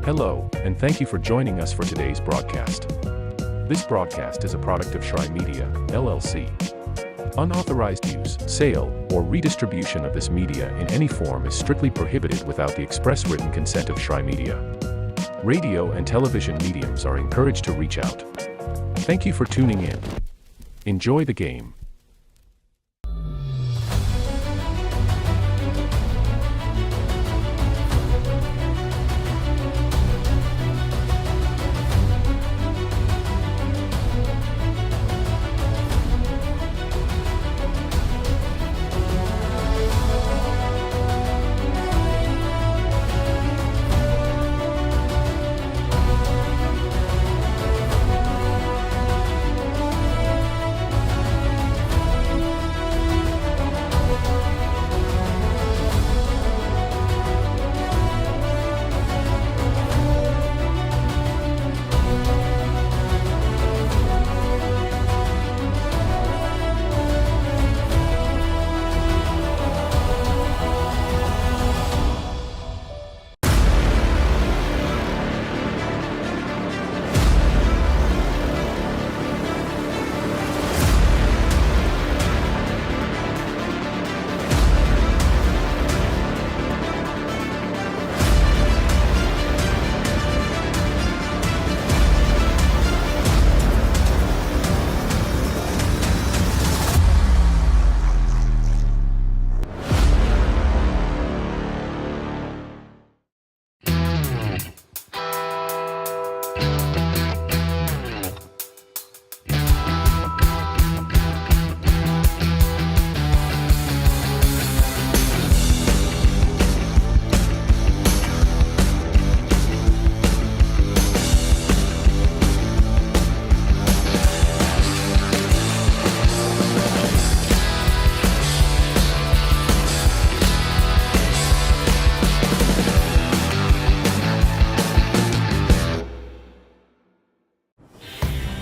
Hello, and thank you for joining us for today's broadcast. This broadcast is a product of Shry Media, LLC. Unauthorized use, sale, or redistribution of this media in any form is strictly prohibited without the express written consent of Shry Media. Radio and television mediums are encouraged to reach out. Thank you for tuning in. Enjoy the game.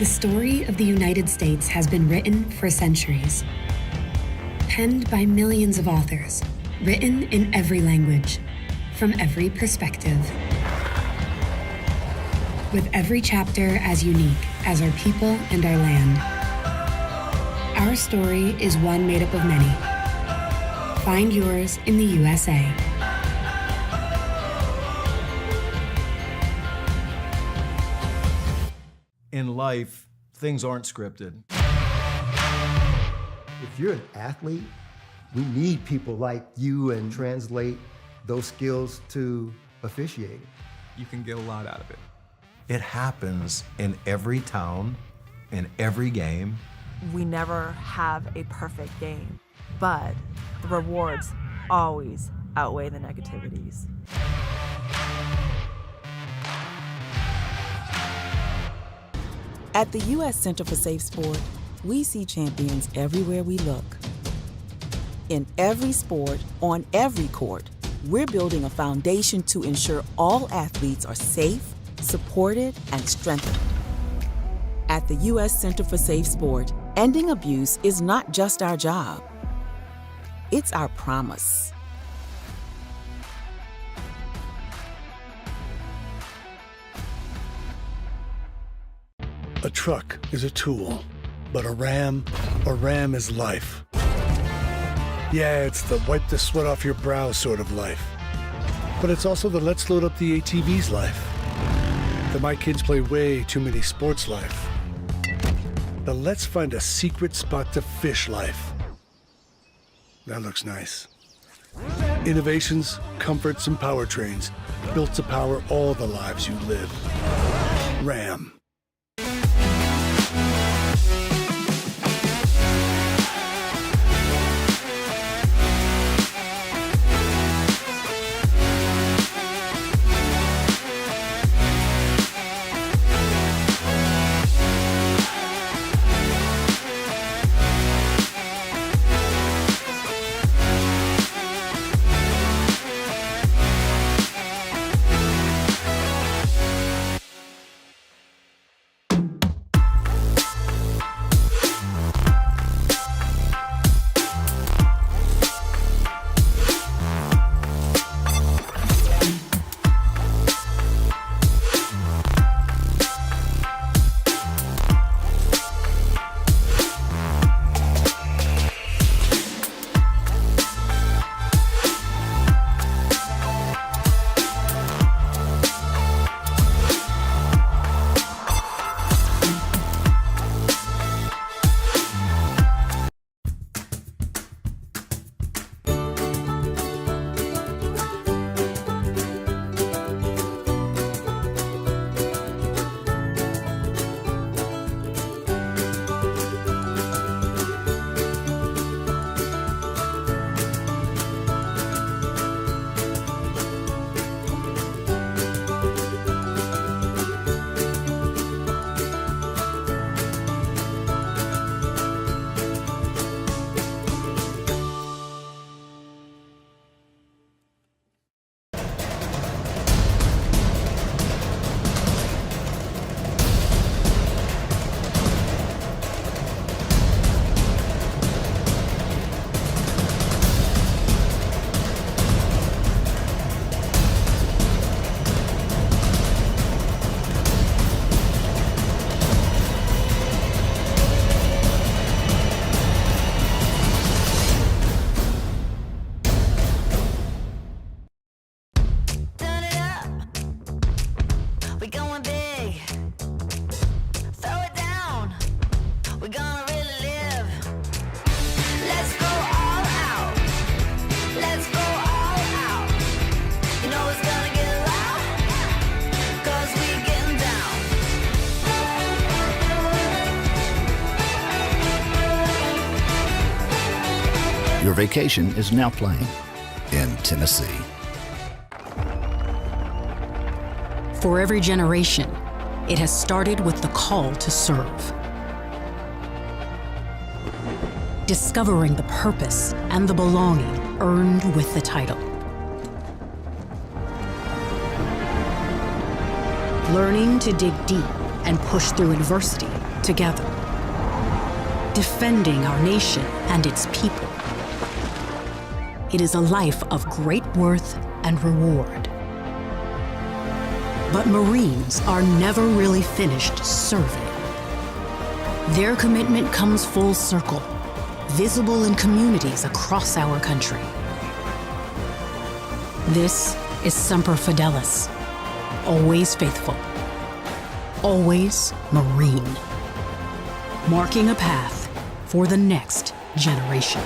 The story of the United States has been written for centuries. Penned by millions of authors, written in every language, from every perspective. With every chapter as unique as our people and our land. Our story is one made up of many. Find yours in the USA. In life, things aren't scripted. If you're an athlete, we need people like you and translate those skills to officiating. You can get a lot out of it. It happens in every town, in every game. We never have a perfect game, but the rewards always outweigh the negativities. At the U.S. Center for Safe Sport, we see champions everywhere we look. In every sport, on every court, we're building a foundation to ensure all athletes are safe, supported, and strengthened. At the U.S. Center for Safe Sport, ending abuse is not just our job. It's our promise. A truck is a tool, but a ram is life. Yeah, it's the wipe the sweat off your brow sort of life. But it's also the let's load up the ATV's life. The my kids play way too many sports life. The let's find a secret spot to fish life. That looks nice. Innovations, comforts, and powertrains built to power all the lives you live. Ram. Your vacation is now playing in Tennessee. For every generation, it has started with the call to serve. Discovering the purpose and the belonging earned with the title. Learning to dig deep and push through adversity together. Defending our nation and its people. It is a life of great worth and reward. But Marines are never really finished serving. Their commitment comes full circle, visible in communities across our country. This is Semper Fidelis, always faithful, always Marine, marking a path for the next generation.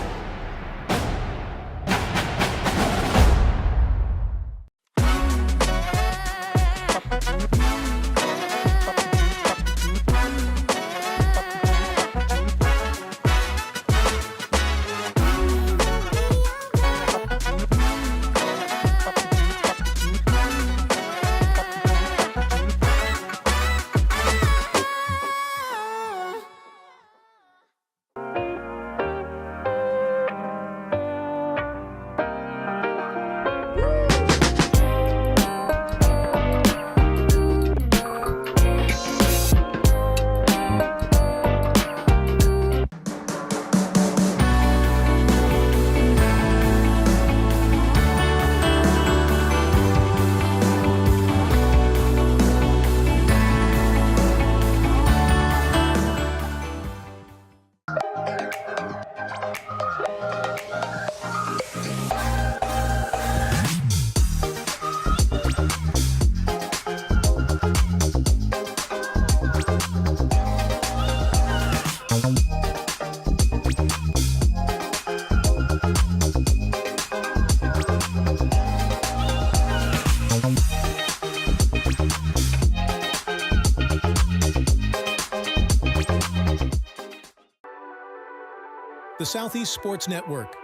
The Southeast Sports Network,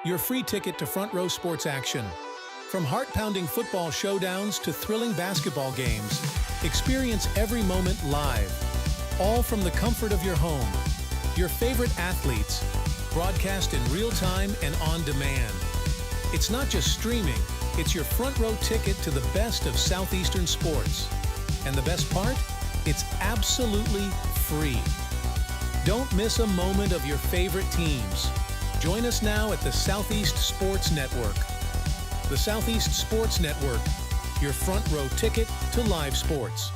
your free ticket to front row sports action. From heart-pounding football showdowns to thrilling basketball games, experience every moment live, all from the comfort of your home. Your favorite athletes, broadcast in real time and on demand. It's not just streaming, it's your front row ticket to the best of Southeastern sports. And the best part? It's absolutely free. Don't miss a moment of your favorite teams. Join us now at the Southeast Sports Network. The Southeast Sports Network, your front row ticket to live sports.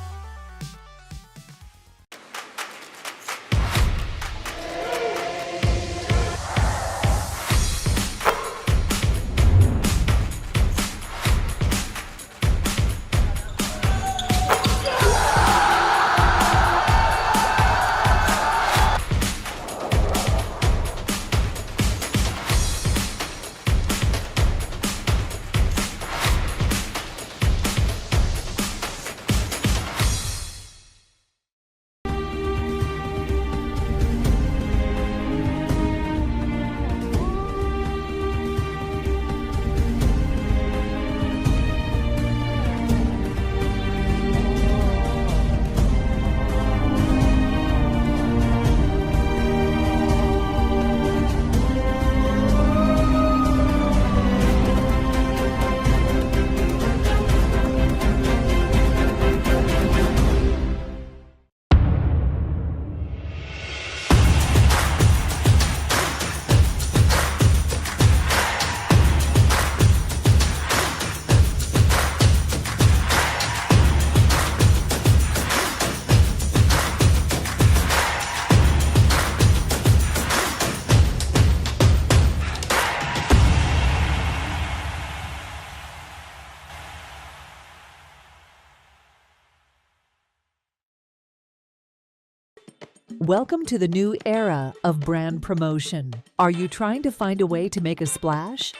Welcome to the new era of brand promotion. Are you trying to find a way to make a splash?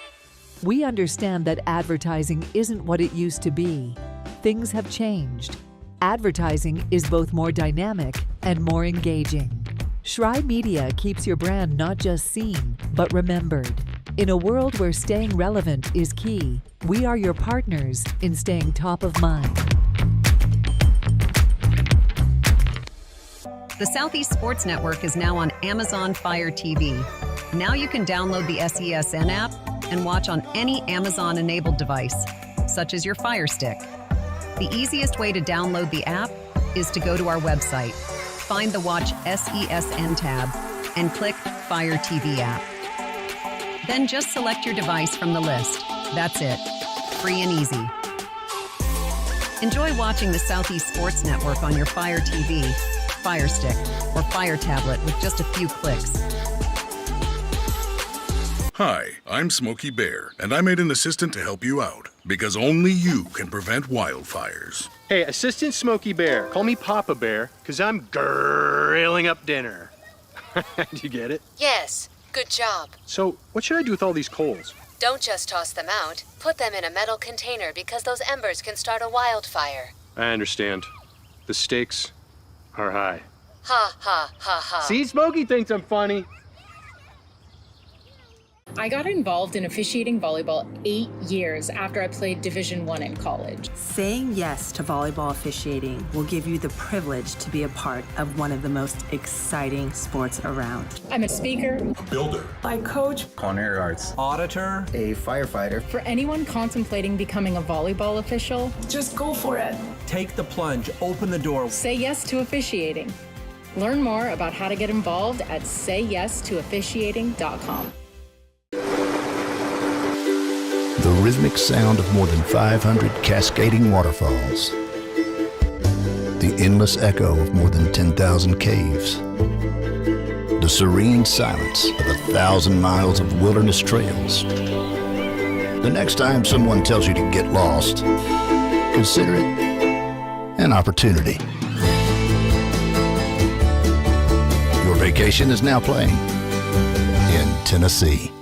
We understand that advertising isn't what it used to be. Things have changed. Advertising is both more dynamic and more engaging. Schrei Media keeps your brand not just seen, but remembered. In a world where staying relevant is key, we are your partners in staying top of mind. The Southeast Sports Network is now on Amazon Fire TV. Now you can download the SESN app and watch on any Amazon-enabled device, such as your Fire Stick. The easiest way to download the app is to go to our website, find the Watch SESN tab, and click Fire TV app. Then just select your device from the list. That's it. Free and easy. Enjoy watching the Southeast Sports Network on your Fire TV, Fire Stick, or Fire Tablet with just a few clicks. Hi, I'm Smokey Bear, and I made an assistant to help you out, because only you can prevent wildfires. Hey, Assistant Smokey Bear, call me Papa Bear, because I'm grilling up dinner. Do you get it? Yes, good job. So, what should I do with all these coals? Don't just toss them out. Put them in a metal container because those embers can start a wildfire. I understand. The stakes are high. Ha, ha, ha, ha. See, Smokey thinks I'm funny. I got involved in officiating volleyball 8 years after I played Division I in college. Saying yes to volleyball officiating will give you the privilege to be a part of one of the most exciting sports around. I'm a speaker, Builder. I coach, culinary arts, auditor, a firefighter. For anyone contemplating becoming a volleyball official, just go for it. Take the plunge, open the door. Say yes to officiating. Learn more about how to get involved at sayyes2officiating.com. The rhythmic sound of more than 500 cascading waterfalls. The endless echo of more than 10,000 caves. The serene silence of 1,000 miles of wilderness trails. The next time someone tells you to get lost, consider it an opportunity. Your vacation is now playing in Tennessee.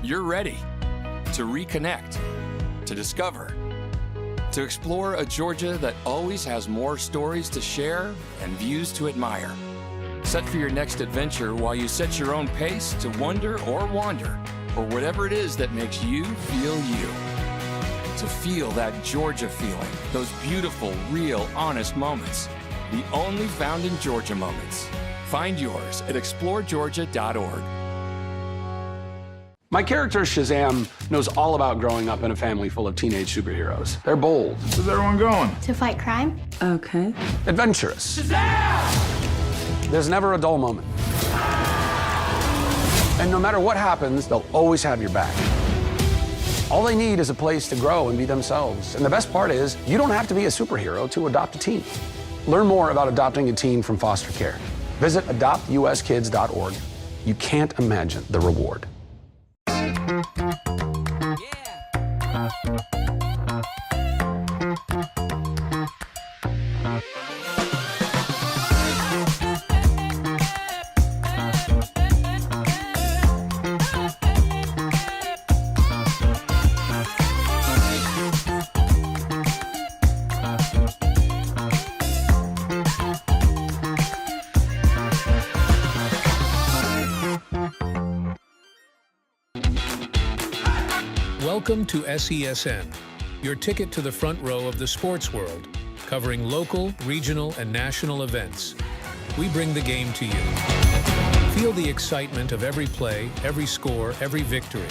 You're ready to reconnect, to discover, to explore a Georgia that always has more stories to share and views to admire. Set for your next adventure while you set your own pace to wonder or wander, or whatever it is that makes you feel you. To feel that Georgia feeling, those beautiful, real, honest moments. The only found in Georgia moments. Find yours at exploregeorgia.org. My character, Shazam, knows all about growing up in a family full of teenage superheroes. They're bold. Where's everyone going? To fight crime. Okay. Adventurous. Shazam! There's never a dull moment. And no matter what happens, they'll always have your back. All they need is a place to grow and be themselves. And the best part is, you don't have to be a superhero to adopt a teen. Learn more about adopting a teen from foster care. Visit adoptuskids.org. You can't imagine the reward. Welcome to SESN, your ticket to the front row of the sports world, covering local, regional, and national events. We bring the game to you. Feel the excitement of every play, every score, every victory.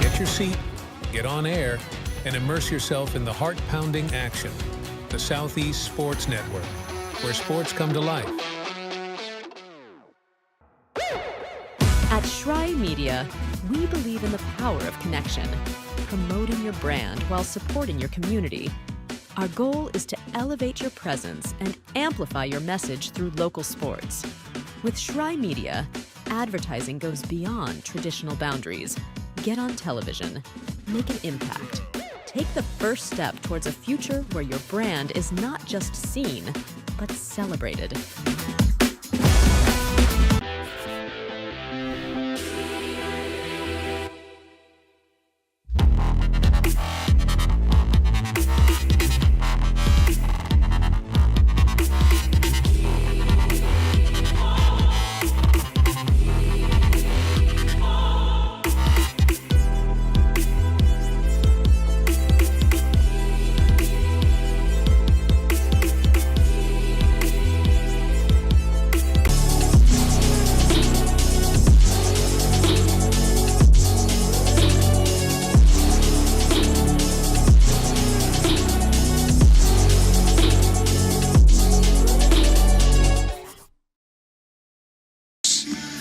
Get your seat, get on air, and immerse yourself in the heart-pounding action. The Southeast Sports Network, where sports come to life. At Shry Media, we believe in the power of connection, promoting your brand while supporting your community. Our goal is to elevate your presence and amplify your message through local sports. With Shry Media, advertising goes beyond traditional boundaries. Get on television, make an impact. Take the first step towards a future where your brand is not just seen, but celebrated.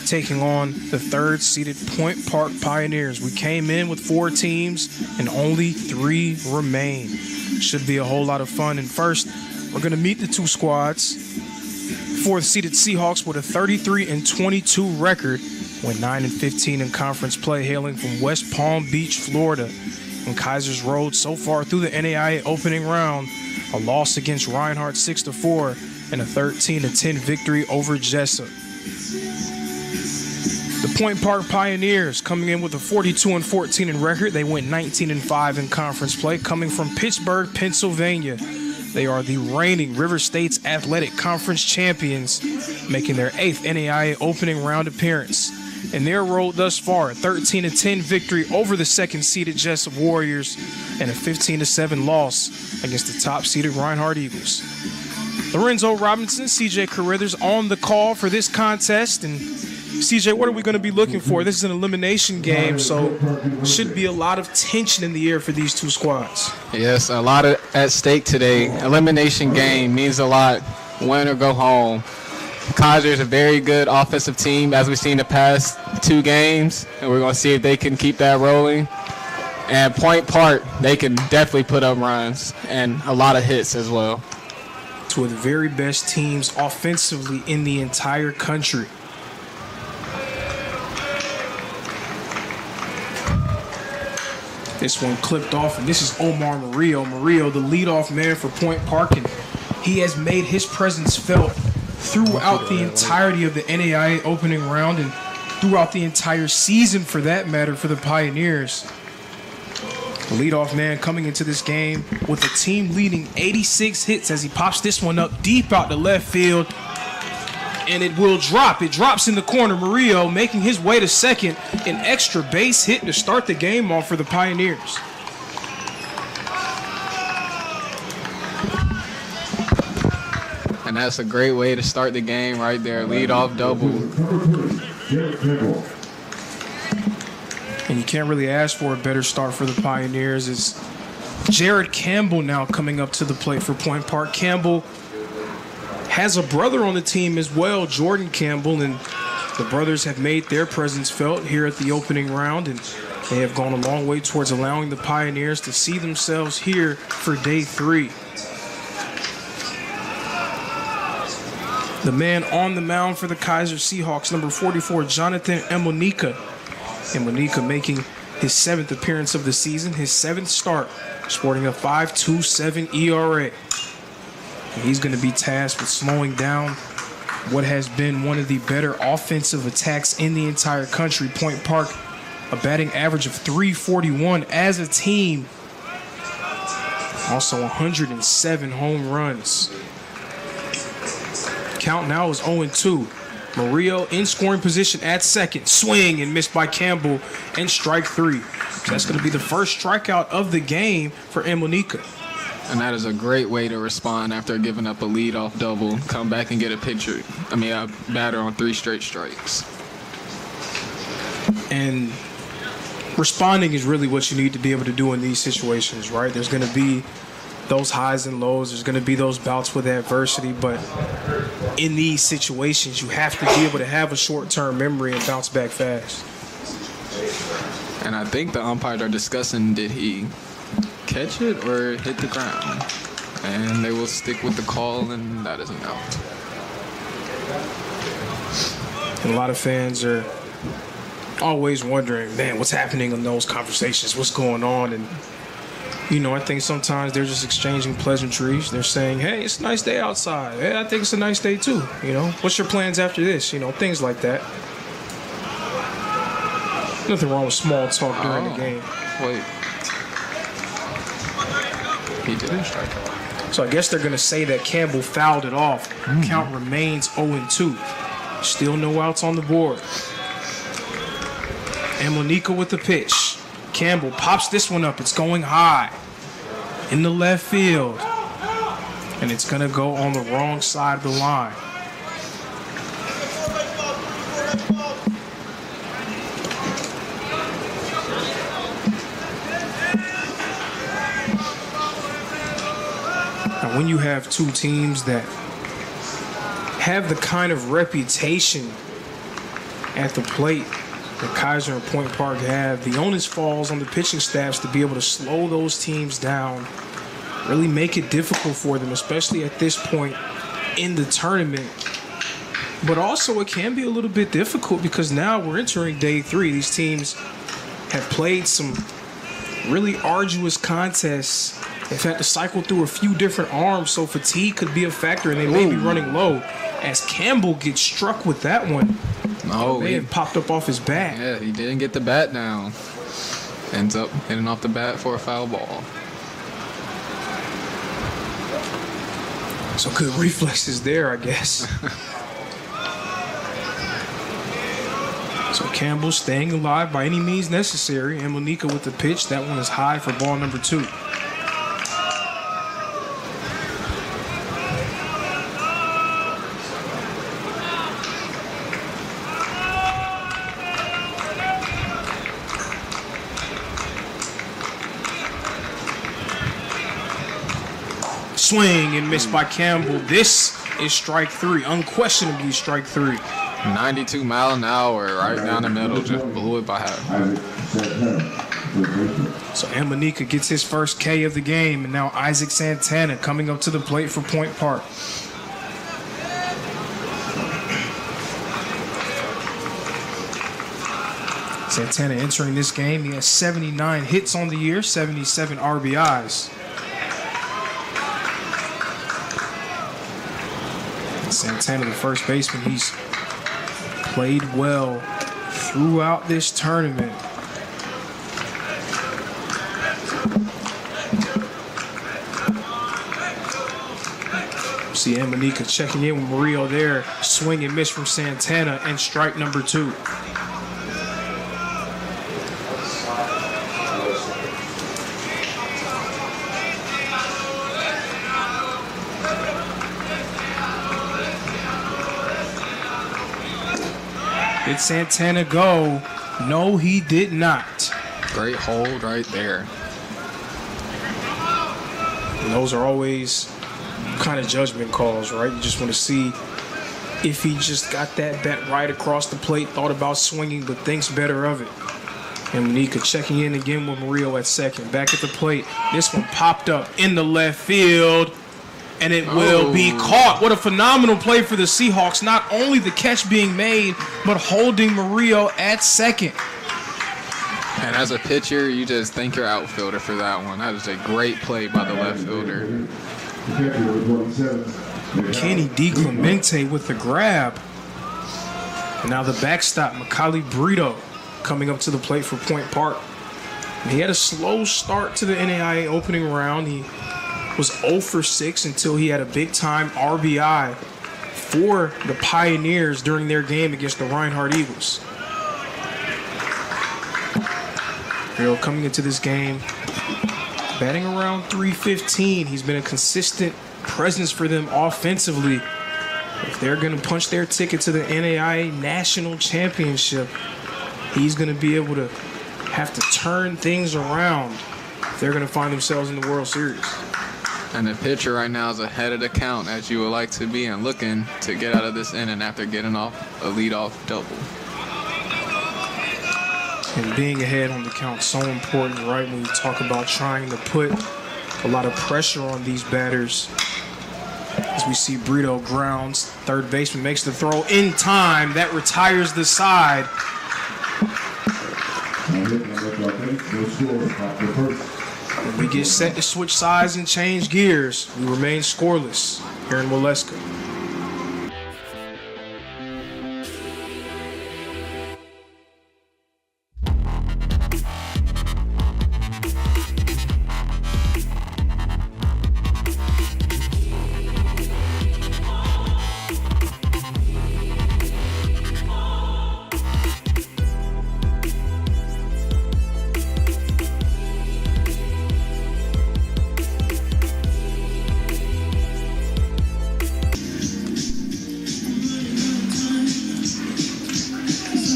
Taking on the third-seeded Point Park Pioneers. We came in with 4 teams and only 3 remain. Should be a whole lot of fun. And first, we're going to meet the 2 squads. 4th-seeded Seahawks with a 33-22 record, went 9-15 in conference play, hailing from West Palm Beach, Florida. On Kaiser's road so far through the NAIA opening round, a loss against Reinhardt 6-4 and a 13-10 victory over Jessup. The Point Park Pioneers coming in with a 42-14 in record. They went 19-5 in conference play, coming from Pittsburgh, Pennsylvania. They are the reigning River States Athletic Conference champions, making their 8th NAIA opening round appearance. In their road thus far, a 13-10 victory over the 2nd-seeded Jessup Warriors and a 15-7 loss against the top-seeded Reinhardt Eagles. Lorenzo Robinson, CJ Carruthers on the call for this contest. And CJ, what are we going to be looking for? This is an elimination game, so should be a lot of tension in the air for these 2 squads. Yes, a lot at stake today. Elimination game means a lot. Win or go home. Kaiser is a very good offensive team, as we've seen the past 2 games, and we're going to see if they can keep that rolling. And Point Park, they can definitely put up runs and a lot of hits as well. 2 of the very best teams offensively in the entire country. This one clipped off, and this is Omar Murillo. Murillo, the leadoff man for Point Park, and he has made his presence felt throughout the entirety of the NAIA opening round and throughout the entire season, for that matter, for the Pioneers. The leadoff man coming into this game with a team-leading 86 hits as he pops this one up deep out to left field. And it will drop. It drops in the corner. Murillo making his way to second. An extra base hit to start the game off for the Pioneers. And that's a great way to start the game right there. Leadoff double. And you can't really ask for a better start for the Pioneers. It's Jared Campbell now coming up to the plate for Point Park. Campbell has a brother on the team as well, Jordan Campbell, and the brothers have made their presence felt here at the opening round, and they have gone a long way towards allowing the Pioneers to see themselves here for day 3. The man on the mound for the Kaiser Seahawks, number 44, Jonathan Emonika. Emonika making his 7th appearance of the season, his 7th start, sporting a 5.27 ERA. He's going to be tasked with slowing down what has been one of the better offensive attacks in the entire country. Point Park, a batting average of .341 as a team. Also 107 home runs. Count now is 0-2. Murillo in scoring position at second. Swing and missed by Campbell, and strike 3. So that's going to be the first strikeout of the game for Emonika. And that is a great way to respond after giving up a leadoff double. Come back and get a batter on 3 straight strikes. And responding is really what you need to be able to do in these situations, right? There's going to be those highs and lows. There's going to be those bouts with adversity. But in these situations, you have to be able to have a short-term memory and bounce back fast. And I think the umpires are discussing, did he catch it or hit the ground? And they will stick with the call, and that is an out. And a lot of fans are always wondering, man, what's happening in those conversations? What's going on? And, you know, I think sometimes they're just exchanging pleasantries. They're saying, hey, it's a nice day outside. Hey, I think it's a nice day too. You know, what's your plans after this? You know, things like that. Nothing wrong with small talk during the game. Wait. He didn't strike out. So I guess they're going to say that Campbell fouled it off. Count remains 0-2. Still no outs on the board. And Monica with the pitch. Campbell pops this one up. It's going high in the left field. And it's going to go on the wrong side of the line. Now, when you have two teams that have the kind of reputation at the plate that Kaiser and Point Park have, the onus falls on the pitching staffs to be able to slow those teams down, really make it difficult for them, especially at this point in the tournament. But also it can be a little bit difficult because now we're entering day 3. These teams have played some really arduous contests. They've had to cycle through a few different arms, so fatigue could be a factor, and they may be running low. As Campbell gets struck with that one, he popped up off his bat. Yeah, he didn't get the bat down. Ends up hitting off the bat for a foul ball. So good reflexes there, I guess. So Campbell staying alive by any means necessary, and Monica with the pitch. That one is high for ball number 2. Swing and missed by Campbell. This is strike 3, unquestionably strike 3. 92 mile an hour right down the middle, just blew it by half. So Amanika gets his first K of the game, and now Isaac Santana coming up to the plate for Point Park. Santana entering this game, he has 79 hits on the year, 77 RBIs. Santana, the first baseman, he's played well throughout this tournament. See Emanika checking in with Murillo there. Swing and miss from Santana, and strike number 2. Did Santana go? No, he did not. Great hold right there. And those are always kind of judgment calls, right? You just want to see if he just got that bat right across the plate, thought about swinging, but thinks better of it. And Emanika checking in again with Murillo at second. Back at the plate. This one popped up in the left field, and it will be caught. What a phenomenal play for the Seahawks. Not only the catch being made, but holding Murillo at second. And as a pitcher, you just thank your outfielder for that one. That was a great play by the left fielder. Kenny DiClemente with the grab. And now the backstop, Mikali Brito, coming up to the plate for Point Park. He had a slow start to the NAIA opening round. He was 0 for 6 until he had a big-time RBI for the Pioneers during their game against the Reinhardt Eagles. Hill coming into this game, batting around .315. He's been a consistent presence for them offensively. If they're going to punch their ticket to the NAIA National Championship, he's going to be able to have to turn things around if they're going to find themselves in the World Series. And the pitcher right now is ahead of the count, as you would like to be, and looking to get out of this inning after getting off a leadoff double. And being ahead on the count is so important, right? When you talk about trying to put a lot of pressure on these batters. As we see Brito grounds, third baseman makes the throw in time. That retires the side. When we get set to switch sides and change gears, we remain scoreless here in Waleska.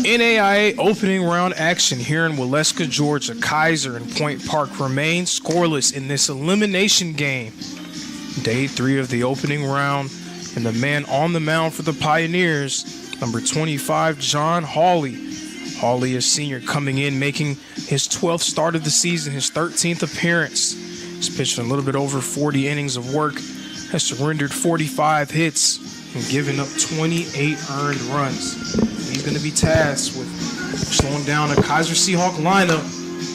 NAIA opening round action here in Waleska, Georgia. Kaiser and Point Park remain scoreless in this elimination game. Day 3 of the opening round, and the man on the mound for the Pioneers, number 25, John Hawley. Hawley, a senior, coming in, making his 12th start of the season, his 13th appearance. He's pitched a little bit over 40 innings of work, has surrendered 45 hits, and given up 28 earned runs. He's going to be tasked with slowing down a Kaiser Seahawk lineup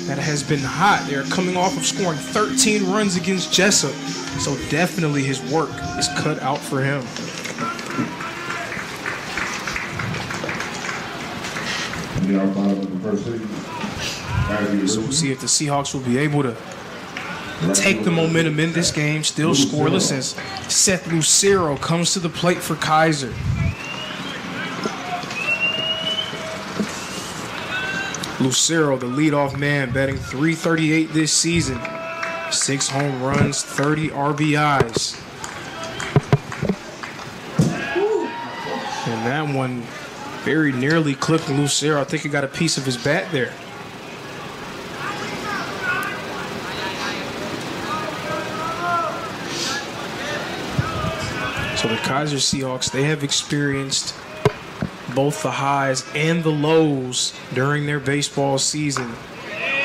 that has been hot. They're coming off of scoring 13 runs against Jessup, so definitely his work is cut out for him. So we'll see if the Seahawks will be able to take the momentum in this game. Still scoreless as Seth Lucero comes to the plate for Kaiser. Lucero, the leadoff man, batting .338 this season. 6 home runs, 30 RBIs. And that one very nearly clipped Lucero. I think he got a piece of his bat there. So the Kaiser Seahawks, they have experienced both the highs and the lows during their baseball season.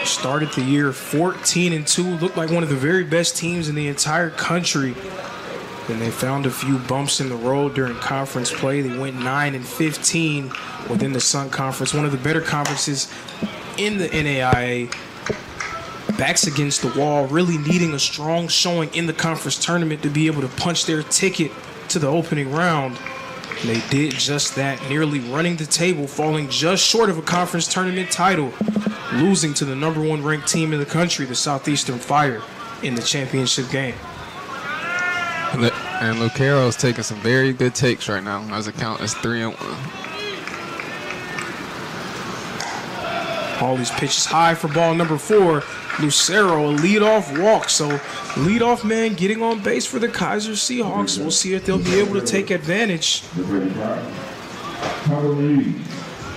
Started the year 14-2, looked like one of the very best teams in the entire country. Then they found a few bumps in the road during conference play. They went 9-15 within the Sun Conference, one of the better conferences in the NAIA. Backs against the wall, really needing a strong showing in the conference tournament to be able to punch their ticket to the opening round. And they did just that, nearly running the table, falling just short of a conference tournament title, losing to the number 1 ranked team in the country, the Southeastern Fire, in the championship game. And Lucaro's taking some very good takes right now as the count is 3-1. All these pitches high for ball number 4. Lucero, a leadoff walk. So leadoff man getting on base for the Kaiser Seahawks. We'll see if they'll be able to take advantage.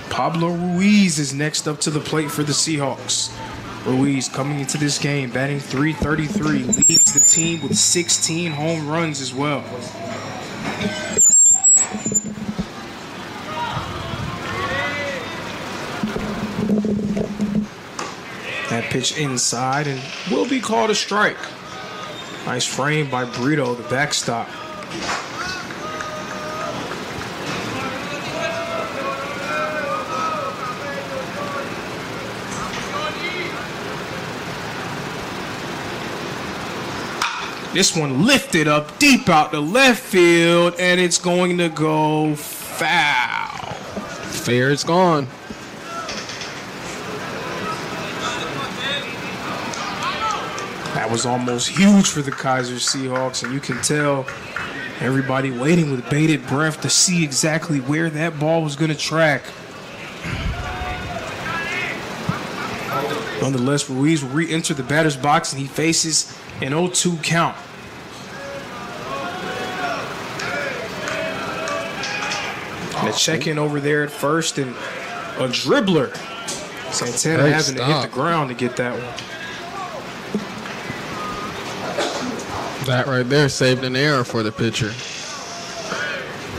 Pablo Ruiz is next up to the plate for the Seahawks. Ruiz coming into this game, batting .333, leads the team with 16 home runs as well. That pitch inside and will be called a strike. Nice frame by Brito, the backstop. This one lifted up deep out to left field, and it's going to go foul. Fair, it's gone. That was almost huge for the Kaiser Seahawks, and you can tell everybody waiting with bated breath to see exactly where that ball was going to track. Nonetheless, Ruiz will re-enter the batter's box, and he faces an 0-2 count. And a check-in over there at first, and a dribbler. Santana having to hit the ground to get that one. That right there saved an error for the pitcher.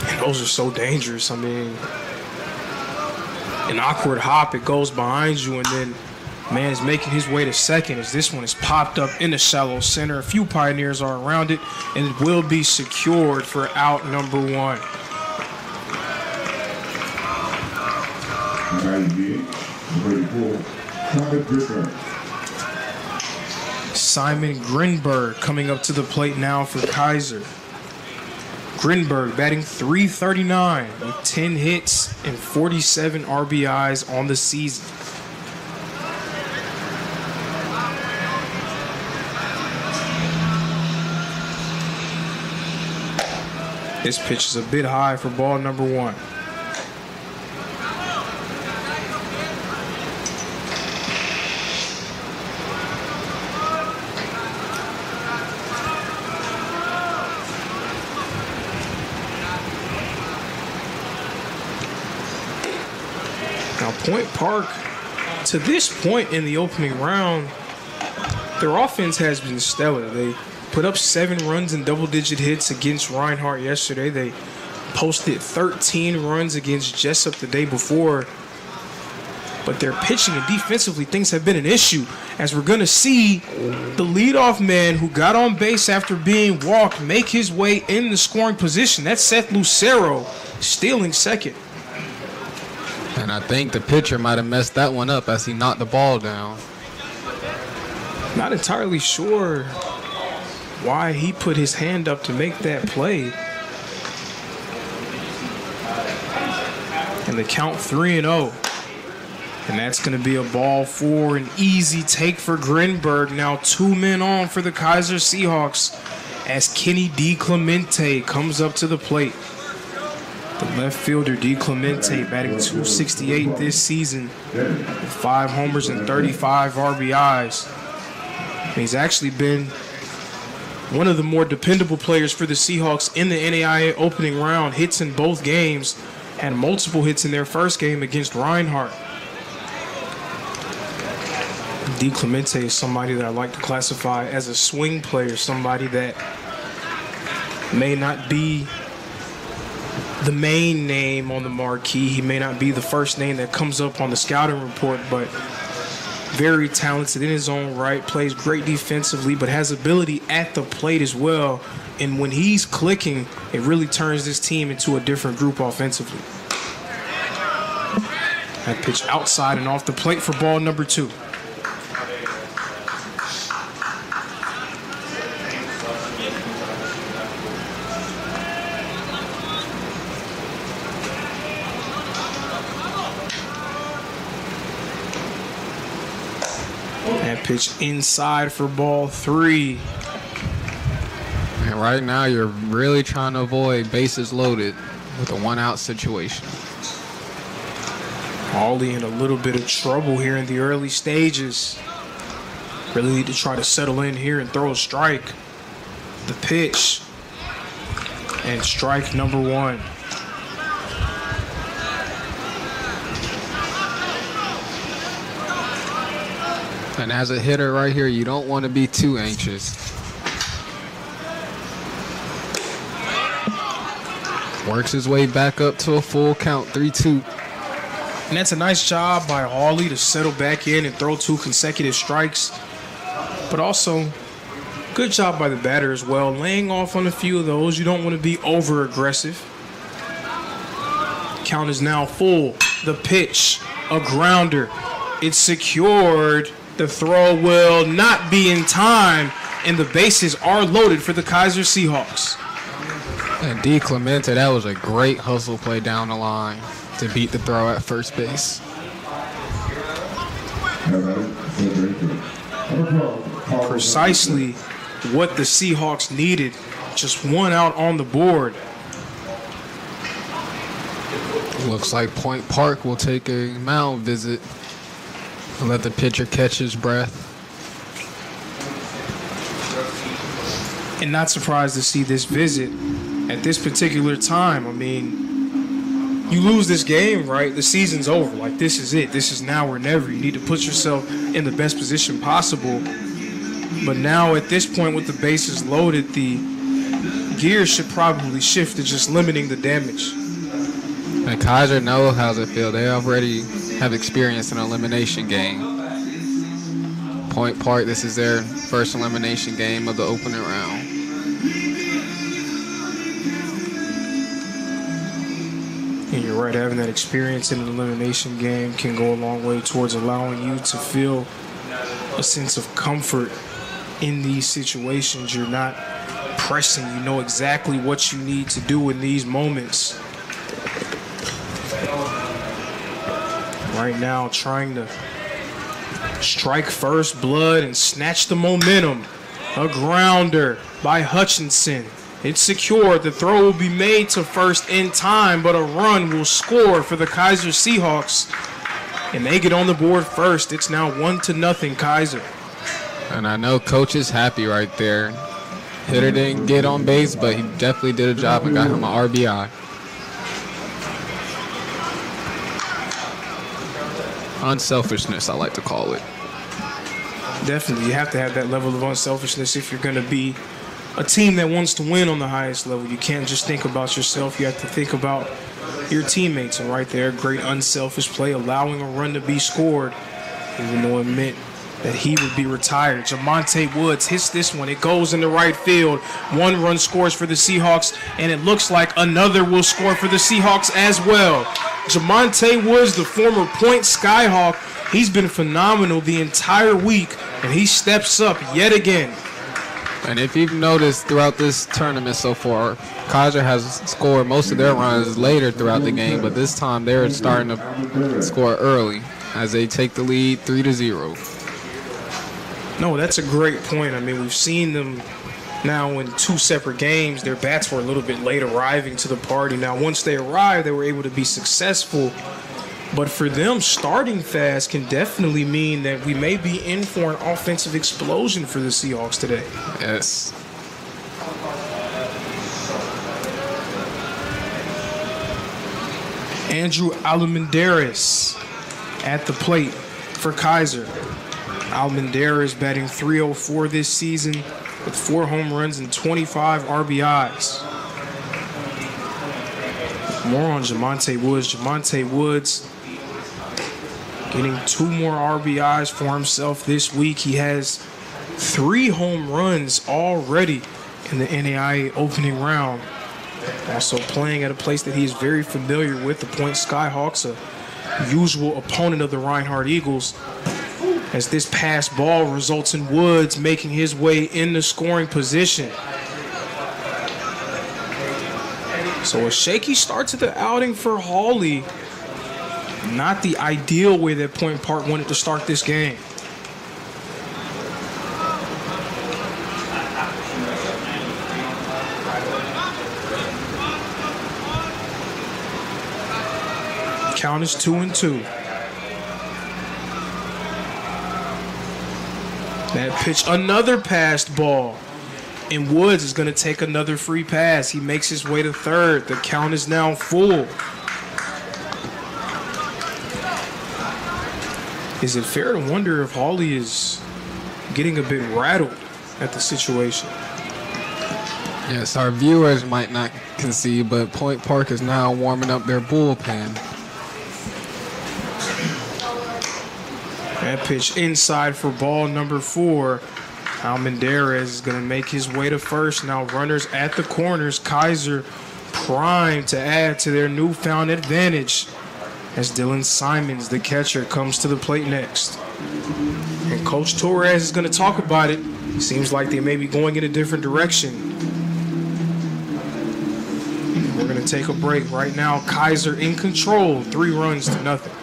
And those are so dangerous. I mean, an awkward hop, it goes behind you, and then man is making his way to second as this one is popped up in the shallow center. A few Pioneers are around it, and it will be secured for out number 1. Simon Grinberg coming up to the plate now for Kaiser. Grinberg batting .339 with 10 hits and 47 RBIs on the season. This pitch is a bit high for ball number 1. Now, Point Park, to this point in the opening round, their offense has been stellar. They put up 7 runs and double-digit hits against Reinhardt yesterday. They posted 13 runs against Jessup the day before. But their pitching and defensively, things have been an issue, as we're going to see the leadoff man who got on base after being walked make his way in the scoring position. That's Seth Lucero stealing second. And I think the pitcher might have messed that one up as he knocked the ball down. Not entirely sure why he put his hand up to make that play. And the count 3-0. And that's going to be a ball for an easy take for Grinberg. Now 2 men on for the Kaiser Seahawks as Kenny DiClemente comes up to the plate. The left fielder DiClemente batting .268 this season with 5 homers and 35 RBIs. And he's actually been one of the more dependable players for the Seahawks in the NAIA opening round. Hits in both games, had multiple hits in their first game against Reinhardt. DiClemente is somebody that I like to classify as a swing player, somebody that may not be the main name on the marquee. He may not be the first name that comes up on the scouting report, but very talented in his own right, plays great defensively, but has ability at the plate as well. And when he's clicking, it really turns this team into a different group offensively. That pitch outside and off the plate for ball number 2. That pitch inside for ball 3. And right now, you're really trying to avoid bases loaded with a one-out situation. Hawley in a little bit of trouble here in the early stages. Really need to try to settle in here and throw a strike. The pitch. And strike number one. And as a hitter right here, you don't want to be too anxious. Works his way back up to a full count, 3-2. And that's a nice job by Hawley to settle back in and throw 2 consecutive strikes. But also, good job by the batter as well, laying off on a few of those. You don't want to be over-aggressive. Count is now full. The pitch, a grounder. It's secured. The throw will not be in time, and the bases are loaded for the Kaiser Seahawks. And D. Clemente, that was a great hustle play down the line to beat the throw at first base. Precisely what the Seahawks needed. Just one out on the board. Looks like Point Park will take a mound visit and let the pitcher catch his breath. And not surprised to see this visit at this particular time. I mean, you lose this game, right? The season's over. Like, this is it. This is now or never. You need to put yourself in the best position possible. But now at this point with the bases loaded, the gears should probably shift to just limiting the damage. And Kaiser knows how it feel. They already have experience in an elimination game. Point Park, this is their first elimination game of the opening round. And you're right, having that experience in an elimination game can go a long way towards allowing you to feel a sense of comfort in these situations. You're not pressing. You know exactly what you need to do in these moments. Right now, trying to strike first blood and snatch the momentum. A grounder by Hutchinson. It's secured. The throw will be made to first in time, but a run will score for the Kaiser Seahawks. And they get on the board first. It's now 1-0 Kaiser. And I know Coach is happy right there. Hitter didn't get on base, but he definitely did a job and got him an RBI. Unselfishness, I like to call it. Definitely, you have to have that level of unselfishness if you're going to be a team that wants to win on the highest level. You can't just think about yourself. You have to think about your teammates. And right there, great unselfish play, allowing a run to be scored, even though it meant that he would be retired. Jamonte Woods hits this one. It goes into right field. 1 run scores for the Seahawks, and it looks like another will score for the Seahawks as well. Jamonte Woods, the former Point Skyhawk, he's been phenomenal the entire week, and he steps up yet again. And if you've noticed throughout this tournament so far, Kaiser has scored most of their runs later throughout the game, but this time they're starting to score early as they take the lead 3-0. No, that's a great point. I mean, we've seen them now in 2 separate games. Their bats were a little bit late arriving to the party. Now, once they arrived, they were able to be successful. But for them, starting fast can definitely mean that we may be in for an offensive explosion for the Seahawks today. Yes. Andrew Almendarez at the plate for Kaiser. Almendarez batting .304 this season with 4 home runs and 25 RBIs. More on Jamonte Woods. Jamonte Woods getting 2 more RBIs for himself this week. He has 3 home runs already in the NAIA opening round. Also playing at a place that he is very familiar with, the Point Skyhawks, a usual opponent of the Reinhardt Eagles, as this pass ball results in Woods making his way into scoring position. So a shaky start to the outing for Hawley. Not the ideal way that Point Park wanted to start this game. count is 2-2. That pitch, another passed ball. And Woods is going to take another free pass. He makes his way to third. The count is now full. Is it fair to wonder if Hawley is getting a bit rattled at the situation? Yes, our viewers might not concede, but Point Park is now warming up their bullpen. That pitch inside for ball number 4. Almendarez is going to make his way to first. Now runners at the corners. Kaiser primed to add to their newfound advantage as Dylan Simons, the catcher, comes to the plate next. And Coach Torres is going to talk about it. Seems like they may be going in a different direction. We're going to take a break right now. Kaiser in control, 3-0.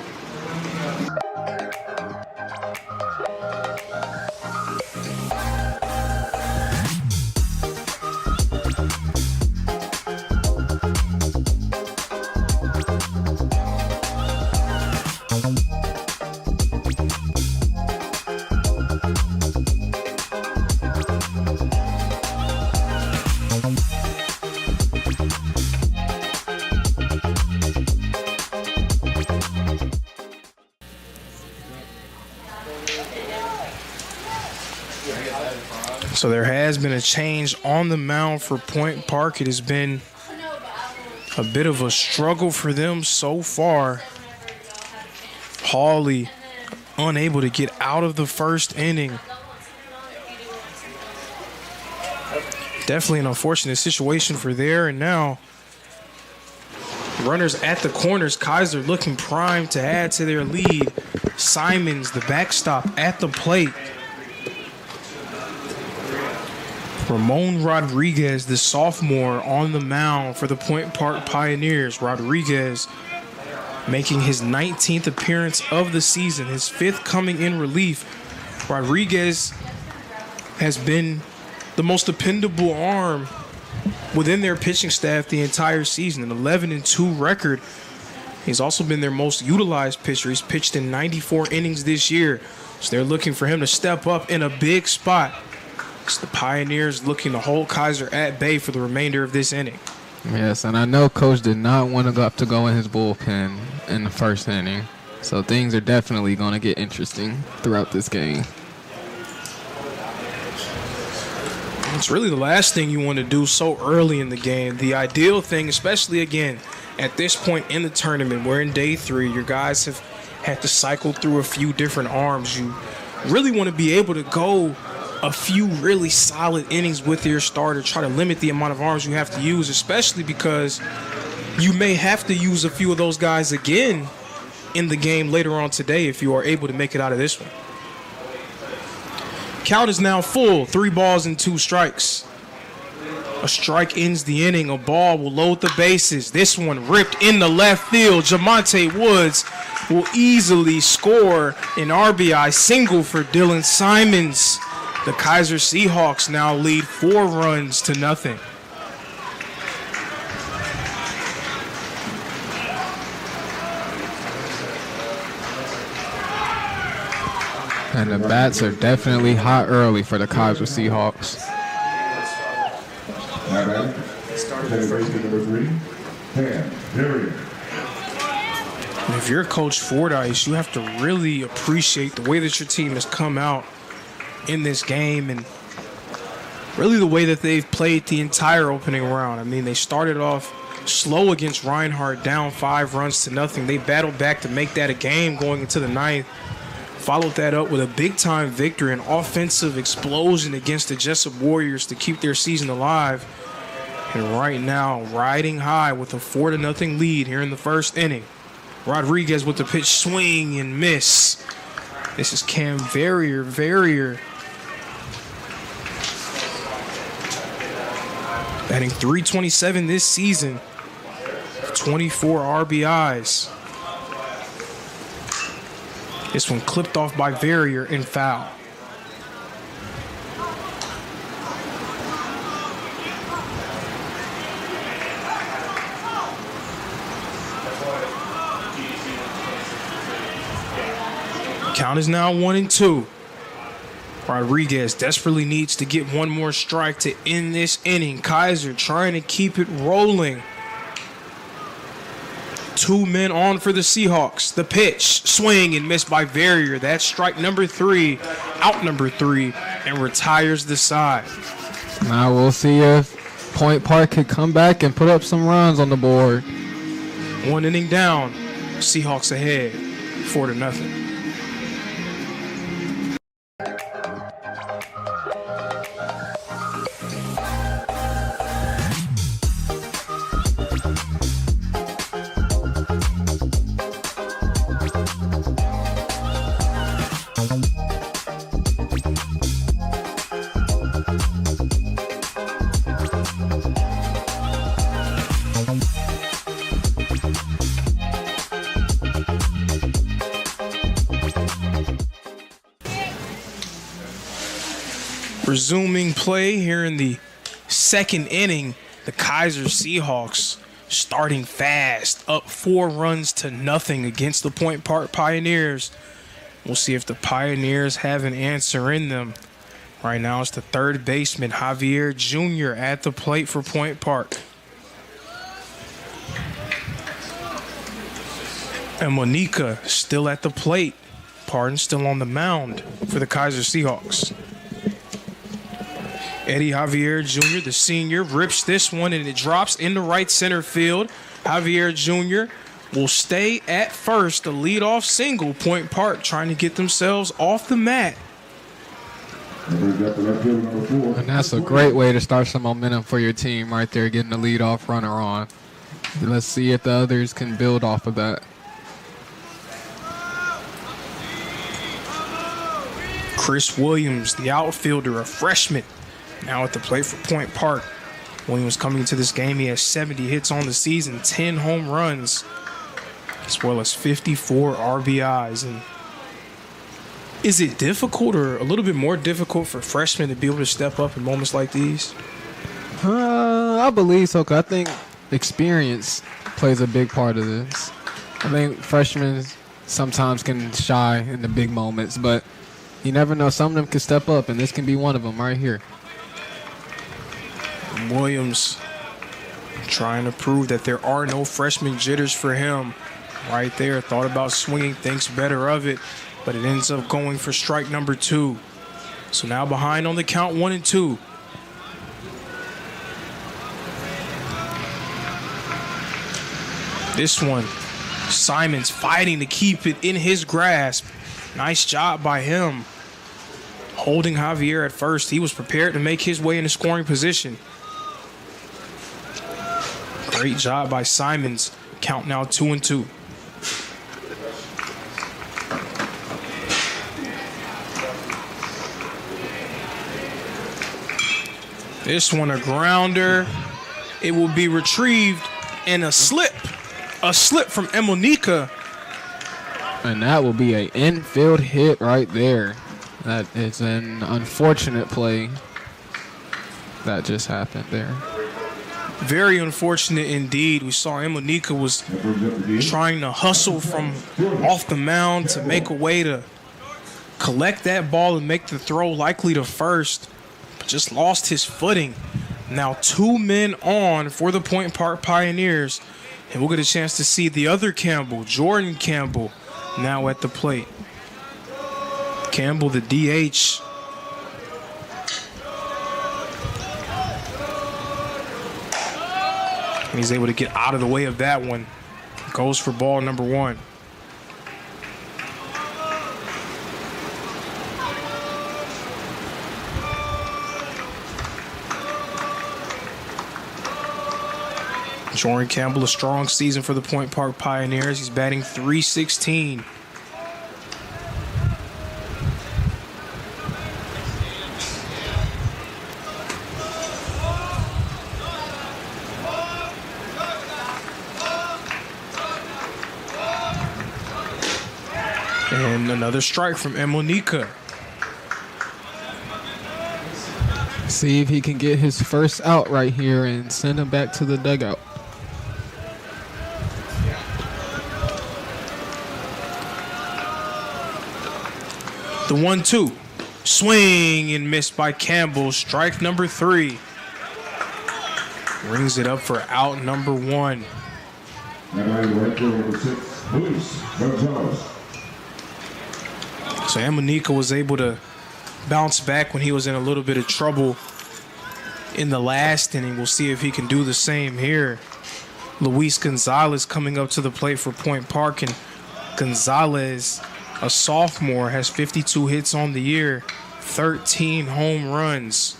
So there has been a change on the mound for Point Park. It has been a bit of a struggle for them so far. Hawley unable to get out of the first inning. Definitely an unfortunate situation for there. And now runners at the corners. Kaiser looking primed to add to their lead. Simons, the backstop, at the plate. Ramon Rodriguez, the sophomore, on the mound for the Point Park Pioneers. Rodriguez making his 19th appearance of the season, his 5th coming in relief. Rodriguez has been the most dependable arm within their pitching staff the entire season, an 11-2 record. He's also been their most utilized pitcher. He's pitched in 94 innings this year, so they're looking for him to step up in a big spot. The Pioneers looking to hold Kaiser at bay for the remainder of this inning. Yes, and I know Coach did not want to go in his bullpen in the first inning. So things are definitely going to get interesting throughout this game. It's really the last thing you want to do so early in the game. The ideal thing, especially again, at this point in the tournament, we're in day 3. Your guys have had to cycle through a few different arms. You really want to be able to go a few really solid innings with your starter, try to limit the amount of arms you have to use, especially because you may have to use a few of those guys again in the game later on today if you are able to make it out of this one. Count is now full, 3 balls and 2 strikes. A strike ends the inning. A ball will load the bases. This one ripped in the left field. Jamonte Woods will easily score an RBI single for Dylan Simons. The Kaiser Seahawks now lead 4-0. And the bats are definitely hot early for the Kaiser Seahawks. And if you're Coach Fordyce, you have to really appreciate the way that your team has come out in this game and really the way that they've played the entire opening round. I mean, they started off slow against Reinhardt, down 5-0. They battled back to make that a game going into the 9th. Followed that up with a big-time victory, an offensive explosion against the Jessup Warriors to keep their season alive. And right now, riding high with a 4-0 lead here in the first inning. Rodriguez with the pitch, swing and miss. This is Cam Verrier. Batting .327 this season, 24 RBIs. This one clipped off by Verrier and foul. Count is now 1-2. Rodriguez desperately needs to get one more strike to end this inning. Kaiser trying to keep it rolling. 2 men on for the Seahawks. The pitch, swing and missed by Verrier. That's strike number 3, out number 3, and retires the side. Now we'll see if Point Park could come back and put up some runs on the board. 1 inning down. Seahawks ahead, 4-0. Resuming play here in the second inning, the Kaiser Seahawks starting fast, up 4-0 against the Point Park Pioneers. We'll see if the Pioneers have an answer in them. Right now it's the third baseman, Javier Jr. at the plate for Point Park. And Monica still at the plate. Pardon, still on the mound for the Kaiser Seahawks. Eddie Javier Jr., the senior, rips this one and it drops into right center field. Javier Jr. will stay at first, the leadoff single. Point Park trying to get themselves off the mat. And that's a great way to start some momentum for your team right there, getting the leadoff runner on. Let's see if the others can build off of that. Chris Williams, the outfielder, a freshman, now at the plate for Point Park. Williams coming into this game, he has 70 hits on the season, 10 home runs, as well as 54 RBIs. And is it difficult or a little bit more difficult for freshmen to be able to step up in moments like these? I believe so, 'cause I think experience plays a big part of this. I think freshmen sometimes can shy in the big moments, but you never know. Some of them can step up, and this can be one of them right here. Williams trying to prove that there are no freshman jitters for him. Right there, thought about swinging, thinks better of it, but it ends up going for strike number 2. So now behind on the count, 1-2. This one, Simons fighting to keep it in his grasp. Nice job by him. Holding Javier at first. He was prepared to make his way into scoring position. Great job by Simons. Count now 2-2. This one a grounder. It will be retrieved and a slip. A slip from Emonica. And that will be an infield hit right there. That is an unfortunate play that just happened there. Very unfortunate indeed. We saw Emonica was trying to hustle from off the mound to make a way to collect that ball and make the throw likely to first, but just lost his footing. Now 2 men on for the Point Park Pioneers, and we'll get a chance to see the other Campbell, Jordan Campbell, now at the plate. Campbell, the DH. And he's able to get out of the way of that one. Goes for ball number 1. Jordan Campbell, a strong season for the Point Park Pioneers. He's batting .316. And another strike from Emonica. See if he can get his first out right here and send him back to the dugout. The 1-2. Swing and miss by Campbell. Strike number 3. Brings it up for out number 1. So Amanika was able to bounce back when he was in a little bit of trouble in the last inning. We'll see if he can do the same here. Luis Gonzalez coming up to the plate for Point Park, and Gonzalez, a sophomore, has 52 hits on the year, 13 home runs.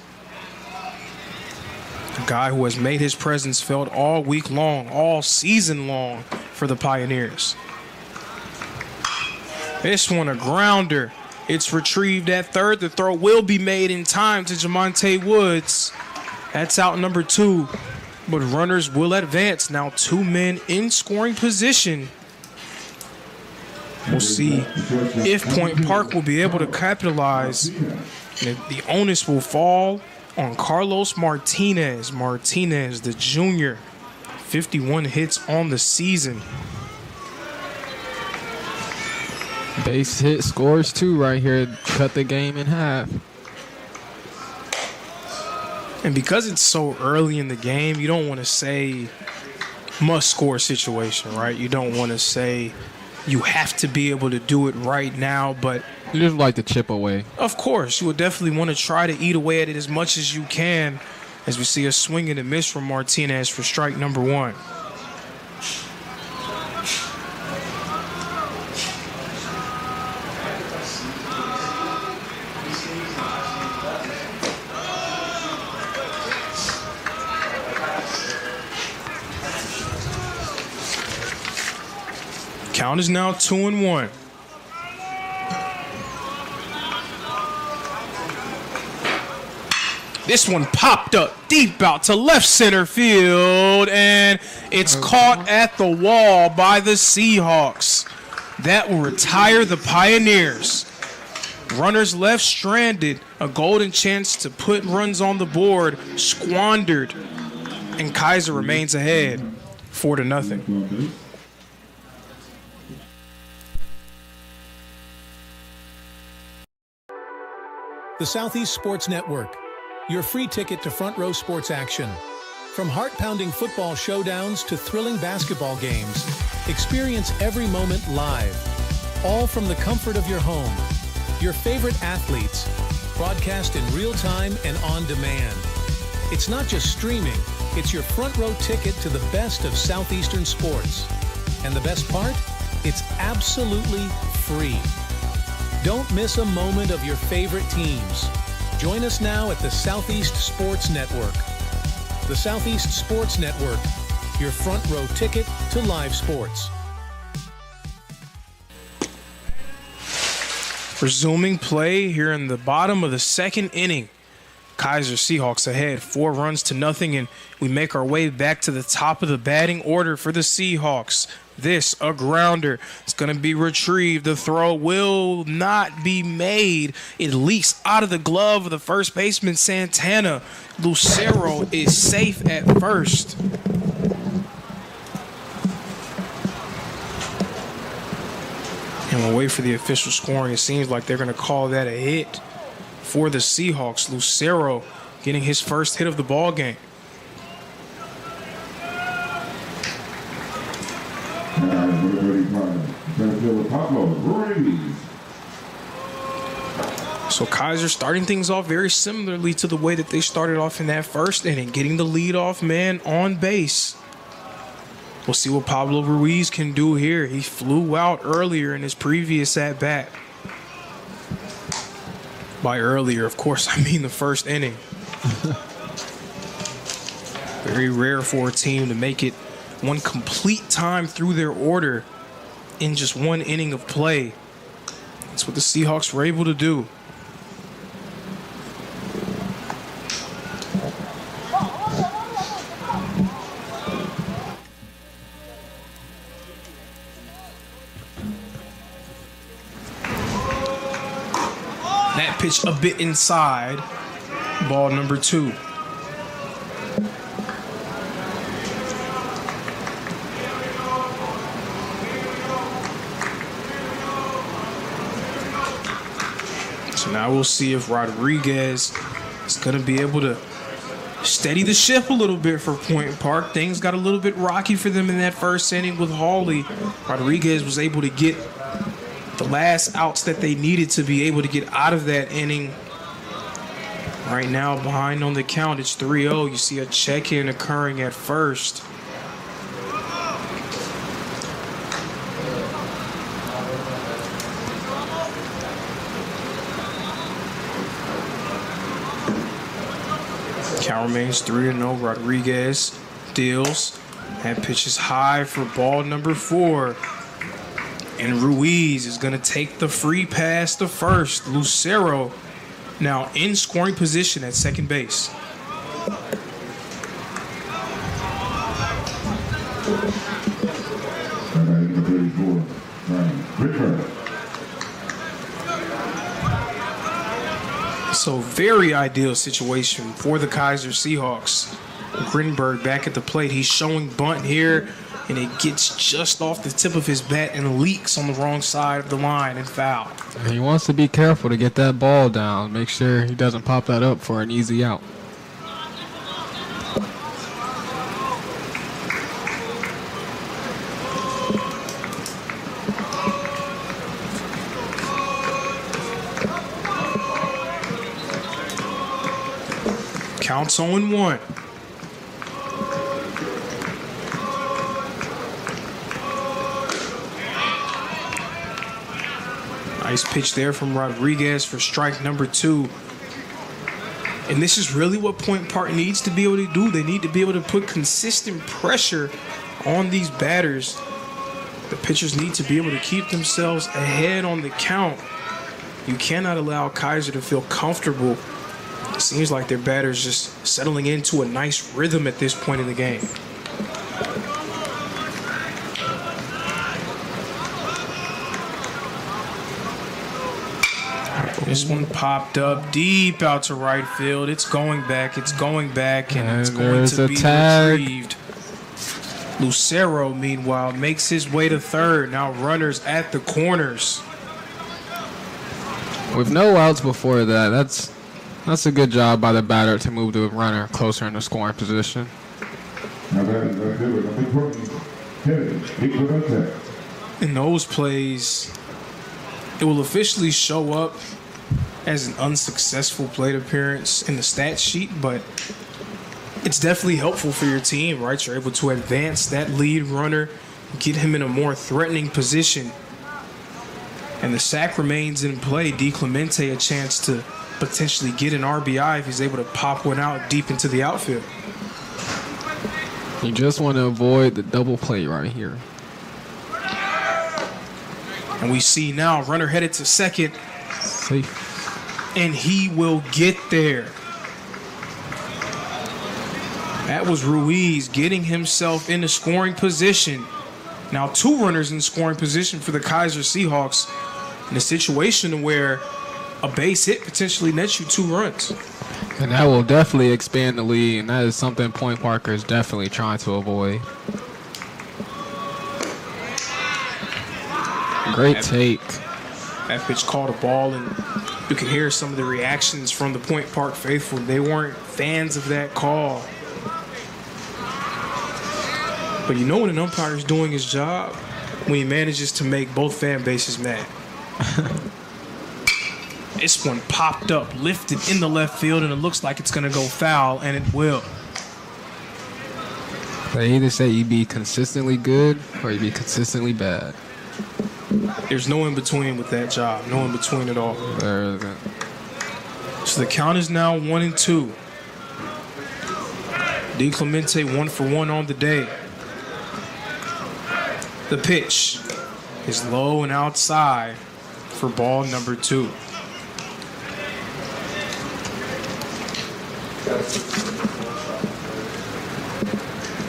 A guy who has made his presence felt all week long, all season long for the Pioneers. This one a grounder. It's retrieved at third. The throw will be made in time to Jamonte Woods. That's out number 2. But runners will advance. Now 2 men in scoring position. We'll see if Point Park will be able to capitalize. And the onus will fall on Carlos Martinez. Martinez, the junior, 51 hits on the season. Base hit scores too right here. Cut the game in half. And because it's so early in the game, you don't want to say must-score situation, right? You don't want to say you have to be able to do it right now, but you just like to chip away. Of course, you would definitely want to try to eat away at it as much as you can, as we see a swing and a miss from Martinez for strike number 1. Count is now 2-1. This one popped up deep out to left center field, and it's caught at the wall by the Seahawks. That will retire the Pioneers. Runners left stranded, a golden chance to put runs on the board, squandered, and Kaiser remains ahead 4-0. The Southeast Sports Network, your free ticket to front row sports action. From heart-pounding football showdowns to thrilling basketball games, experience every moment live, all from the comfort of your home. Your favorite athletes, broadcast in real time and on demand. It's not just streaming, it's your front row ticket to the best of Southeastern sports. And the best part? It's absolutely free. Don't miss a moment of your favorite teams. Join us now at the Southeast Sports Network. The Southeast Sports Network, your front row ticket to live sports. Resuming play here in the bottom of the second inning. Kaiser Seahawks ahead 4-0, and we make our way back to the top of the batting order for the Seahawks. This, a grounder. It's going to be retrieved. The throw will not be made. It leaks out of the glove of the first baseman, Santana. Lucero is safe at first. And we'll wait for the official scoring. It seems like they're going to call that a hit for the Seahawks. Lucero getting his first hit of the ball game. So Kaiser starting things off very similarly to the way that they started off in that first inning, getting the leadoff man on base. We'll see what Pablo Ruiz can do here. He flew out earlier in his previous at-bat. By earlier, of course, I mean the first inning. Very rare for a team to make it one complete time through their order in just one inning of play. That's what the Seahawks were able to do. That pitch a bit inside. Ball number 2. So now we'll see if Rodriguez is going to be able to steady the ship a little bit for Point Park. Things got a little bit rocky for them in that first inning with Hawley. Rodriguez was able to get the last outs that they needed to be able to get out of that inning. Right now, behind on the count, it's 3-0. You see a check-in occurring at first. Count remains 3-0. Rodriguez deals. That pitch is high for ball number 4. And Ruiz is going to take the free pass to first. Lucero now in scoring position at second base. So very ideal situation for the Kaiser Seahawks. Grinberg back at the plate. He's showing bunt here, and it gets just off the tip of his bat and leaks on the wrong side of the line and foul. He wants to be careful to get that ball down. Make sure he doesn't pop that up for an easy out. Counts 0-1. Nice pitch there from Rodriguez for strike number 2. And this is really what Point Park needs to be able to do. They need to be able to put consistent pressure on these batters. The pitchers need to be able to keep themselves ahead on the count. You cannot allow Kaiser to feel comfortable. It seems like their batters just settling into a nice rhythm at this point in the game. This one popped up deep out to right field. It's going back, and it's going to be retrieved. Lucero, meanwhile, makes his way to third. Now runners at the corners. With no outs before that, that's a good job by the batter to move the runner closer in the scoring position. In those plays, it will officially show up as an unsuccessful plate appearance in the stat sheet, but it's definitely helpful for your team, right? You're able to advance that lead runner, get him in a more threatening position, and the sack remains in play. DiClemente a chance to potentially get an RBI if he's able to pop one out deep into the outfield. You just want to avoid the double play right here. And we see now runner headed to second. Safe. And he will get there. That was Ruiz getting himself into scoring position. Now 2 runners in scoring position for the Kaiser Seahawks in a situation where a base hit potentially nets you 2 runs. And that will definitely expand the lead, and that is something Point Parker is definitely trying to avoid. Great take. That pitch called a ball, and you can hear some of the reactions from the Point Park faithful. They weren't fans of that call. But you know when an umpire is doing his job? When he manages to make both fan bases mad. This one popped up, lifted in the left field, and it looks like it's going to go foul, and it will. They either say you be consistently good or you be consistently bad. There's no in between with that job. No in between at all. So the count is now 1-2. DiClemente 1 for 1 on the day. The pitch is low and outside for ball number 2.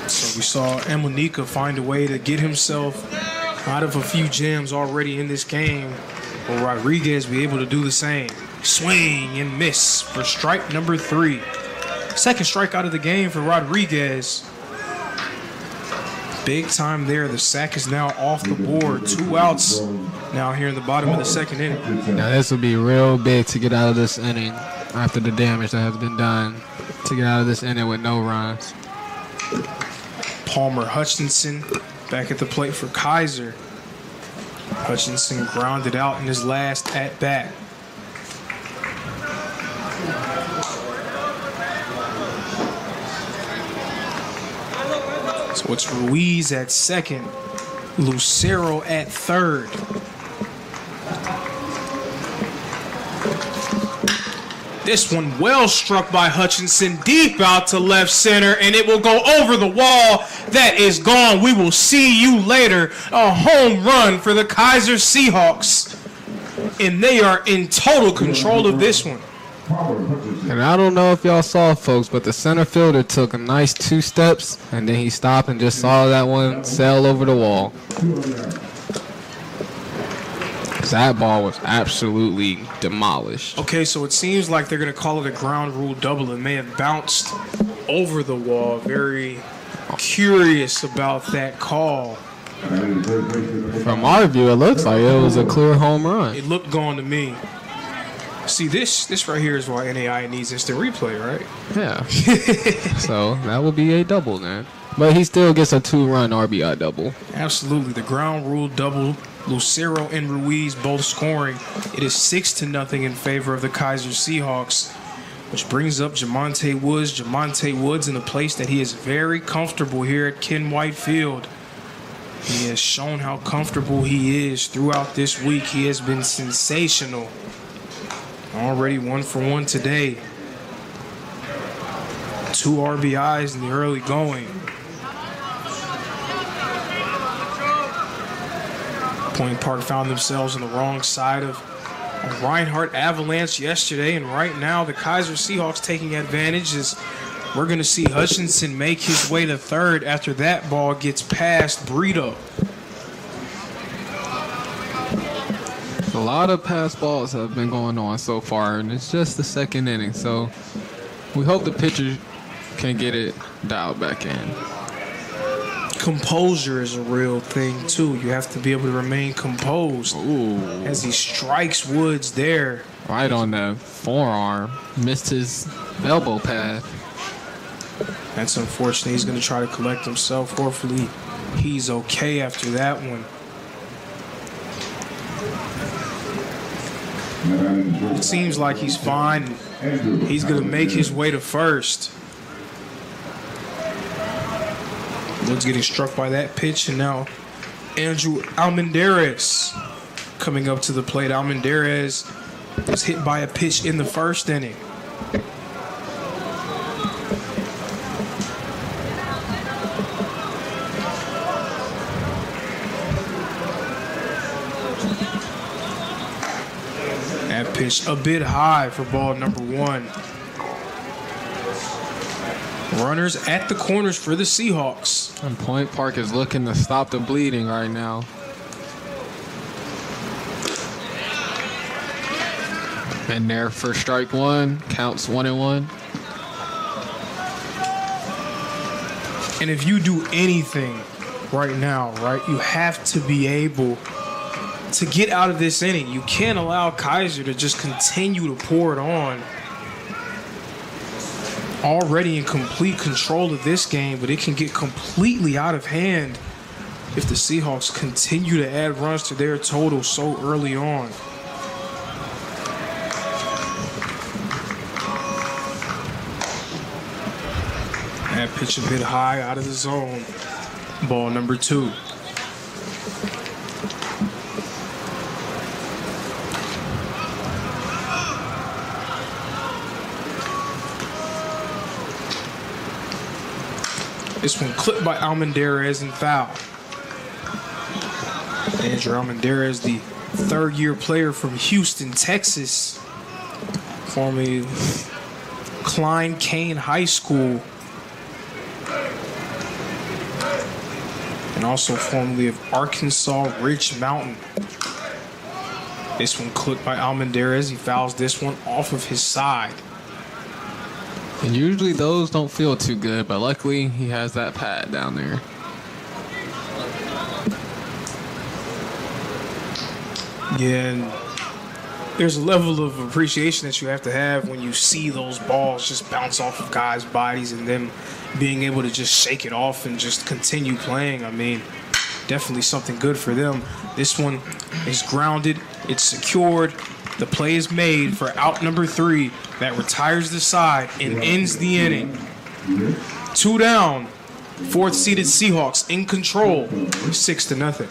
So we saw Emunika find a way to get himself out of a few jams already in this game. Will Rodriguez be able to do the same? Swing and miss for strike number 3. Second strikeout of the game for Rodriguez. Big time there. The sack is now off the board. 2 outs now here in the bottom of the second inning. Now this will be real big to get out of this inning after the damage that has been done. To get out of this inning with no runs. Palmer Hutchinson back at the plate for Kaiser. Hutchinson grounded out in his last at-bat. So it's Ruiz at second, Lucero at third. This one well struck by Hutchinson, deep out to left center, and it will go over the wall. That is gone. We will see you later. A home run for the Kaiser Seahawks. And they are in total control of this one. And I don't know if y'all saw, folks, but the center fielder took a nice 2 steps, and then he stopped and just saw that one sail over the wall. That ball was absolutely demolished. Okay, so it seems like they're going to call it a ground rule double. It may have bounced over the wall. Very curious about that call. From our view, it looks like it was a clear home run. It looked gone to me. See, this right here is why NAI needs instant replay, right? Yeah. So that would be a double then. But he still gets a 2-run RBI double. Absolutely. The ground rule double. Lucero and Ruiz both scoring. It is 6-0 in favor of the Kaiser Seahawks, which brings up Jamonte Woods. Jamonte Woods in a place that he is very comfortable here at Ken White Field. He has shown how comfortable he is throughout this week. He has been sensational. Already 1 for 1 today. 2 RBIs in the early going. Point Park found themselves on the wrong side of a Reinhardt avalanche yesterday, and right now the Kaiser Seahawks taking advantage as we're going to see Hutchinson make his way to third after that ball gets past Brito. A lot of pass balls have been going on so far, and it's just the second inning, so we hope the pitcher can get it dialed back in. Composure is a real thing too. You have to be able to remain composed. Ooh. As he strikes Woods there. Right on the forearm. Missed his elbow pad. That's unfortunate. He's going to try to collect himself. Hopefully he's okay after that one. It seems like he's fine. He's going to make his way to first. Woods getting struck by that pitch, and now Andrew Almendarez coming up to the plate. Almendarez was hit by a pitch in the first inning. That pitch a bit high for ball number 1. Runners at the corners for the Seahawks. And Point Park is looking to stop the bleeding right now. And there for strike 1, counts 1-1. And if you do anything right now, right, you have to be able to get out of this inning. You can't allow Kaiser to just continue to pour it on. Already in complete control of this game, but it can get completely out of hand if the Seahawks continue to add runs to their total so early on. That pitch a bit high out of the zone. Ball number 2. This one clipped by Almendarez and foul. Andrew Almendarez, the third-year player from Houston, Texas, formerly Klein Cain High School, and also formerly of Arkansas Ridge Mountain. This one clipped by Almendarez. He fouls this one off of his side. And usually those don't feel too good, but luckily he has that pad down there. Yeah, and there's a level of appreciation that you have to have when you see those balls just bounce off of guys' bodies and them being able to just shake it off and just continue playing. I mean, definitely something good for them. This one is grounded. It's secured. The play is made for out number 3 that retires the side and ends the inning. 2 down. 4th-seeded Seahawks in control, 6-0.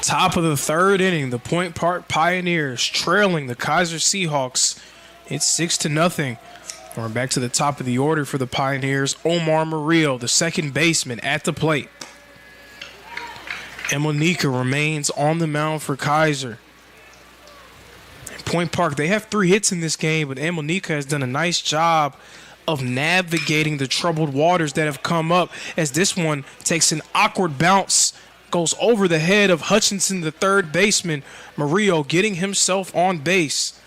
Top of the 3rd inning, the Point Park Pioneers trailing the Kaiser Seahawks. It's 6-0. We're back to the top of the order for the Pioneers. Omar Murillo, the second baseman, at the plate. Emonika remains on the mound for Kaiser. Point Park, they have 3 hits in this game, but Emonika has done a nice job of navigating the troubled waters that have come up as this one takes an awkward bounce, goes over the head of Hutchinson, the third baseman. Murillo getting himself on base.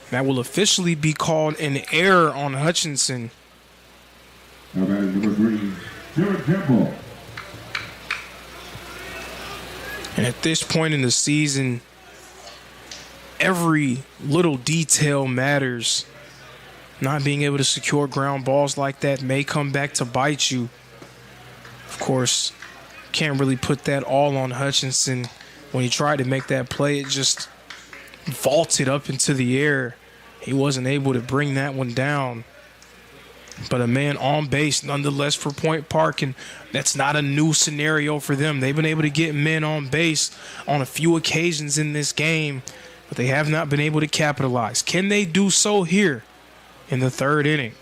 That will officially be called an error on Hutchinson. Now batting number 3, Jared Campbell. And at this point in the season, every little detail matters. Not being able to secure ground balls like that may come back to bite you. Of course, can't really put that all on Hutchinson. When he tried to make that play, it just vaulted up into the air. He wasn't able to bring that one down. But a man on base nonetheless for Point Park, and that's not a new scenario for them. They've been able to get men on base on a few occasions in this game, but they have not been able to capitalize. Can they do so here in the 3rd inning?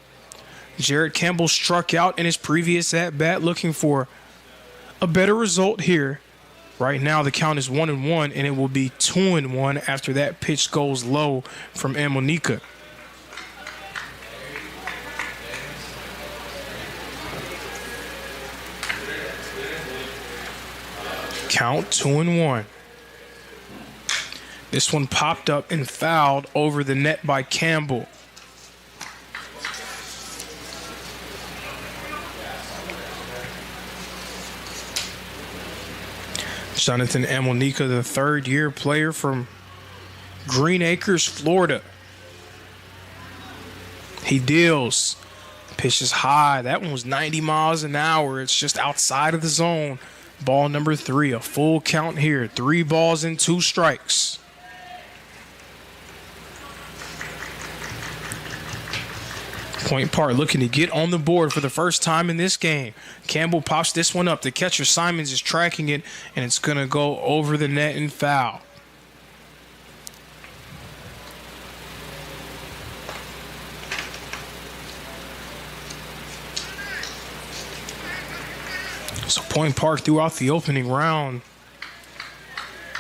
Jared Campbell struck out in his previous at-bat, looking for a better result here. Right now the count is 1-1, and it will be 2-1 after that pitch goes low from Emonika. Count 2-1. This one popped up and fouled over the net by Campbell. Jonathan Emonika, the third-year player from Green Acres, Florida. He deals. Pitch is high. That one was 90 miles an hour. It's just outside of the zone. Ball number 3, a full count here. 3 balls and 2 strikes. Point Park looking to get on the board for the first time in this game. Campbell pops this one up. The catcher Simons is tracking it, and it's going to go over the net and foul. So Point Park throughout the opening round,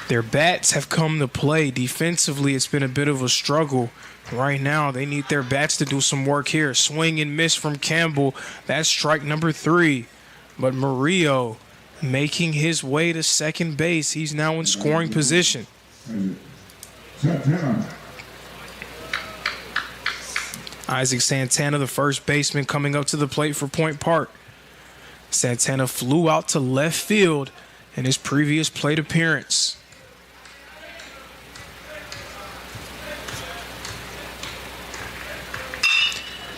their bats have come to play. Defensively, it's been a bit of a struggle. Right now, they need their bats to do some work here. Swing and miss from Campbell. That's strike number 3. But Murillo making his way to second base. He's now in scoring position. Isaac Santana, the first baseman, coming up to the plate for Point Park. Santana flew out to left field in his previous plate appearance.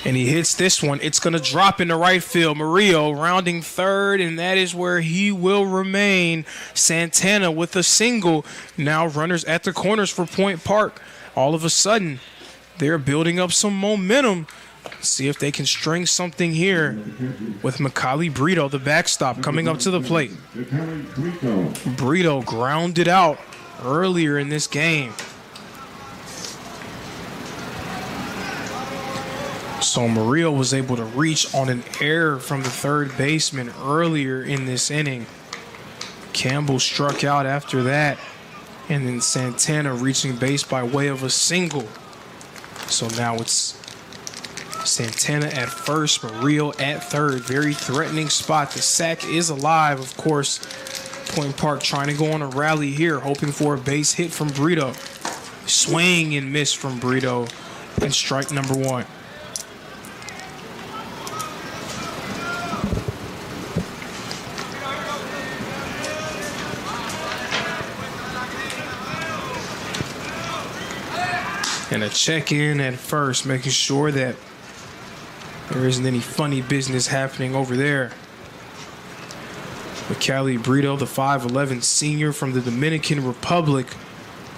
And he hits this one. It's going to drop into right field. Murillo rounding third, and that is where he will remain. Santana with a single. Now runners at the corners for Point Park. All of a sudden, they're building up some momentum. See if they can string something here with Mikhaili Brito, the backstop, coming up to the plate. Brito grounded out earlier in this game. So Murillo was able to reach on an error from the third baseman earlier in this inning. Campbell struck out after that, and then Santana reaching base by way of a single. So now it's Santana at first, Murillo at third. Very threatening spot. The sack is alive, of course. Point Park trying to go on a rally here, hoping for a base hit from Brito. Swing and miss from Brito, and strike number one. And a check-in at first, making sure that there isn't any funny business happening over there. Micali Brito, the 5'11 senior from the Dominican Republic,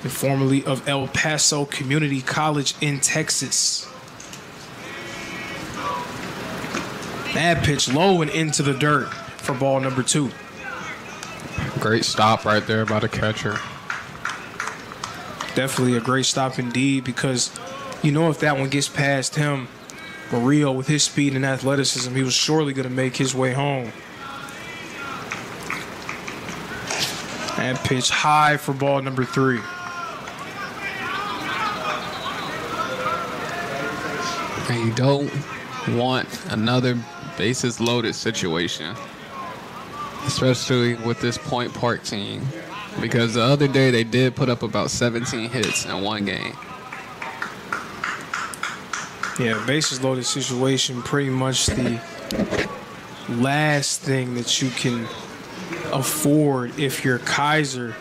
and formerly of El Paso Community College in Texas. Bad pitch, low and into the dirt for ball number two. Great stop right there by the catcher. Definitely a great stop indeed, because you know if that one gets past him, Murillo with his speed and athleticism, he was surely going to make his way home. And pitch high for ball number three. And you don't want another bases loaded situation, especially with this Point Park team, because the other day they did put up about 17 hits in one game. Yeah, bases loaded situation, pretty much the last thing that you can afford if you're Kaiser.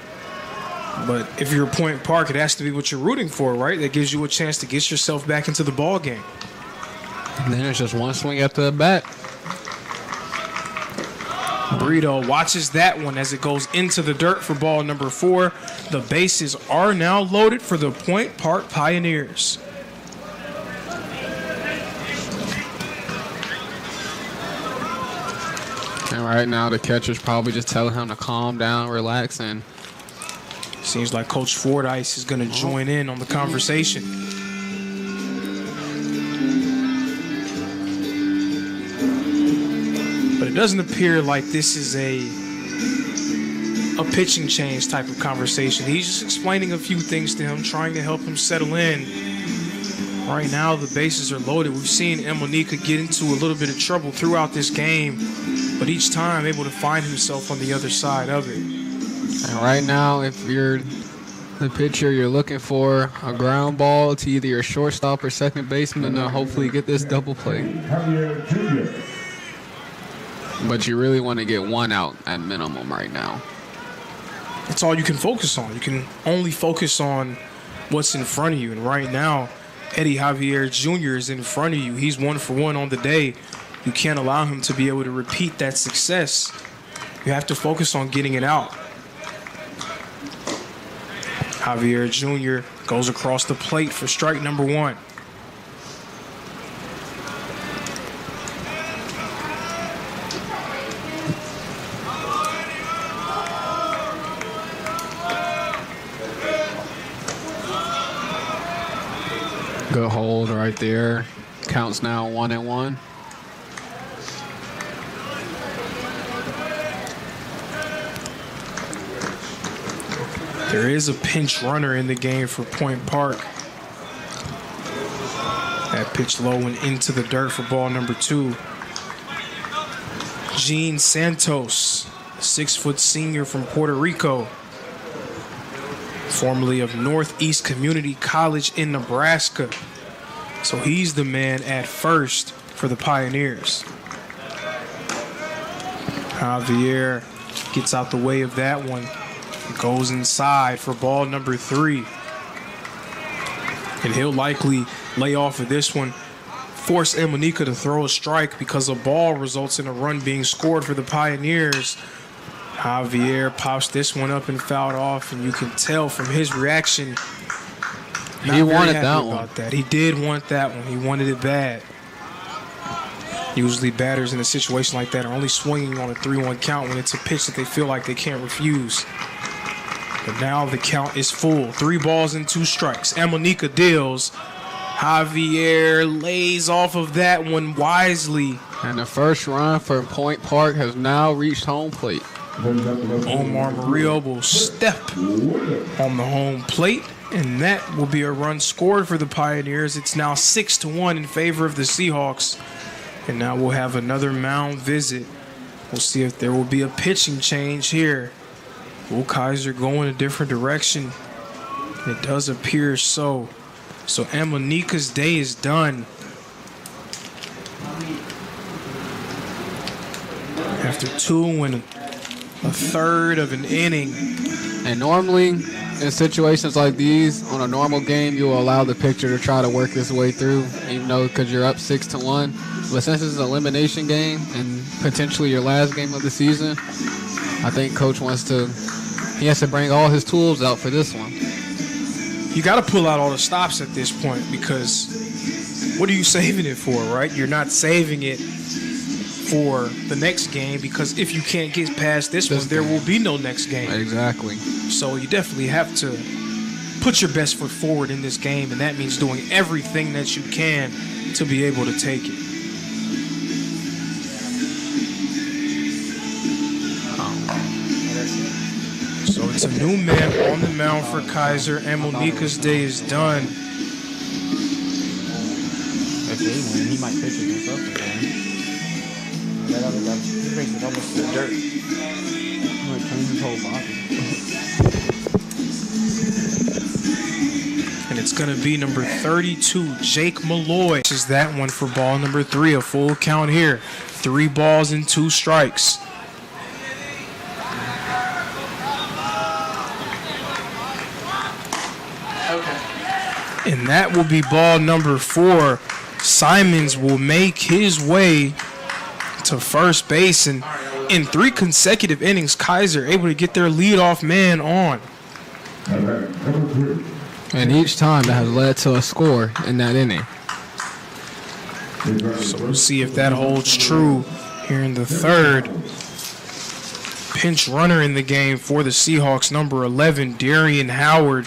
But if you're Point Park, it has to be what you're rooting for, right? That gives you a chance to get yourself back into the ball game. And then it's just one swing after the bat. Brito watches that one as it goes into the dirt for ball number four. The bases are now loaded for the Point Park Pioneers. And right now the catcher's probably just telling him to calm down, relax, and seems like Coach Fordyce is going to join in on the conversation. But it doesn't appear like this is a pitching change type of conversation. He's just explaining a few things to him, trying to help him settle in. Right now, the bases are loaded. We've seen Emonika get into a little bit of trouble throughout this game, but each time able to find himself on the other side of it. And right now, if you're the pitcher, you're looking for a ground ball to either your shortstop or second baseman to hopefully get this double play. But you really want to get one out at minimum right now. That's all you can focus on. You can only focus on what's in front of you. And right now, Eddie Javier Jr. is in front of you. He's 1 for 1 on the day. You can't allow him to be able to repeat that success. You have to focus on getting it out. Javier Jr. goes across the plate for strike number one. Good hold right there. Counts now 1-1. There is a pinch runner in the game for Point Park. That pitch low and into the dirt for ball number two. Gene Santos, 6-foot senior from Puerto Rico, formerly of Northeast Community College in Nebraska. So he's the man at first for the Pioneers. Javier gets out the way of that one. Goes inside for ball number three. And he'll likely lay off of this one, force Emonika to throw a strike because a ball results in a run being scored for the Pioneers. Javier pops this one up and fouled off, and you can tell from his reaction, he wanted that one. He did want that one. He wanted it bad. Usually batters in a situation like that are only swinging on a 3-1 count when it's a pitch that they feel like they can't refuse. But now the count is full. 3 balls and 2 strikes. Emonika deals. Javier lays off of that one wisely. And the first run for Point Park has now reached home plate. Omar Murillo will step on the home plate, and that will be a run scored for the Pioneers. It's now 6-1 in favor of the Seahawks. And now we'll have another mound visit. We'll see if there will be a pitching change here. Will Kaiser go in a different direction? It does appear so. So Amonika's day is done. After 2 and a third of an inning. And normally, in situations like these, on a normal game, you'll allow the pitcher to try to work his way through, even though because you're up 6-1. But since it's an elimination game and potentially your last game of the season, I think Coach he has to bring all his tools out for this one. You got to pull out all the stops at this point, because what are you saving it for, right? You're not saving it for the next game, because if you can't get past this one, there will be no next game. Exactly. So you definitely have to put your best foot forward in this game, and that means doing everything that you can to be able to take it. So it's a new man on the mound for Kaiser, and Monika's day is done. If they win, he might pitch against us again. He brings it almost to the dirt. He might change his whole body. And it's going to be number 32, Jake Malloy. This is that one for ball number 3, a full count here. 3 balls and 2 strikes. And that will be ball number 4. Simons will make his way to first base. And in 3 consecutive innings, Kaiser able to get their leadoff man on. And each time that has led to a score in that inning. So we'll see if that holds true here in the 3rd. Pinch runner in the game for the Seahawks, number 11, Darian Howard.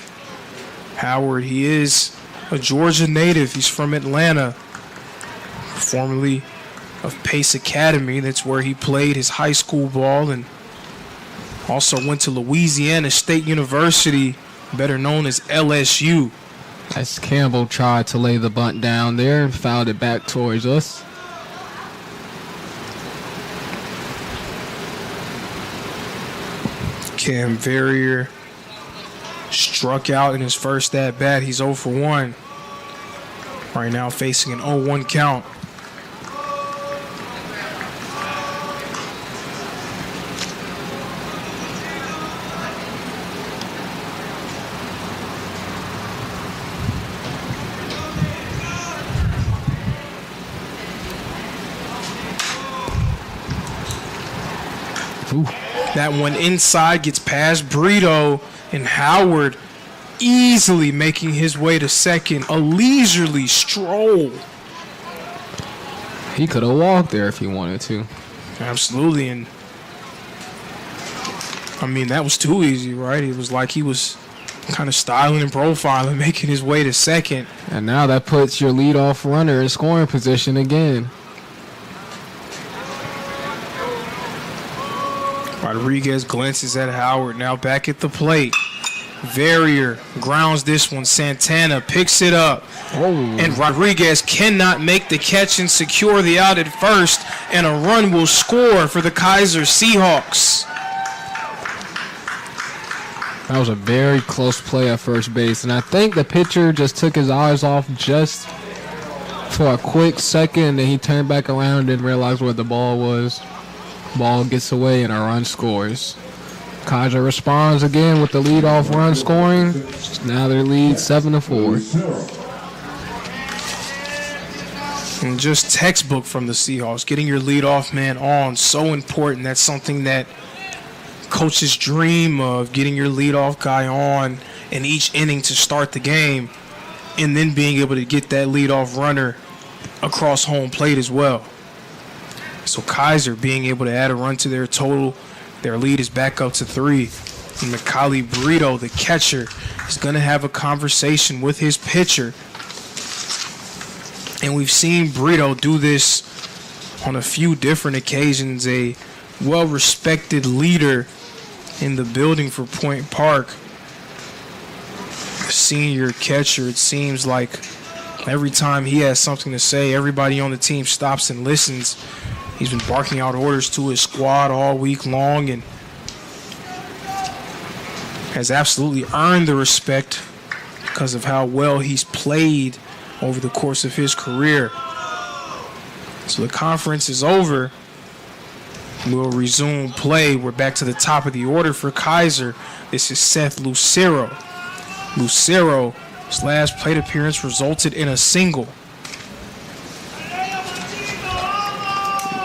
Howard, he is a Georgia native. He's from Atlanta, formerly of Pace Academy. That's where he played his high school ball, and also went to Louisiana State University, better known as LSU. As Campbell tried to lay the bunt down there and fouled it back towards us. Cam Verrier struck out in his first at-bat. He's 0 for 1. Right now facing an 0-1 count. Ooh. That one inside gets past Brito, and Howard easily making his way to second. A leisurely stroll. He could have walked there if he wanted to. Absolutely. And I mean, that was too easy, right? It was like he was kind of styling and profiling, making his way to second. And now that puts your leadoff runner in scoring position again. Rodriguez glances at Howard, now back at the plate. Verrier grounds this one. Santana picks it up. And Rodriguez cannot make the catch and secure the out at first, and a run will score for the Kaiser Seahawks. That was a very close play at first base, and I think the pitcher just took his eyes off just for a quick second, and then he turned back around and didn't realize where the ball was. Ball gets away and a run scores. Kaiser responds again with the leadoff run scoring. Now their lead 7-4. And just textbook from the Seahawks. Getting your leadoff man on, so important. That's something that coaches dream of, getting your leadoff guy on in each inning to start the game, and then being able to get that leadoff runner across home plate as well. So Kaiser being able to add a run to their total. Their lead is back up to 3. And Mikali Brito, the catcher, is going to have a conversation with his pitcher. And we've seen Brito do this on a few different occasions, a well-respected leader in the building for Point Park. Senior catcher, it seems like every time he has something to say, everybody on the team stops and listens. He's been barking out orders to his squad all week long and has absolutely earned the respect because of how well he's played over the course of his career. So the conference is over. We'll resume play. We're back to the top of the order for Kaiser. This is Seth Lucero. Lucero, his last plate appearance resulted in a single.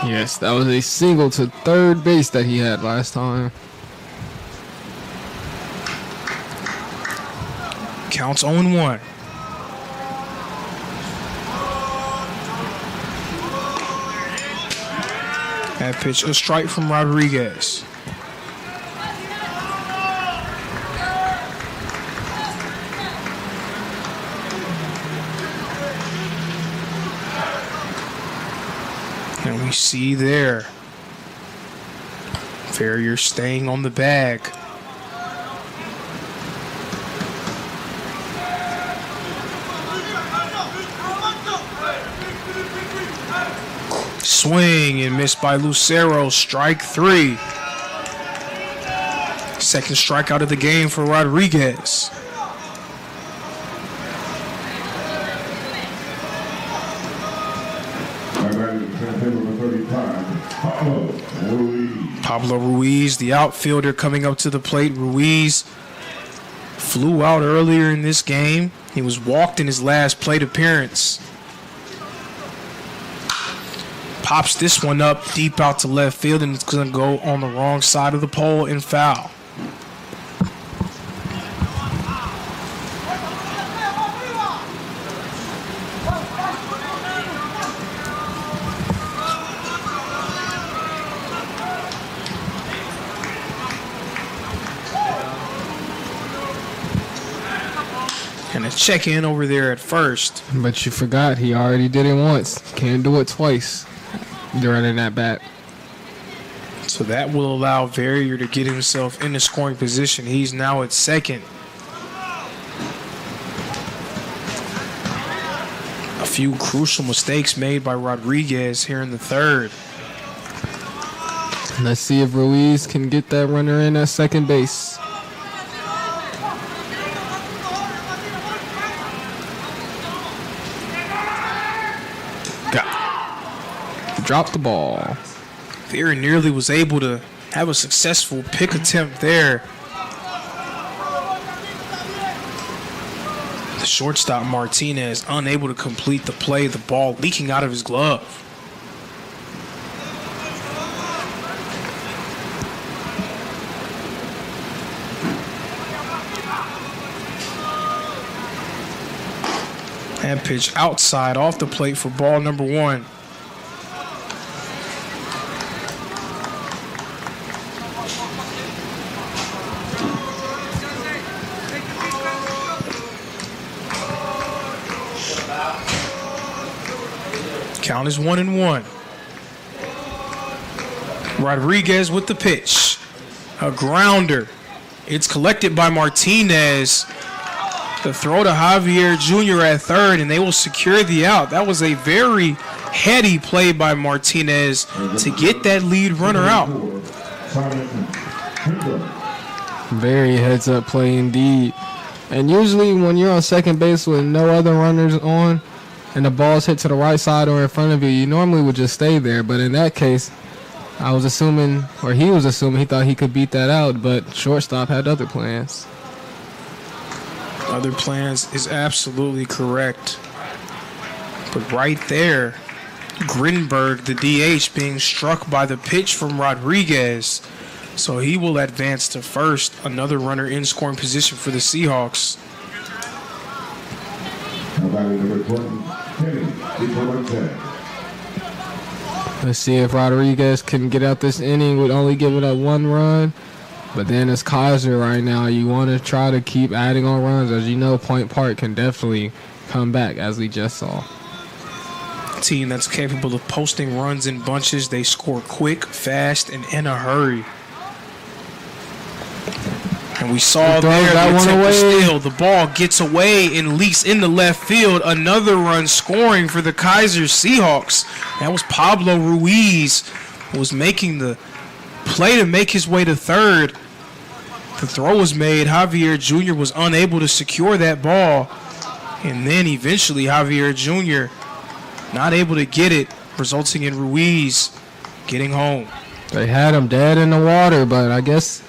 Yes, that was a single to third base that he had last time. Counts 0-1. That pitch, a strike from Rodriguez. And we see there, Farrier staying on the bag. Swing and missed by Lucero, strike 3. Second strikeout of the game for Rodriguez. Pablo Ruiz, the outfielder, coming up to the plate. Ruiz flew out earlier in this game. He was walked in his last plate appearance. Pops this one up deep out to left field, and it's going to go on the wrong side of the pole and foul. And a check-in over there at first. But you forgot he already did it once. Can't do it twice during that bat. So that will allow Verrier to get himself in the scoring position. He's now at second. A few crucial mistakes made by Rodriguez here in the third. Let's see if Ruiz can get that runner in at second base. Dropped the ball. Very nearly was able to have a successful pick attempt there. The shortstop Martinez unable to complete the play, the ball leaking out of his glove. And pitch outside off the plate for ball number 1. Count is 1-1. Rodriguez with the pitch. A grounder. It's collected by Martinez. The throw to Javier Jr. at third, and they will secure the out. That was a very heady play by Martinez to get that lead runner out. Very heads-up play indeed. And usually when you're on second base with no other runners on, and the ball's hit to the right side or in front of you, you normally would just stay there. But in that case, I was assuming, or he was assuming, he thought he could beat that out, but shortstop had other plans. Other plans is absolutely correct. But right there, Grinberg, the DH, being struck by the pitch from Rodriguez. So he will advance to first, another runner in scoring position for the Seahawks. Let's see if Rodriguez can get out this inning with only giving up 1 run. But then as Kaiser right now, you want to try to keep adding on runs. As you know, Point Park can definitely come back, as we just saw. team that's capable of posting runs in bunches. They score quick, fast, and in a hurry. And we saw there the attempt to steal. The ball gets away and leaks into left field. Another run scoring for the Kaiser Seahawks. That was Pablo Ruiz, who was making the play to make his way to third. The throw was made. Javier Jr. was unable to secure that ball. And then eventually Javier Jr. not able to get it, resulting in Ruiz getting home. They had him dead in the water, but I guess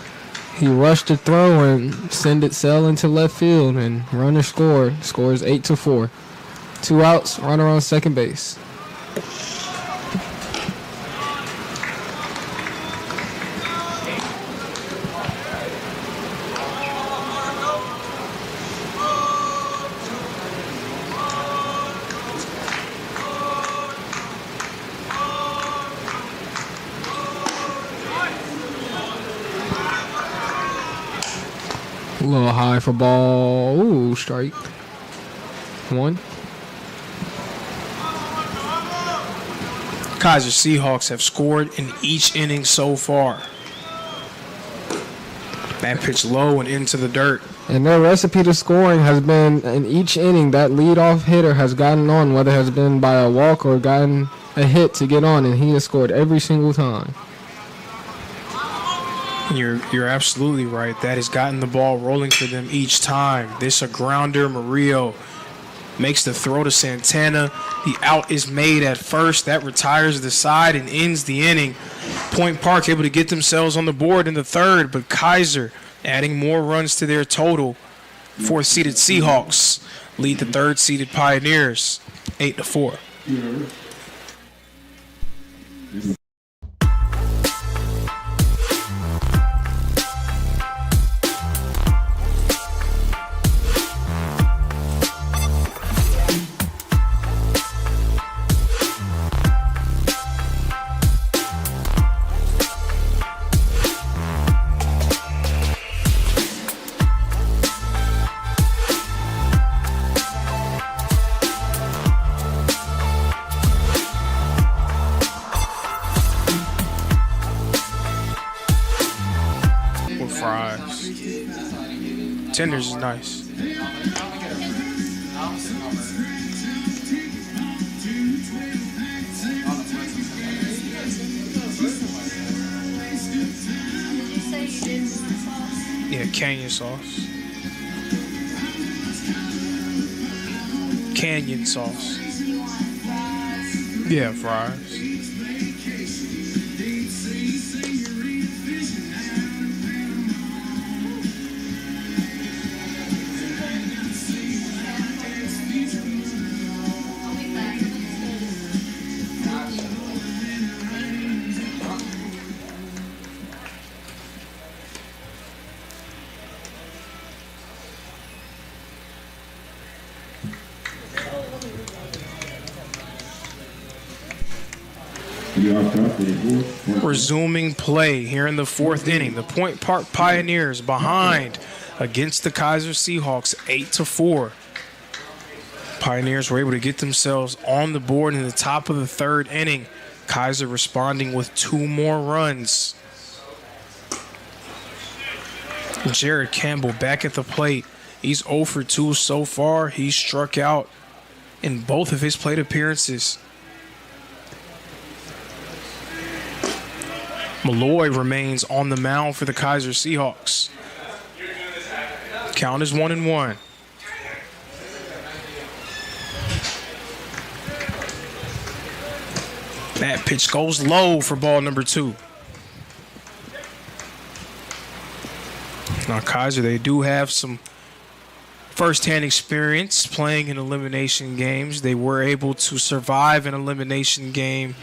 he rushed the throw and sent it sail into left field, and runner scored. Scores 8-4. 2 outs, runner on second base. A little high for ball. Ooh, strike. 1. Kaiser Seahawks have scored in each inning so far. That pitch low and into the dirt. And their recipe to scoring has been, in each inning, that leadoff hitter has gotten on, whether it has been by a walk or gotten a hit to get on, and he has scored every single time. You're absolutely right. That has gotten the ball rolling for them each time. This a grounder. Murillo makes the throw to Santana. The out is made at first. That retires the side and ends the inning. Point Park able to get themselves on the board in the third, but Kaiser adding more runs to their total. 4th-seeded Seahawks lead the 3rd-seeded Pioneers 8-4. Tenders is nice. Yeah, canyon sauce. Canyon sauce. Yeah, fries. Resuming play here in the 4th inning. The Point Park Pioneers behind against the Kaiser Seahawks 8-4. Pioneers were able to get themselves on the board in the top of the 3rd inning. Kaiser responding with 2 more runs. Jared Campbell back at the plate. He's 0 for 2 so far. He's struck out in both of his plate appearances. Malloy remains on the mound for the Kaiser Seahawks. Count is 1-1. That pitch goes low for ball number 2. Now Kaiser, they do have some first-hand experience playing in elimination games. They were able to survive an elimination game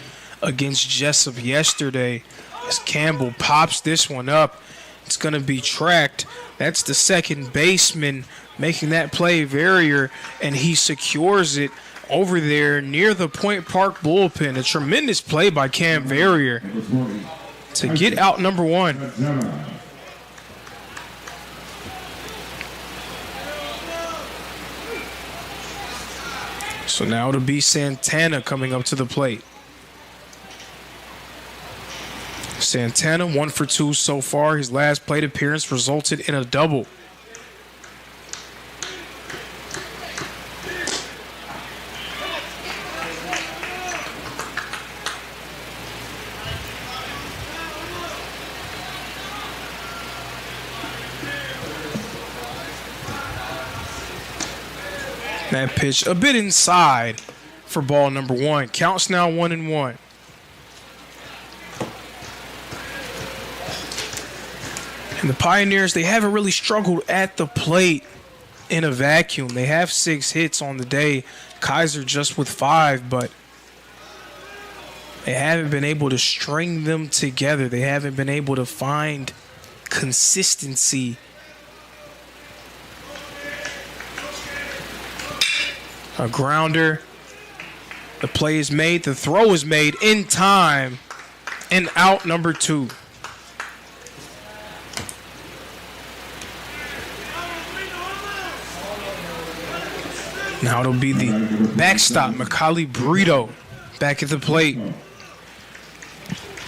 against Jessup yesterday. As Campbell pops this one up, it's going to be tracked. That's the second baseman making that play, Verrier, and he secures it over there near the Point Park bullpen. A tremendous play by Cam Verrier to get out number 1. So now it'll be Santana coming up to the plate. Santana 1 for 2 so far. His last plate appearance resulted in a double. That pitch a bit inside for ball number 1. Counts now 1-1. And the Pioneers, they haven't really struggled at the plate in a vacuum. They have 6 hits on the day. Kaiser just with 5, but they haven't been able to string them together. They haven't been able to find consistency. A grounder. The play is made. The throw is made in time. And out number 2. Now it'll be the backstop, Macaulay Brito, back at the plate.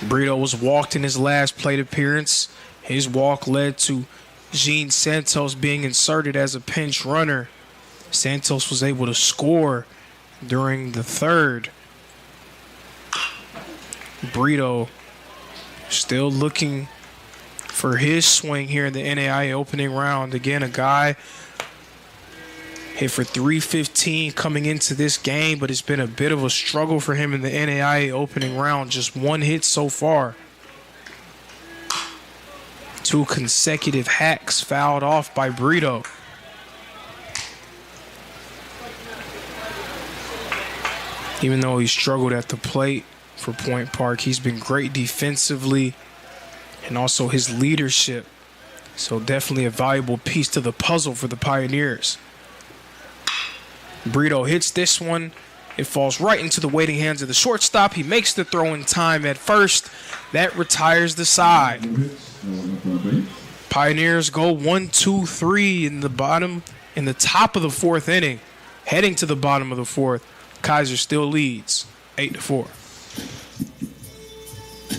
Brito was walked in his last plate appearance. His walk led to Gene Santos being inserted as a pinch runner. Santos was able to score during the 3rd. Brito still looking for his swing here in the NAIA opening round. Again, a guy hit for .315 coming into this game, but it's been a bit of a struggle for him in the NAIA opening round. Just 1 hit so far. 2 consecutive hacks fouled off by Brito. Even though he struggled at the plate for Point Park, he's been great defensively and also his leadership. So definitely a valuable piece to the puzzle for the Pioneers. Brito hits this one. It falls right into the waiting hands of the shortstop. He makes the throw in time at first. That retires the side. Pioneers go 1-2-3 in the top of the 4th inning. Heading to the bottom of the 4th. Kaiser still leads 8-4.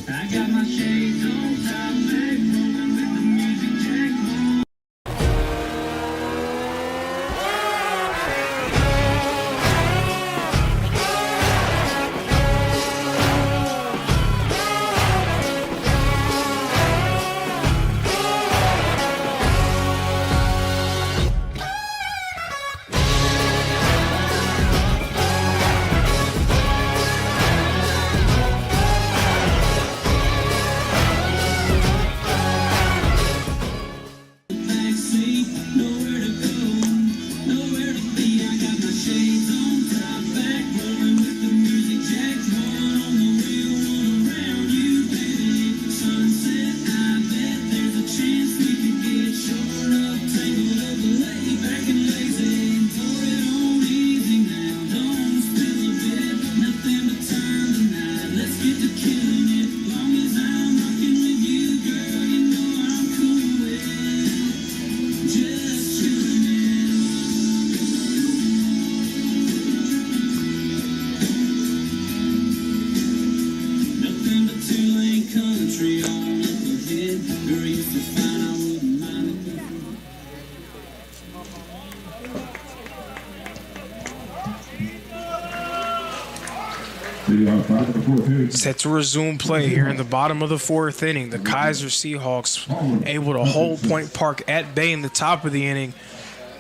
I got my shades on, top back, rolling with the music jack on. Set to resume play here in the bottom of the 4th inning. The Kaiser Seahawks able to hold Point Park at bay in the top of the inning.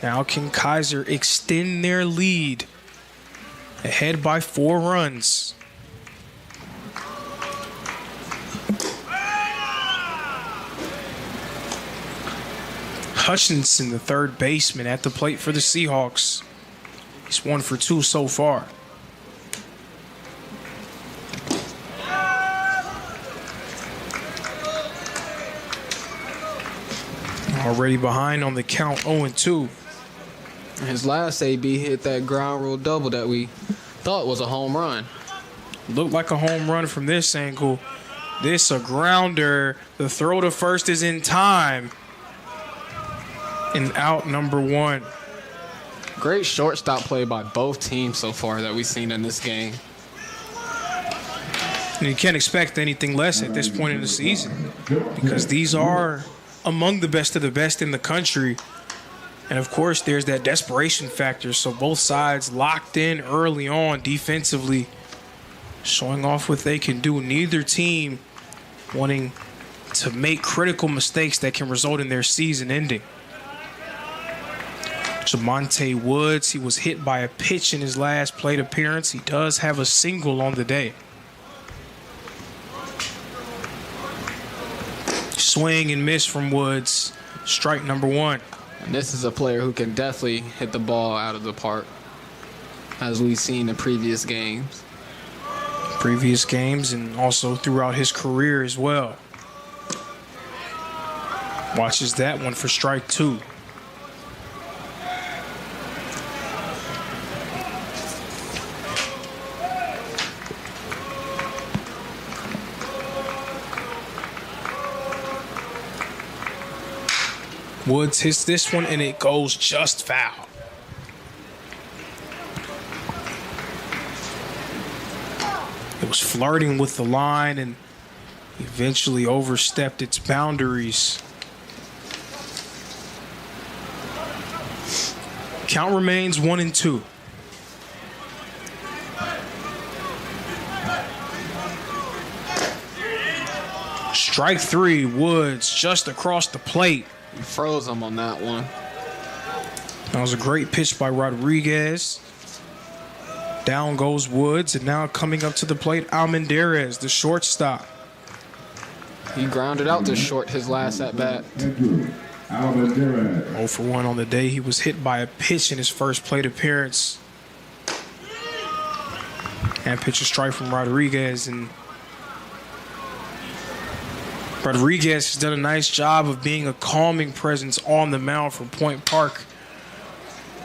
Now can Kaiser extend their lead? Ahead by 4 runs. Hutchinson, the 3rd baseman, at the plate for the Seahawks. He's 1 for 2 so far. Already behind on the count, 0-2. His last AB hit that ground rule double that we thought was a home run. Looked like a home run from this angle. This a grounder. The throw to first is in time. And out number 1. Great shortstop play by both teams so far that we've seen in this game. And you can't expect anything less at this point in the season because these are among the best of the best in the country. And, of course, there's that desperation factor. So both sides locked in early on defensively, showing off what they can do. Neither team wanting to make critical mistakes that can result in their season ending. Jamonte Woods, he was hit by a pitch in his last plate appearance. He does have a single on the day. Swing and miss from Woods. Strike number one. And this is a player who can definitely hit the ball out of the park, as we've seen in previous games. Previous games and also throughout his career as well. Watches that one for strike two. Woods hits this one and it goes just foul. It was flirting with the line and eventually overstepped its boundaries. Count remains 1-2. Strike three, Woods just across the plate. He froze him on that one. That was a great pitch by Rodriguez. Down goes Woods, and now coming up to the plate, Almendarez, the shortstop. He grounded out to short his last at-bat. 0 for 1 on the day. He was hit by a pitch in his first plate appearance. And pitch a strike from Rodriguez, and Rodriguez has done a nice job of being a calming presence on the mound for Point Park.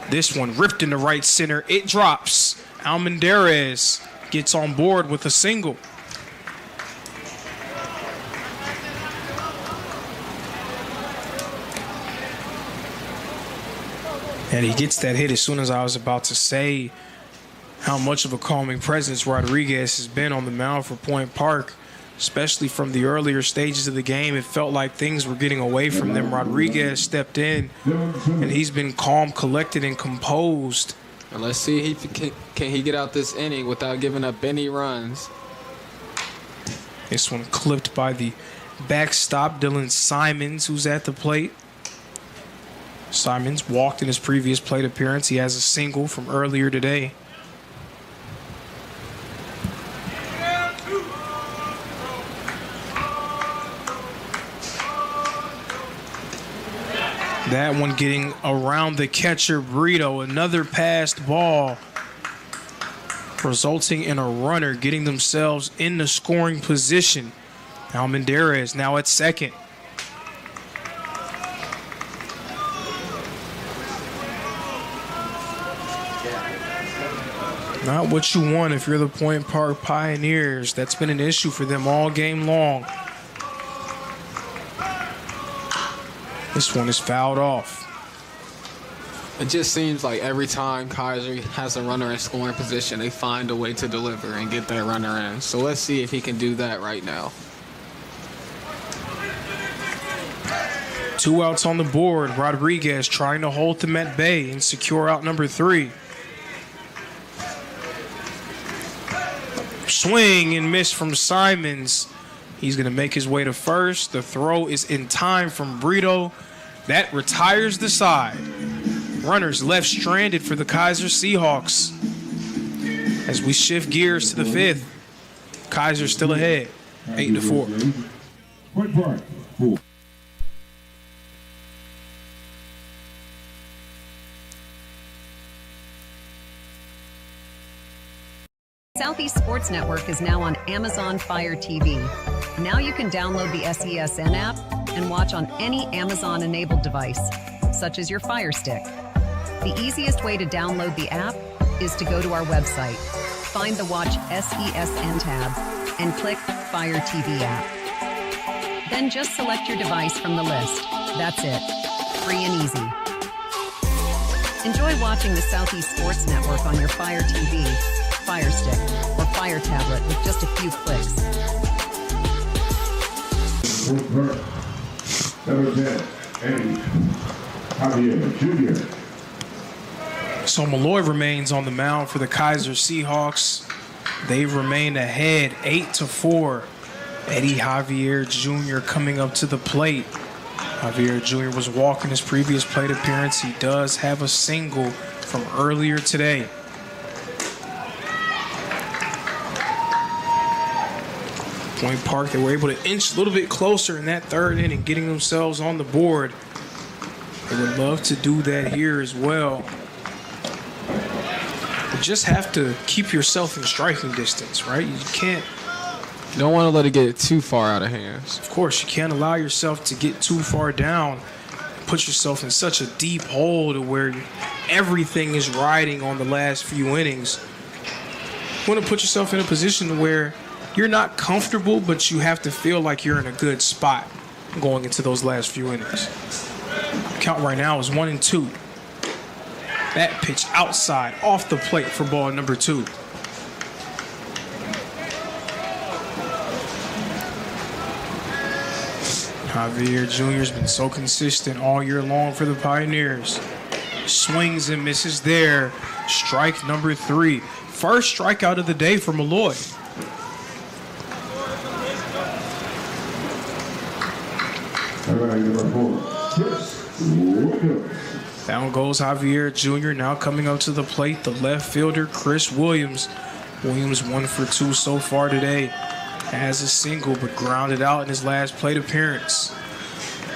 This one ripped into right center. It drops. Almendarez gets on board with a single. And he gets that hit as soon as I was about to say how much of a calming presence Rodriguez has been on the mound for Point Park. Especially from the earlier stages of the game, it felt like things were getting away from them. Rodriguez stepped in, and he's been calm, collected, and composed. And let's see if can he get out this inning without giving up any runs. This one clipped by the backstop, Dylan Simons, who's at the plate. Simons walked in his previous plate appearance. He has a single from earlier today. That one getting around the catcher, Brito. Another passed ball, resulting in a runner getting themselves in the scoring position. Almendarez now at second. Not what you want if you're the Point Park Pioneers. That's been an issue for them all game long. This one is fouled off. It just seems like every time Kaiser has a runner in scoring position, they find a way to deliver and get that runner in. So let's see if he can do that right now. 2 outs on the board. Rodriguez trying to hold them at bay and secure out number 3. Swing and miss from Simons. He's going to make his way to first. The throw is in time from Brito. That retires the side. Runners left stranded for the Kaiser Seahawks. As we shift gears to the 5th, Kaiser still ahead, 8-4. Point Park, 4. Southeast Sports Network is now on Amazon Fire TV. Now you can download the SESN app and watch on any Amazon-enabled device, such as your Fire Stick. The easiest way to download the app is to go to our website, find the Watch SESN tab, and click Fire TV app. Then just select your device from the list. That's it. Free and easy. Enjoy watching the Southeast Sports Network on your Fire TV, Fire Stick, or Fire tablet with just a few clicks. Number 10, Eddie Javier Jr. So Malloy remains on the mound for the Kaiser Seahawks. They've remained ahead 8-4. Eddie Javier Jr. coming up to the plate. Javier Jr. was walking his previous plate appearance. He does have a single from earlier today. Point Park, they were able to inch a little bit closer in that third inning, getting themselves on the board. They would love to do that here as well. You just have to keep yourself in striking distance, right? You can't. You don't want to let it get too far out of hands. Of course, you can't allow yourself to get too far down, put yourself in such a deep hole to where everything is riding on the last few innings. You want to put yourself in a position where you're not comfortable, but you have to feel like you're in a good spot going into those last few innings. Count right now is 1-2. That pitch outside, off the plate for ball number 2. Javier Jr. has been so consistent all year long for the Pioneers. Swings and misses there. Strike number 3. First strikeout of the day for Malloy. Down goes Javier Jr. Now coming up to the plate, the left fielder, Chris Williams. Williams 1 for 2 so far today. Has a single, but grounded out in his last plate appearance.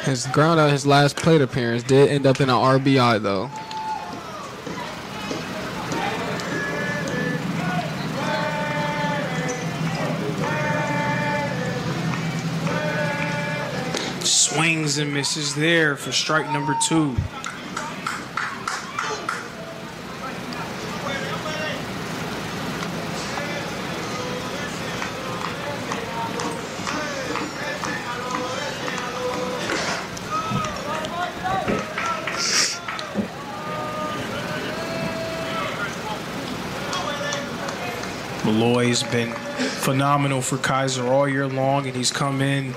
His ground out his last plate appearance did end up in an RBI, though. Swings and misses there for strike number 2. Malloy's been phenomenal for Kaiser all year long, and he's come in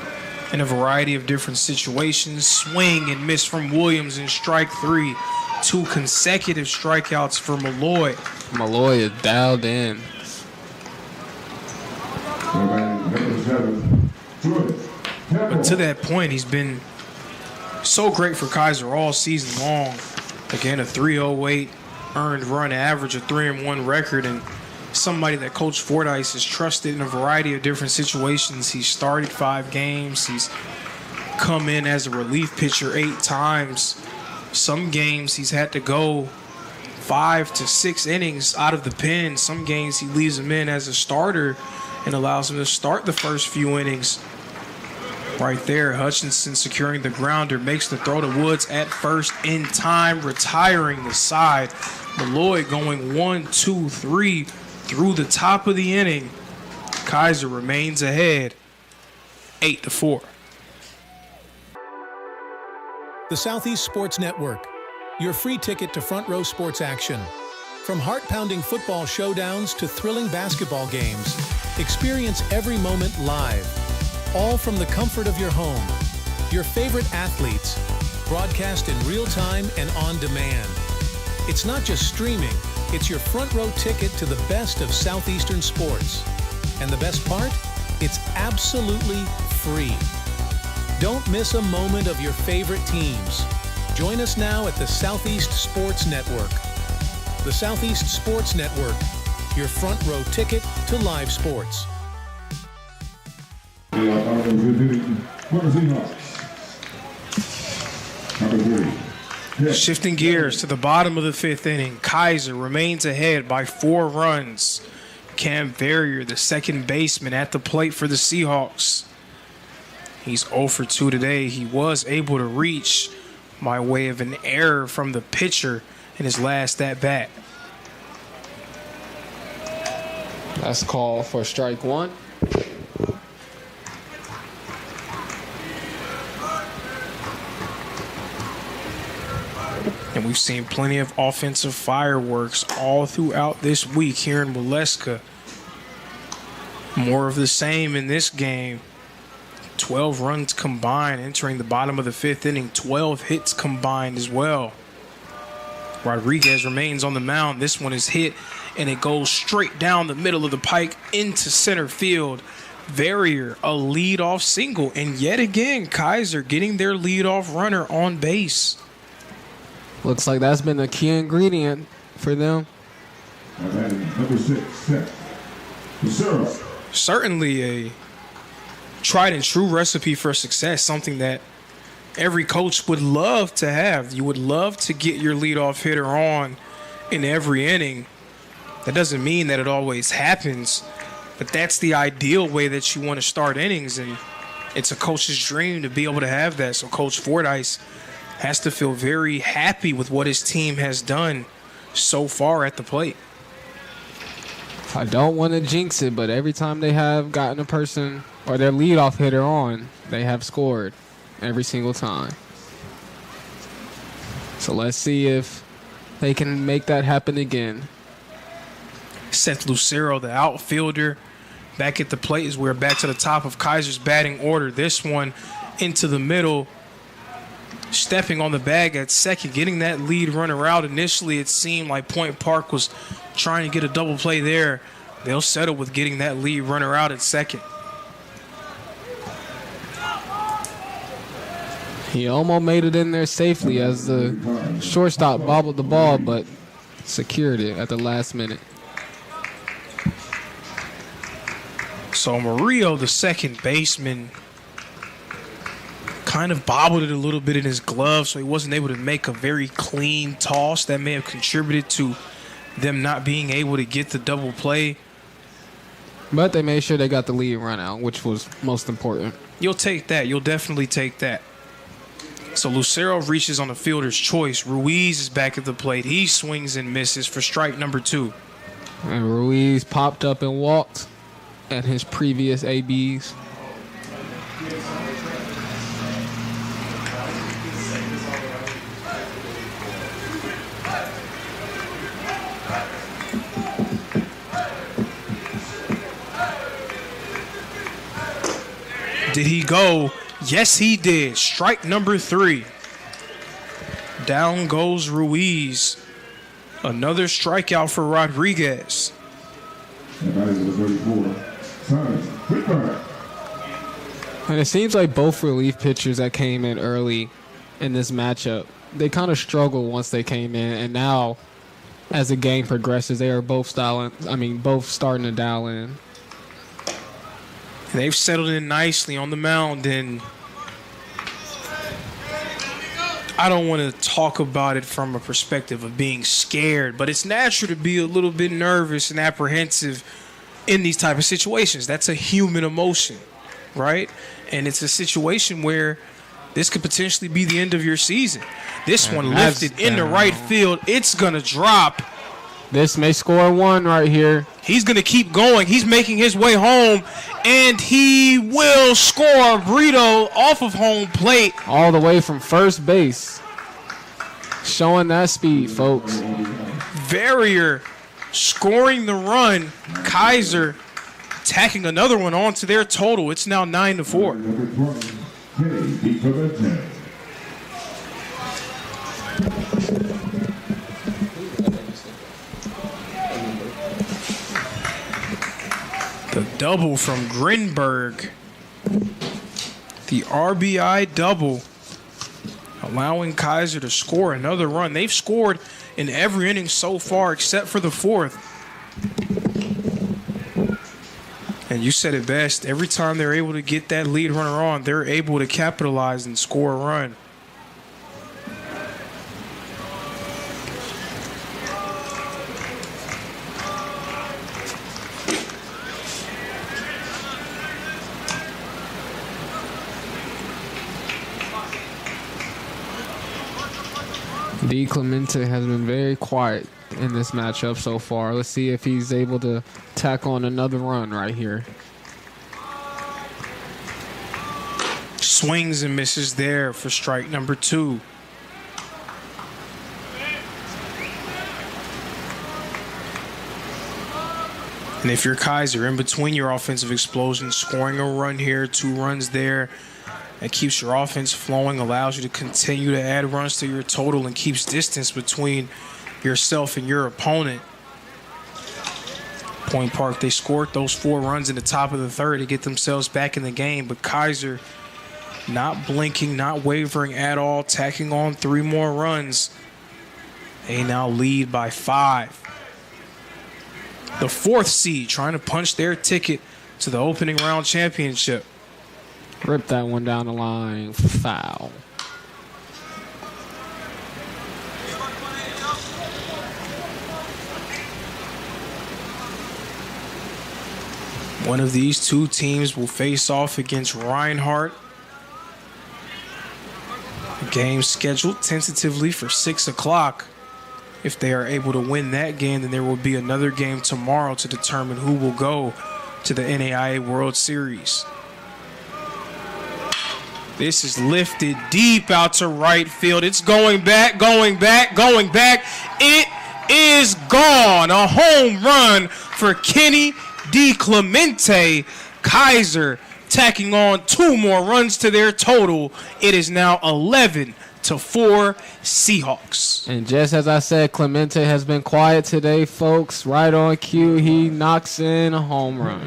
a variety of different situations. Swing and miss from Williams in strike 3. 2 consecutive strikeouts for Malloy. Malloy is dialed in. But to that point, he's been so great for Kaiser all season long. Again, a 3.08 earned run average, a 3-1 record, and somebody that Coach Fordyce has trusted in a variety of different situations. He's started 5 games. He's come in as a relief pitcher 8 times. Some games he's had to go 5 to 6 innings out of the pen. Some games he leaves him in as a starter and allows him to start the first few innings. Right there, Hutchinson securing the grounder, makes the throw to Woods at first in time, retiring the side. Malloy going 1-2-3 through the top of the inning. Kaiser remains ahead 8-4. The Southeast Sports Network, your free ticket to front row sports action. From heart-pounding football showdowns to thrilling basketball games, experience every moment live, all from the comfort of your home. Your favorite athletes, broadcast in real time and on demand. It's not just streaming, it's your front row ticket to the best of Southeastern sports. And the best part? It's absolutely free. Don't miss a moment of your favorite teams. Join us now at the Southeast Sports Network. The Southeast Sports Network, your front row ticket to live sports. Shifting gears to the bottom of the 5th inning, Kaiser remains ahead by 4 runs. Cam Verrier, the second baseman, at the plate for the Seahawks. He's 0 for 2 today. He was able to reach by way of an error from the pitcher in his last at-bat. That's called for strike 1. And we've seen plenty of offensive fireworks all throughout this week here in Waleska. More of the same in this game. 12 runs combined entering the bottom of the 5th inning. 12 hits combined as well. Rodriguez remains on the mound. This one is hit, and it goes straight down the middle of the pike into center field. Verrier, a leadoff single. And yet again, Kaiser getting their leadoff runner on base. Looks like that's been a key ingredient for them. Number 6, set. Lucero. Certainly a tried and true recipe for success, something that every coach would love to have. You would love to get your leadoff hitter on in every inning. That doesn't mean that it always happens, but that's the ideal way that you want to start innings, and it's a coach's dream to be able to have that. So Coach Fordyce has to feel very happy with what his team has done so far at the plate. I don't want to jinx it, but every time they have gotten a person or their leadoff hitter on, they have scored every single time. So let's see if they can make that happen again. Seth Lucero, the outfielder, back at the plate as we're back to the top of Kaiser's batting order. This one into the middle, stepping on the bag at second, getting that lead runner out. Initially, it seemed like Point Park was trying to get a double play there. They'll settle with getting that lead runner out at second. He almost made it in there safely as the shortstop bobbled the ball, but secured it at the last minute. So Murillo, the second baseman, kind of bobbled it a little bit in his glove, so he wasn't able to make a very clean toss. That may have contributed to them not being able to get the double play. But they made sure they got the lead run out, which was most important. You'll take that. You'll definitely take that. So Lucero reaches on the fielder's choice. Ruiz is back at the plate. He swings and misses for strike number 2. And Ruiz popped up and walked at his previous ABs. Did he go? Yes, he did. Strike number 3. Down goes Ruiz. Another strikeout for Rodriguez. And it seems like both relief pitchers that came in early in this matchup, they kind of struggled once they came in, and now as the game progresses, they are both starting to dial in. They've settled in nicely on the mound, and I don't want to talk about it from a perspective of being scared, but it's natural to be a little bit nervous and apprehensive in these type of situations. That's a human emotion, right? And it's a situation where this could potentially be the end of your season. This one lifted into right field. It's going to drop. This may score 1 right here. He's going to keep going. He's making his way home, and he will score. Brito off of home plate. All the way from first base. Showing that speed, folks. Verrier scoring the run. Kaiser tacking another one onto their total. It's now 9-4. The double from Grinberg. The RBI double, allowing Kaiser to score another run. They've scored in every inning so far except for the 4th. And you said it best. Every time they're able to get that lead runner on, they're able to capitalize and score a run. D. Clemente has been very quiet in this matchup so far. Let's see if he's able to tack on another run right here. Swings and misses there for strike number 2. And if you're Kaiser, in between your offensive explosions, scoring a run here, 2 runs there, that keeps your offense flowing, allows you to continue to add runs to your total, and keeps distance between yourself and your opponent. Point Park, they scored those 4 runs in the top of the third to get themselves back in the game, but Kaiser not blinking, not wavering at all, tacking on 3 more runs. They now lead by 5. The 4th seed trying to punch their ticket to the opening round championship. Rip that one down the line. Foul. One of these 2 teams will face off against Reinhardt. Game scheduled tentatively for 6 o'clock. If they are able to win that game, then there will be another game tomorrow to determine who will go to the NAIA World Series. This is lifted deep out to right field. It's going back, going back, going back. It is gone. A home run for Kenny DiClemente. Kaiser tacking on 2 more runs to their total. It is now 11-4 Seahawks. And just as I said, Clemente has been quiet today, folks. Right on cue, he knocks in a home run.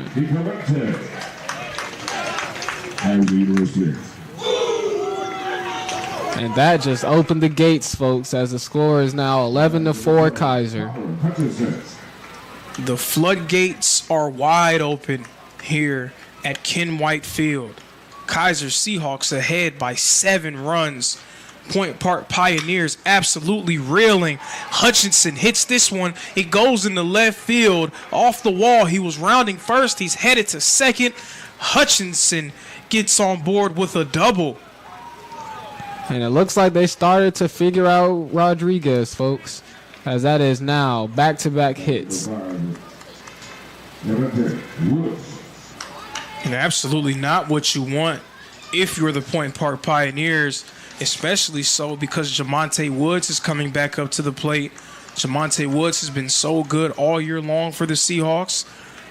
And that just opened the gates, folks, as the score is now 11-4 Kaiser. The floodgates are wide open here at Ken White Field. Kaiser Seahawks ahead by 7 runs. Point Park Pioneers absolutely reeling. Hutchinson hits this one. It goes into left field. Off the wall. He was rounding first. He's headed to second. Hutchinson gets on board with a double. And it looks like they started to figure out Rodriguez, folks, as that is now back-to-back hits. And absolutely not what you want if you're the Point Park Pioneers, especially so because Jamonte Woods is coming back up to the plate. Jamonte Woods has been so good all year long for the Seahawks.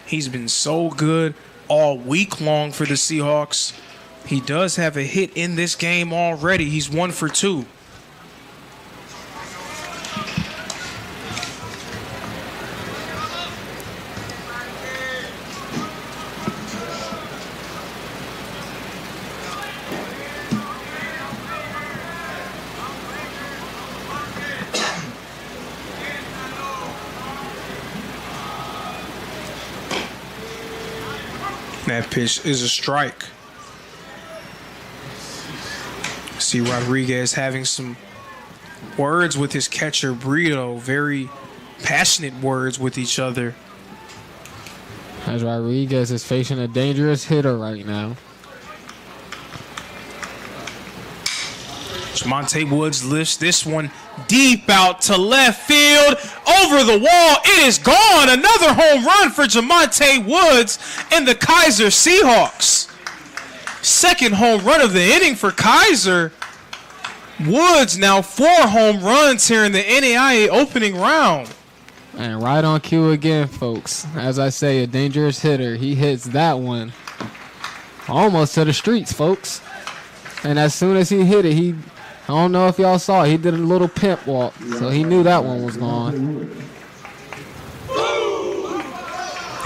He's been so good all week long for the Seahawks. He does have a hit in this game already. He's 1 for 2. That pitch is a strike. See Rodriguez having some words with his catcher, Brito. Very passionate words with each other. As Rodriguez is facing a dangerous hitter right now. Jamonte Woods lifts this one deep out to left field. Over the wall. It is gone. Another home run for Jamonte Woods and the Kaiser Seahawks. Second home run of the inning for Kaiser. Woods now 4 home runs here in the NAIA opening round. And right on cue again, folks. As I say, a dangerous hitter. He hits that one almost to the streets, folks. And as soon as he hit it, I don't know if y'all saw it, he did a little pimp walk. So he knew that one was gone.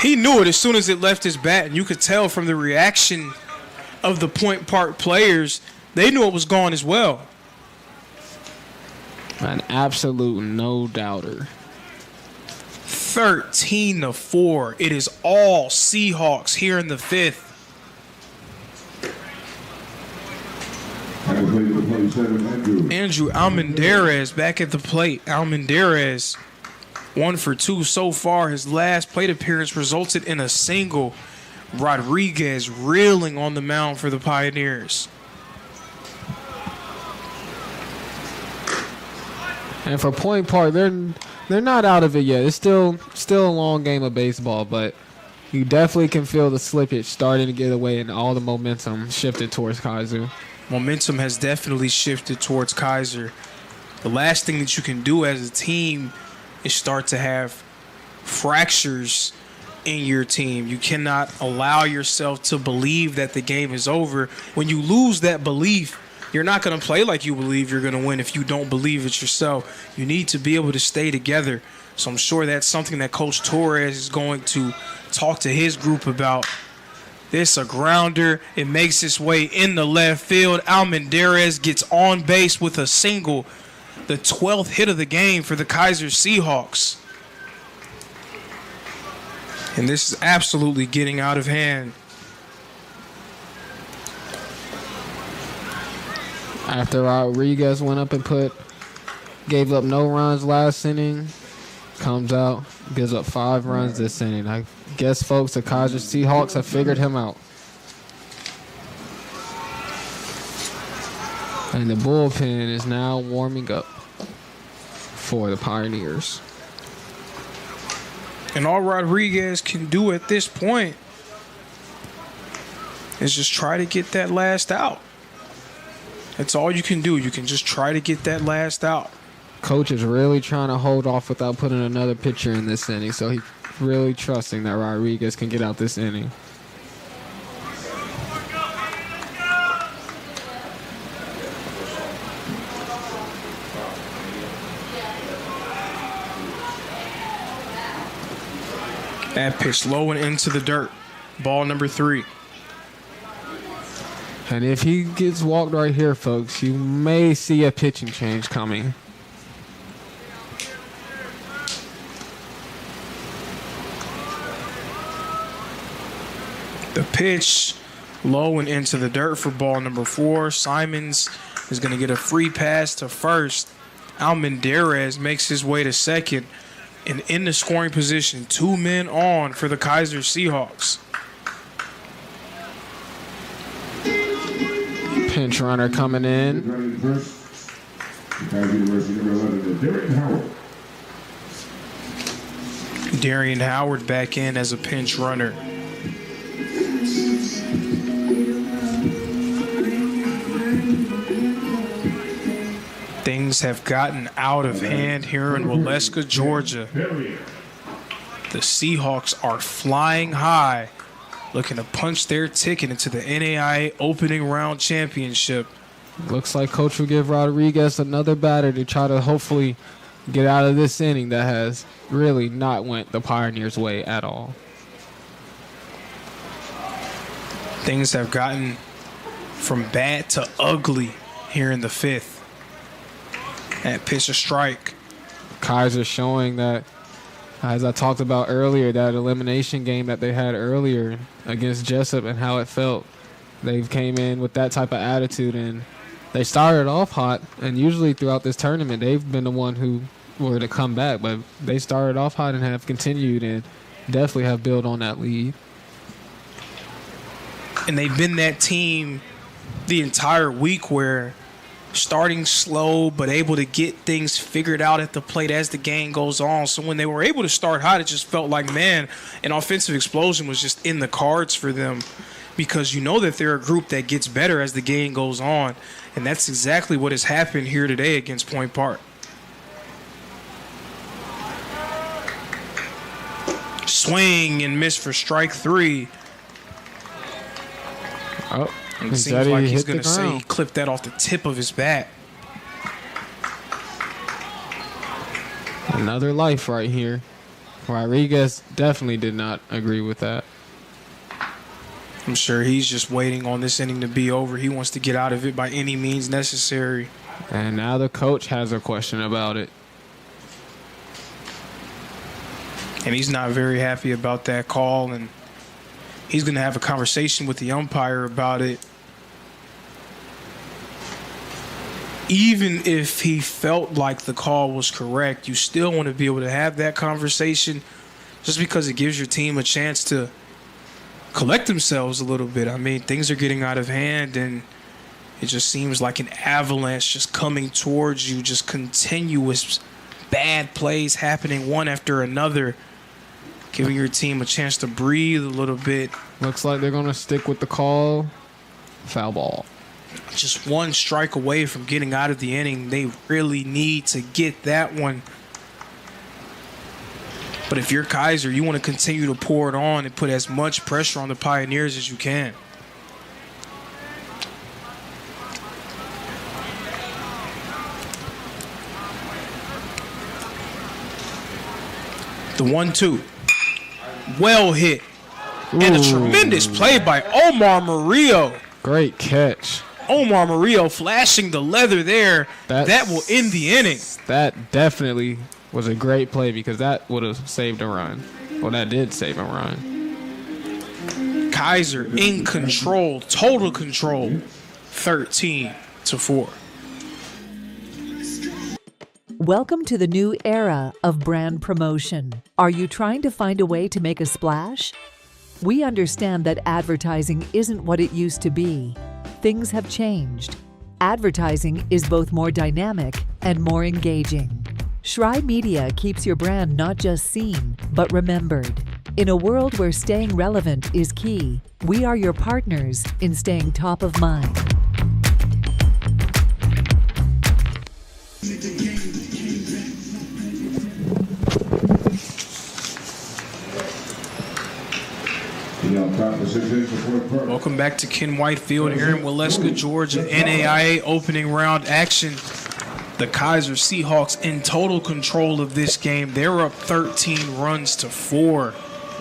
He knew it as soon as it left his bat, and you could tell from the reaction of the Point Park players, they knew it was gone as well. An absolute no-doubter. 13-4. It is all Seahawks here in the 5th. Andrew Almendarez back at the plate. Almendarez 1 for 2 so far. His last plate appearance resulted in a single. Rodriguez reeling on the mound for the Pioneers. And for Point Park, they're not out of it yet. It's still a long game of baseball, but you definitely can feel the slippage starting to get away and all the momentum shifted towards Kaiser. Momentum has definitely shifted towards Kaiser. The last thing that you can do as a team is start to have fractures in your team. You cannot allow yourself to believe that the game is over. When you lose that belief, you're not going to play like you believe you're going to win if you don't believe it yourself. You need to be able to stay together. So I'm sure that's something that Coach Torres is going to talk to his group about. This a grounder. It makes its way in the left field. Almendarez gets on base with a single. The 12th hit of the game for the Kaiser Seahawks. And this is absolutely getting out of hand. After Rodriguez went up and gave up no runs last inning, comes out, gives up 5 runs this inning. I guess, folks, the Kaiser Seahawks have figured him out. And the bullpen is now warming up for the Pioneers. And all Rodriguez can do at this point is just try to get that last out. That's all you can do. You can just try to get that last out. Coach is really trying to hold off without putting another pitcher in this inning, so he's really trusting that Rodriguez can get out this inning. That pitch low and into the dirt. Ball number 3. And if he gets walked right here, folks, you may see a pitching change coming. The pitch low and into the dirt for ball number 4. Simons is going to get a free pass to first. Almendarez makes his way to second. And in the scoring position, 2 men on for the Kaiser Seahawks. Pinch runner coming in. Darian Howard back in as a pinch runner. Things have gotten out of hand here in Waleska, Georgia. The Seahawks are flying high, looking to punch their ticket into the NAIA opening round championship. Looks like Coach will give Rodriguez another batter to try to hopefully get out of this inning that has really not went the Pioneers' way at all. Things have gotten from bad to ugly here in the 5th. That pitch a strike. Kaiser showing that, as I talked about earlier, that elimination game that they had earlier against Jessup and how it felt. They came in with that type of attitude, and they started off hot, and usually throughout this tournament, they've been the one who were to come back, but they started off hot and have continued and definitely have built on that lead. And they've been that team the entire week where starting slow but able to get things figured out at the plate as the game goes on. So when they were able to start hot, it just felt like, man, an offensive explosion was just in the cards for them, because you know that they're a group that gets better as the game goes on. And that's exactly what has happened here today against Point Park. Swing and miss for strike 3. Oh, it seems like he's going to say he clipped that off the tip of his bat. Another life right here. Rodriguez definitely did not agree with that. I'm sure he's just waiting on this inning to be over. He wants to get out of it by any means necessary. And now the coach has a question about it. And he's not very happy about that call, and he's going to have a conversation with the umpire about it. Even if he felt like the call was correct, you still want to be able to have that conversation, just because it gives your team a chance to collect themselves a little bit. I mean, things are getting out of hand, and it just seems like an avalanche just coming towards you, just continuous bad plays happening one after another, giving your team a chance to breathe a little bit. Looks like they're going to stick with the call. Foul ball. Just one strike away from getting out of the inning. They really need to get that one. But if you're Kaiser, you want to continue to pour it on and put as much pressure on the Pioneers as you can. The 1-2. Well hit. And a tremendous play by Omar Murillo. Great catch. Omar Murillo flashing the leather there. That will end the inning. That definitely was a great play because that would have saved a run. Well, that did save a run. Kaiser in control, total control, 13-4. Welcome to the new era of brand promotion. Are you trying to find a way to make a splash? We understand that advertising isn't what it used to be. Things have changed. Advertising is both more dynamic and more engaging. Schrei Media keeps your brand not just seen, but remembered. In a world where staying relevant is key, we are your partners in staying top of mind. Welcome back to Ken White Field here in Waleska, Georgia. NAIA opening round action. The Kaiser Seahawks in total control of this game. They're up 13 runs to 4.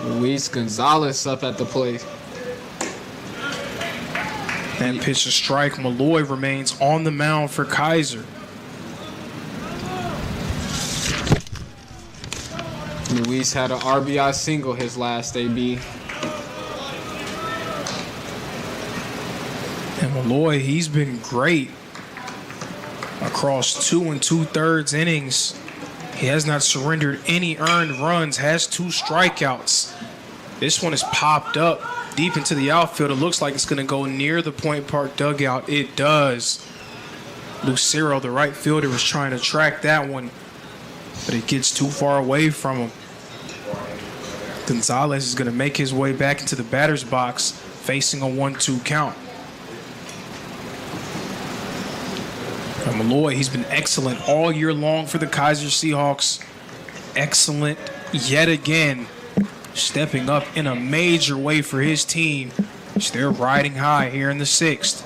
Luis Gonzalez up at the plate. That pitch a strike. Malloy remains on the mound for Kaiser. Luis had an RBI single his last AB. And Malloy, he's been great across 2 2/3 innings. He has not surrendered any earned runs, has 2 strikeouts. This one is popped up deep into the outfield. It looks like it's going to go near the Point Park dugout. It does. Lucero, the right fielder, was trying to track that one, but it gets too far away from him. Gonzalez is going to make his way back into the batter's box, facing a 1-2 count. And Malloy, he's been excellent all year long for the Kaiser Seahawks. Excellent yet again, stepping up in a major way for his team, which they're riding high here in the 6th.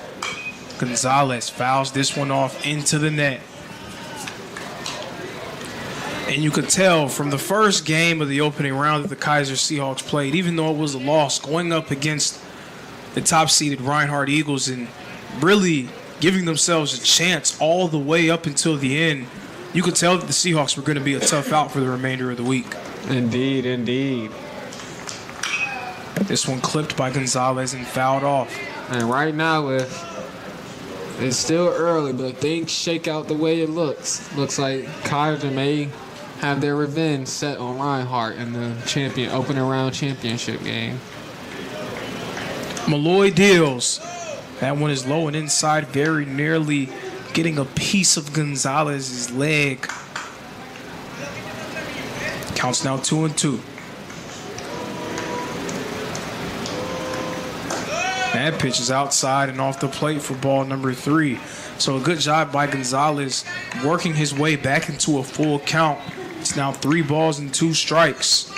Gonzalez fouls this one off into the net. And you could tell from the first game of the opening round that the Kaiser Seahawks played, even though it was a loss, going up against the top-seeded Reinhardt Eagles and really giving themselves a chance all the way up until the end, you could tell that the Seahawks were going to be a tough out for the remainder of the week. Indeed, indeed. This one clipped by Gonzalez and fouled off. And right now, it's still early, but things shake out the way it looks. Looks like Kaiser may have their revenge set on Reinhardt in the opening round championship game. Malloy deals. That one is low and inside, very nearly getting a piece of Gonzalez's leg. Counts now 2-2. That pitch is outside and off the plate for ball number 3. So a good job by Gonzalez working his way back into a full count. It's now 3 balls and 2 strikes.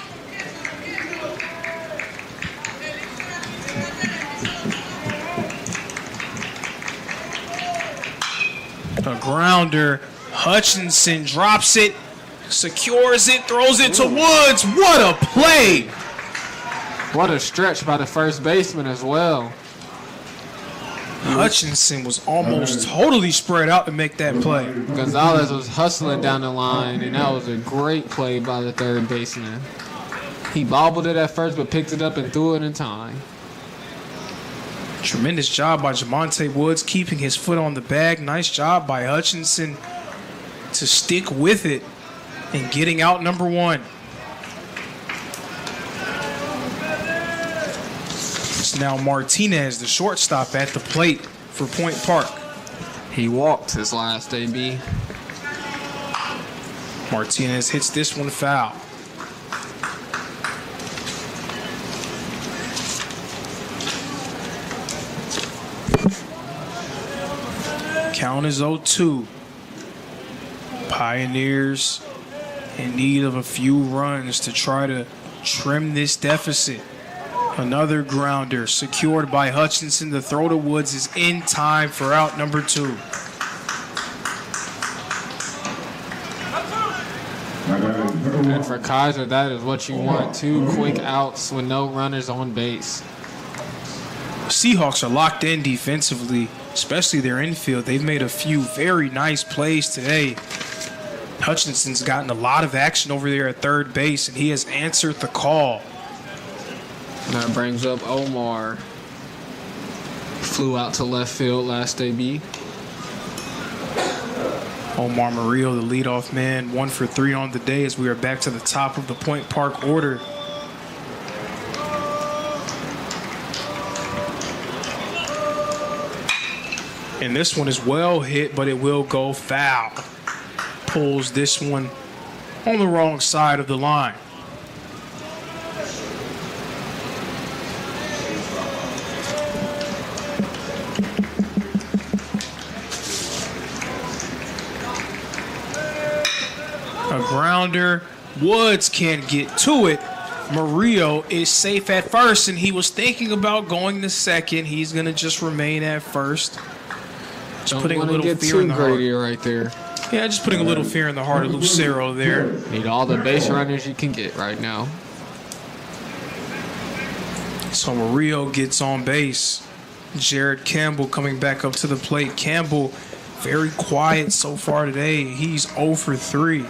A grounder. Hutchinson drops it, secures it, throws it to Woods. What a play! What a stretch by the first baseman as well. Hutchinson was almost totally spread out to make that play. Gonzalez was hustling down the line, and that was a great play by the third baseman. He bobbled it at first, but picked it up and threw it in time. Tremendous job by Jamonte Woods keeping his foot on the bag. Nice job by Hutchinson to stick with it and getting out number 1. It's now Martinez, the shortstop, at the plate for Point Park. He walked his last AB. Martinez hits this one foul. Count is 0-2. Pioneers in need of a few runs to try to trim this deficit. Another grounder secured by Hutchinson. The throw to Woods is in time for out number 2. And for Kaiser, that is what you want. 2 quick outs with no runners on base. Seahawks are locked in defensively, especially their infield. They've made a few very nice plays today. Hutchinson's gotten a lot of action over there at third base, and he has answered the call. And that brings up Omar. Flew out to left field last AB. Omar Murillo, the leadoff man, 1 for 3 on the day as we are back to the top of the Point Park order. And this one is well hit, but it will go foul. Pulls this one on the wrong side of the line. A grounder. Woods can't get to it. Murillo is safe at first, and he was thinking about going to second. He's going to just remain at first. Just putting a little fear in the heart. Right there. Yeah, just putting a little fear in the heart of Lucero there. Need all the base runners you can get right now. So Murillo gets on base. Jared Campbell coming back up to the plate. Campbell very quiet so far today. He's 0 for 3.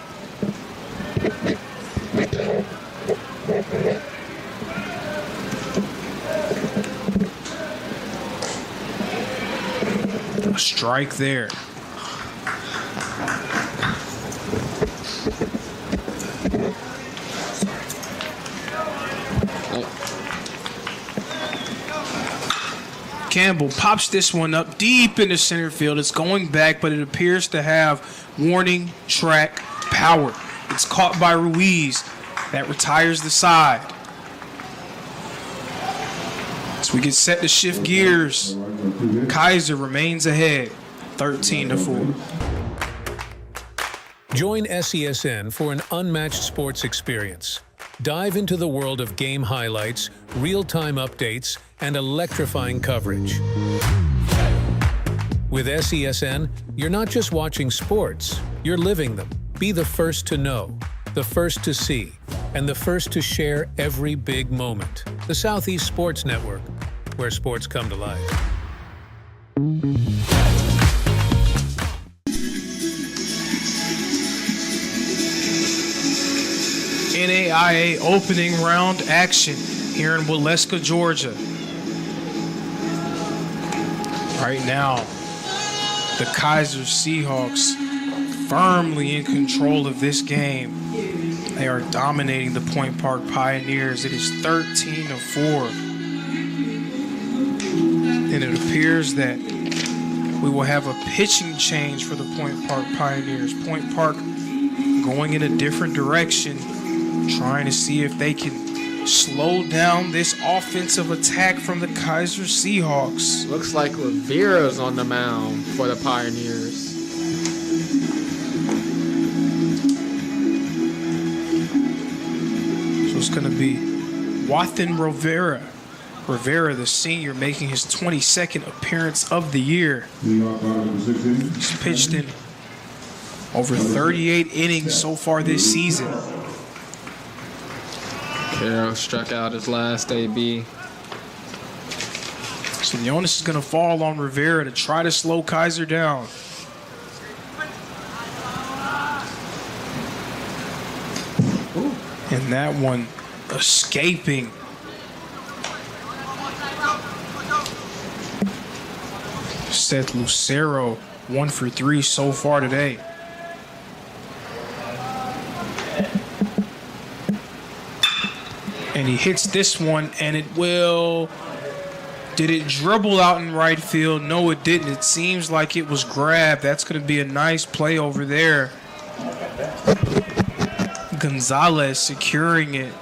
A strike there. Campbell pops this one up deep into center field. It's going back, but it appears to have warning track power. It's caught by Ruiz. That retires the side. So we get set to shift gears. Kaiser remains ahead, 13-4. Join SESN for an unmatched sports experience. Dive into the world of game highlights, real-time updates, and electrifying coverage. With SESN, you're not just watching sports, you're living them. Be the first to know, the first to see, and the first to share every big moment. The Southeast Sports Network, where sports come to life. NAIA opening round action here in Waleska, Georgia. Right now, the Kaiser Seahawks firmly in control of this game. They are dominating the Point Park Pioneers. It is 13-4. And it appears that we will have a pitching change for the Point Park Pioneers. Point Park going in a different direction, trying to see if they can slow down this offensive attack from the Kaiser Seahawks. Looks like Rivera's on the mound for the Pioneers. So it's going to be Wathan Rivera. Rivera, the senior, making his 22nd appearance of the year. He's pitched in over 38 innings so far this season. Carroll struck out his last AB. So the onus is going to fall on Rivera to try to slow Kaiser down. And that one escaping. Seth Lucero, 1 for 3 so far today. And he hits this one, and it will... Did it dribble out in right field? No, it didn't. It seems like it was grabbed. That's going to be a nice play over there. Gonzalez securing it.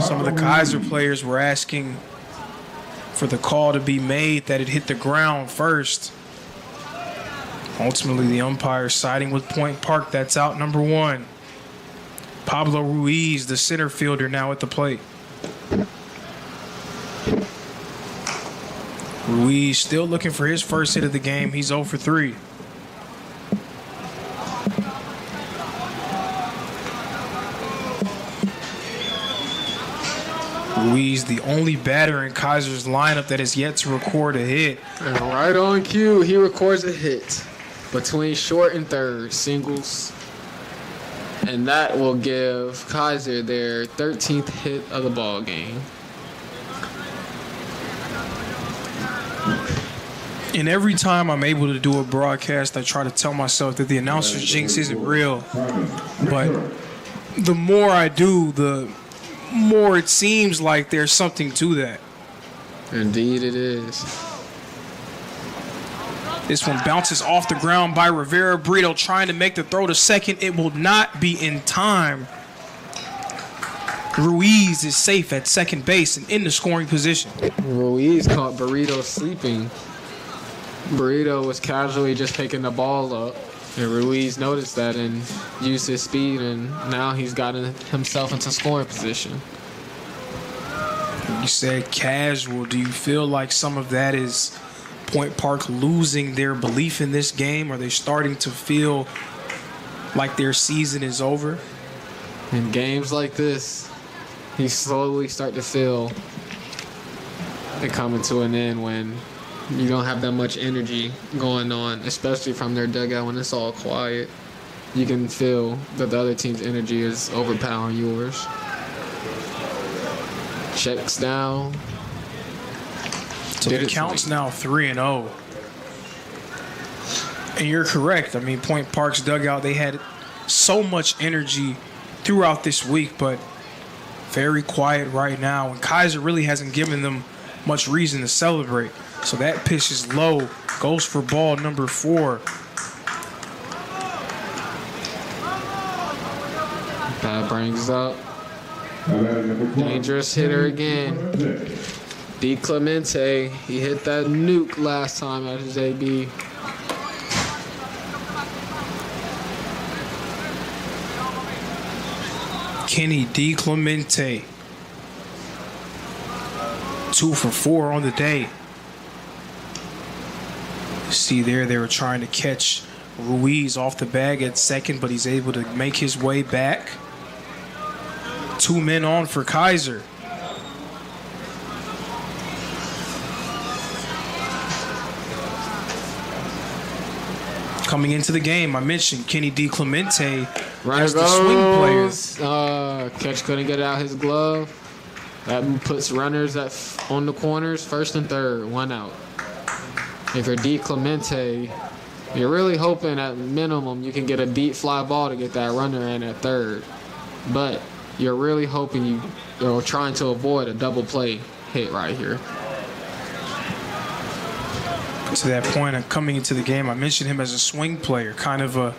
Some of the Kaiser players were asking for the call to be made that it hit the ground first. Ultimately, the umpire siding with Point Park. That's out number 1. Pablo Ruiz, the center fielder, now at the plate. Ruiz still looking for his first hit of the game. He's 0 for 3. Ruiz, the only batter in Kaiser's lineup that has yet to record a hit. And right on cue, he records a hit between short and third, singles. And that will give Kaiser their 13th hit of the ball game. And every time I'm able to do a broadcast, I try to tell myself that the announcer's jinx isn't real. But the more I do, the more it seems like there's something to that. Indeed it is. This one bounces off the ground by Rivera. Brito trying to make the throw to second. It will not be in time. Ruiz is safe at second base and in the scoring position. Ruiz caught Burrito sleeping. Burrito was casually just picking the ball up. And Ruiz noticed that and used his speed, and now he's gotten himself into scoring position. You said casual. Do you feel like some of that is Point Park losing their belief in this game? Are they starting to feel like their season is over? In games like this, you slowly start to feel it coming to an end when you don't have that much energy going on, especially from their dugout when it's all quiet. You can feel that the other team's energy is overpowering yours. Checks down. So the count's now 3-0. And you're correct. I mean, Point Park's dugout, they had so much energy throughout this week, but very quiet right now. And Kaiser really hasn't given them much reason to celebrate. So that pitch is low. Goes for ball number 4. That brings up dangerous hitter again. D. Clemente. He hit that nuke last time at his AB. Kenny D. Clemente. 2 for 4 on the day. See there, they were trying to catch Ruiz off the bag at second, but he's able to make his way back. 2 men on for Kaiser. Coming into the game, I mentioned Kenny D. Clemente as the swing player. Catch couldn't get out his glove. That puts runners on the corners, first and third, 1 out. If you're D. Clemente, you're really hoping at minimum you can get a deep fly ball to get that runner in at third. But you're really hoping you're trying to avoid a double play hit right here. To that point, coming into the game, I mentioned him as a swing player, kind of a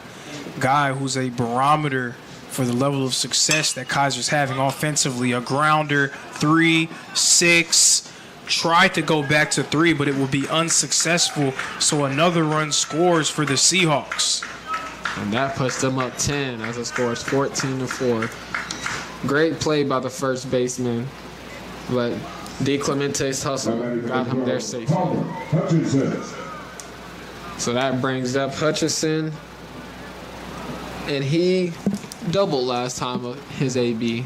guy who's a barometer for the level of success that Kaiser's having offensively. A grounder, 3, 6. Tried to go back to 3, but it will be unsuccessful. So another run scores for the Seahawks. And that puts them up 10 as it scores 14-4. Great play by the first baseman, but D. Clemente's hustle got him there safely. So that brings up Hutchinson, and he doubled last time of his AB.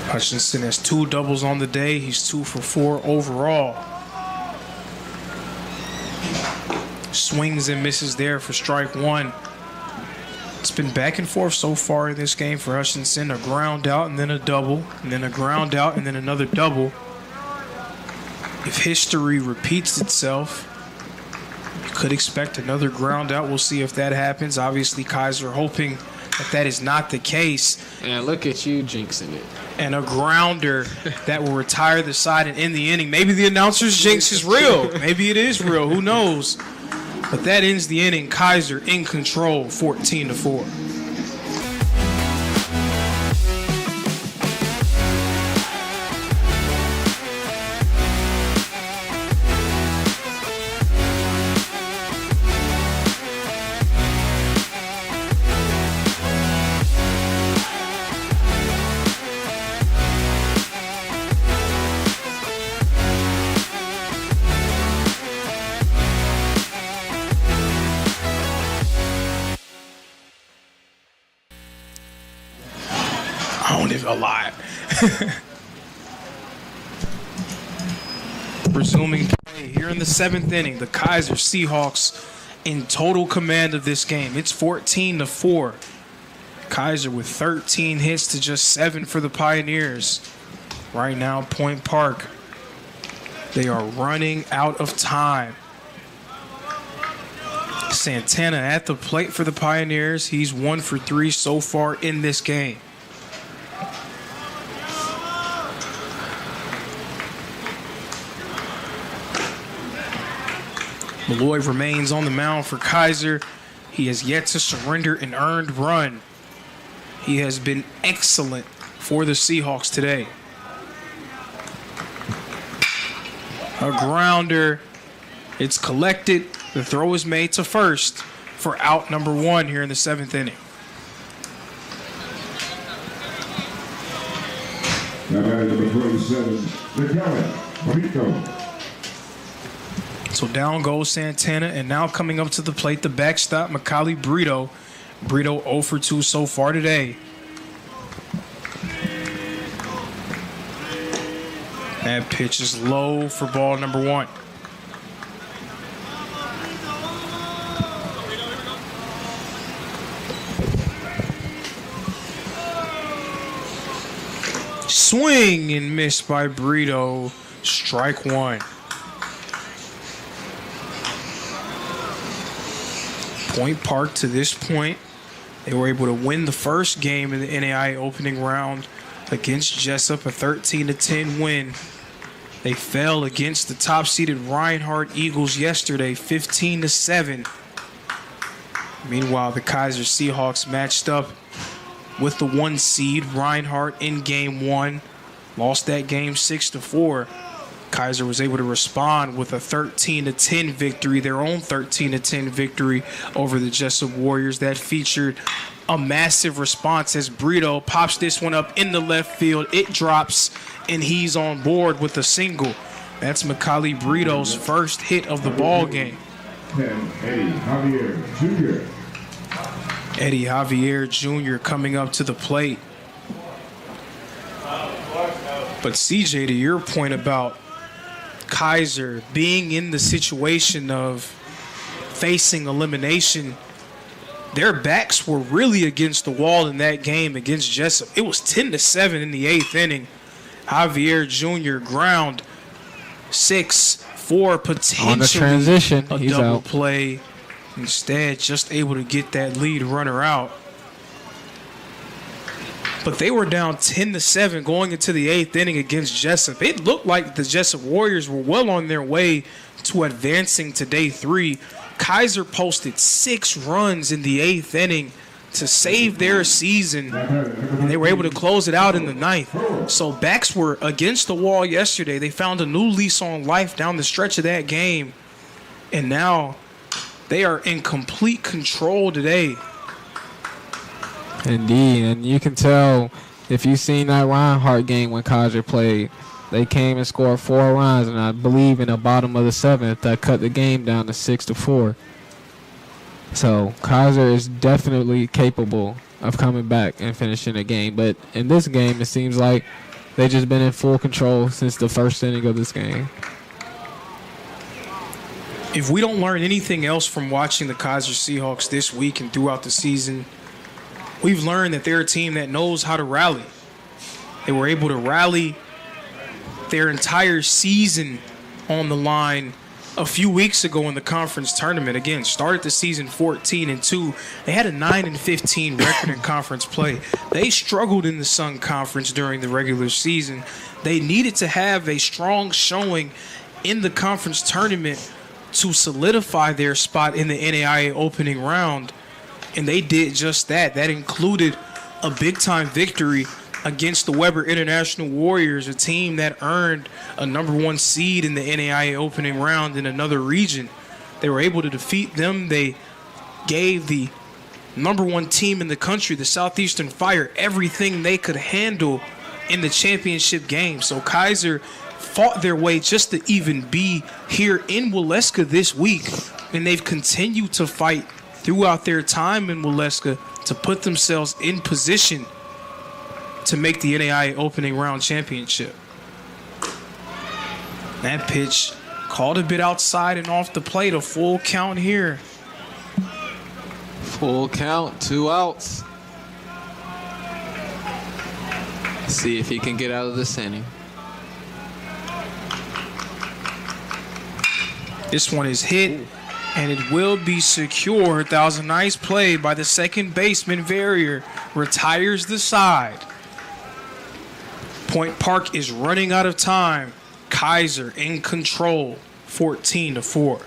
Hutchinson has 2 doubles on the day. He's 2 for 4 overall. Swings and misses there for strike 1. It's been back and forth so far in this game for Hutchinson. A ground out and then a double, and then a ground out and then another double. If history repeats itself, you could expect another ground out. We'll see if that happens. Obviously, Kaiser hoping that is not the case. And look at you jinxing it. And a grounder that will retire the side and end the inning. Maybe the announcer's jinx is real. Maybe it is real. Who knows? But that ends the inning. Kaiser in control, 14-4. a lot. Resuming play here in the 7th inning, the Kaiser Seahawks in total command of this game. It's 14-4. Kaiser with 13 hits to just 7 for the Pioneers. Right now, Point Park, they are running out of time. Santana at the plate for the Pioneers. He's 1 for 3 so far in this game. Malloy remains on the mound for Kaiser. He has yet to surrender an earned run. He has been excellent for the Seahawks today. A grounder. It's collected. The throw is made to first for out number 1 here in the 7th inning. Now batting number 27, Brito. So down goes Santana, and now coming up to the plate, the backstop, Macaulay Brito. Brito 0 for 2 so far today. That pitch is low for ball number 1. Swing and miss by Brito. Strike 1. Point Park, to this point, they were able to win the first game in the NAIA opening round against Jessup, a 13-10 win. They fell against the top-seeded Reinhardt Eagles yesterday, 15-7. Meanwhile, the Kaiser Seahawks matched up with the 1 seed, Reinhardt, in game 1. Lost that game 6-4. Kaiser was able to respond with a 13-10 victory, their own 13-10 victory over the Jessup Warriors. That featured a massive response as Brito pops this one up in the left field. It drops, and he's on board with a single. That's Macaulay Brito's first hit of the ball game. Eddie Javier Jr. Eddie Javier Jr. coming up to the plate. But CJ, to your point about Kaiser being in the situation of facing elimination, their backs were really against the wall in that game against Jessup. It was 10-7 in the 8th inning. Javier Jr. ground 6-4, potentially on the transition. a He's double out. play. Instead, just able to get that lead runner out. But they were down 10-7 going into the 8th inning against Jessup. It looked like the Jessup Warriors were well on their way to advancing to day 3. Kaiser posted 6 runs in the 8th inning to save their season, and they were able to close it out in the 9th. So backs were against the wall yesterday. They found a new lease on life down the stretch of that game, and now they are in complete control today. Indeed, and you can tell if you've seen that Reinhardt game when Kaiser played, they came and scored 4 runs, and I believe in the bottom of the 7th, that cut the game down to 6-4. So Kaiser is definitely capable of coming back and finishing the game, but in this game, it seems like they've just been in full control since the first inning of this game. If we don't learn anything else from watching the Kaiser Seahawks this week and throughout the season, we've learned that they're a team that knows how to rally. They were able to rally their entire season on the line a few weeks ago in the conference tournament. Again, started the season 14-2. They had a 9-15 record in conference play. They struggled in the Sun Conference during the regular season. They needed to have a strong showing in the conference tournament to solidify their spot in the NAIA opening round. And they did just that. That included a big-time victory against the Weber International Warriors, a team that earned a number 1 seed in the NAIA opening round in another region. They were able to defeat them. They gave the number 1 team in the country, the Southeastern Fire, everything they could handle in the championship game. So Kaiser fought their way just to even be here in Waleska this week, and they've continued to fight throughout their time in Waleska to put themselves in position to make the NAIA opening round championship. That pitch called a bit outside and off the plate. A full count here. Full count, 2 outs. See if he can get out of this inning. This one is hit, and it will be secured. That was a nice play by the second baseman. Verrier retires the side. Point Park is running out of time. Kaiser in control, 14-4.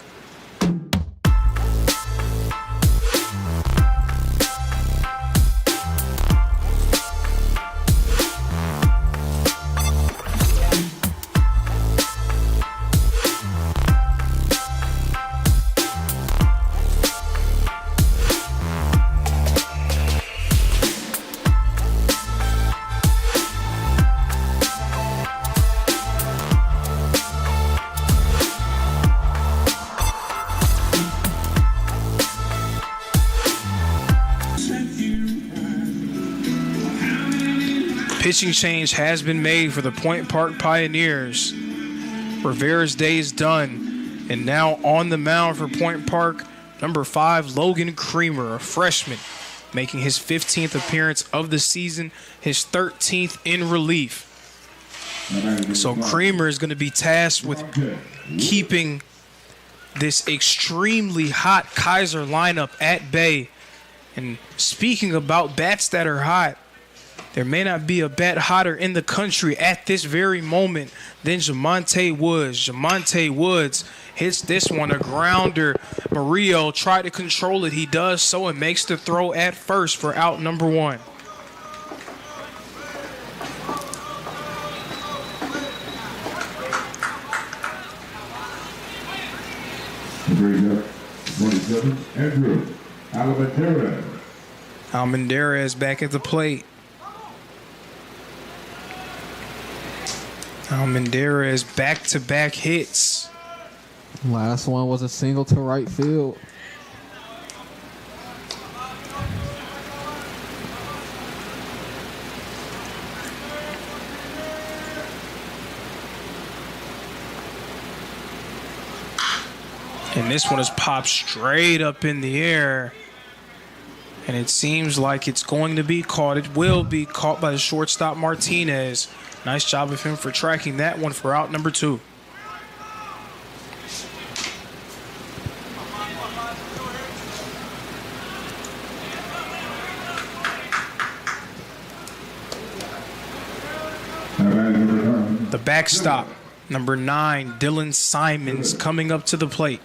Pitching change has been made for the Point Park Pioneers. Rivera's day is done. And now on the mound for Point Park, number 5, Logan Creamer, a freshman, making his 15th appearance of the season, his 13th in relief. So Creamer is going to be tasked with keeping this extremely hot Kaiser lineup at bay. And speaking about bats that are hot, there may not be a bat hotter in the country at this very moment than Jamonte Woods. Jamonte Woods hits this one, a grounder. Murillo tried to control it. He does so and makes the throw at first for out number 1. Brings up 27, Andrew Almendarez. Almendarez back at the plate. Almendarez back-to-back hits. Last one was a single to right field. And this one is popped straight up in the air. And it seems like it's going to be caught. It will be caught by the shortstop Martinez. Nice job of him for tracking that one for out number 2. The backstop, number 9, Dylan Simons, coming up to the plate.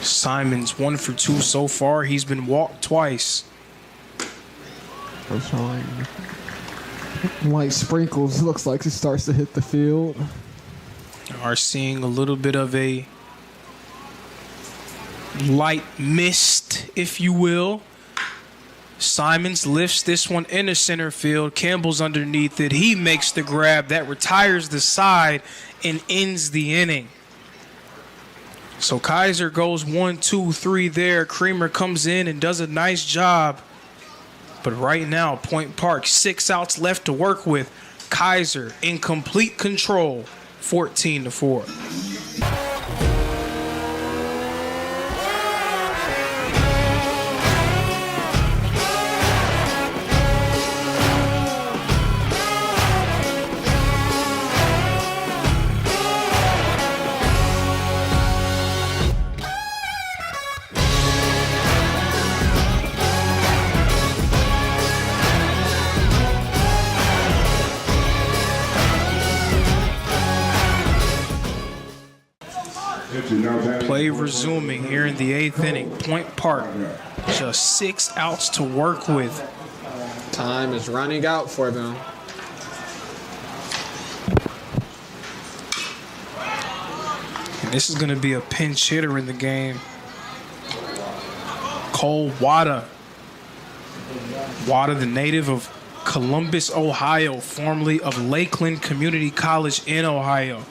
Simons 1 for 2 so far. He's been walked twice. Light sprinkles. Looks like it starts to hit the field. Are seeing a little bit of a light mist, if you will. Simons lifts this one into center field. Campbell's underneath it. He makes the grab that retires the side and ends the inning. So Kaiser goes 1, 2, 3 there. Creamer comes in and does a nice job. But right now, Point Park, 6 outs left to work with. Kaiser in complete control, 14-4. Play resuming here in the 8th inning. Point Park, just 6 outs to work with. Time is running out for them. And this is going to be a pinch hitter in the game. Cole Wada. Wada, the native of Columbus, Ohio, formerly of Lakeland Community College in Ohio.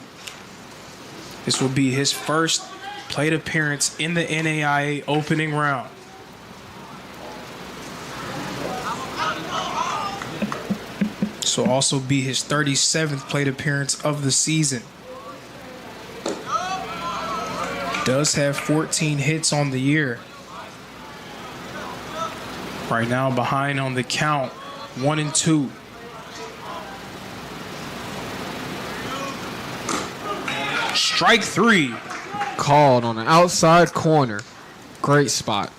This will be his first plate appearance in the NAIA opening round. This will also be his 37th plate appearance of the season. Does have 14 hits on the year. Right now behind on the count, 1-2. Strike three. Called on the outside corner. Great spot.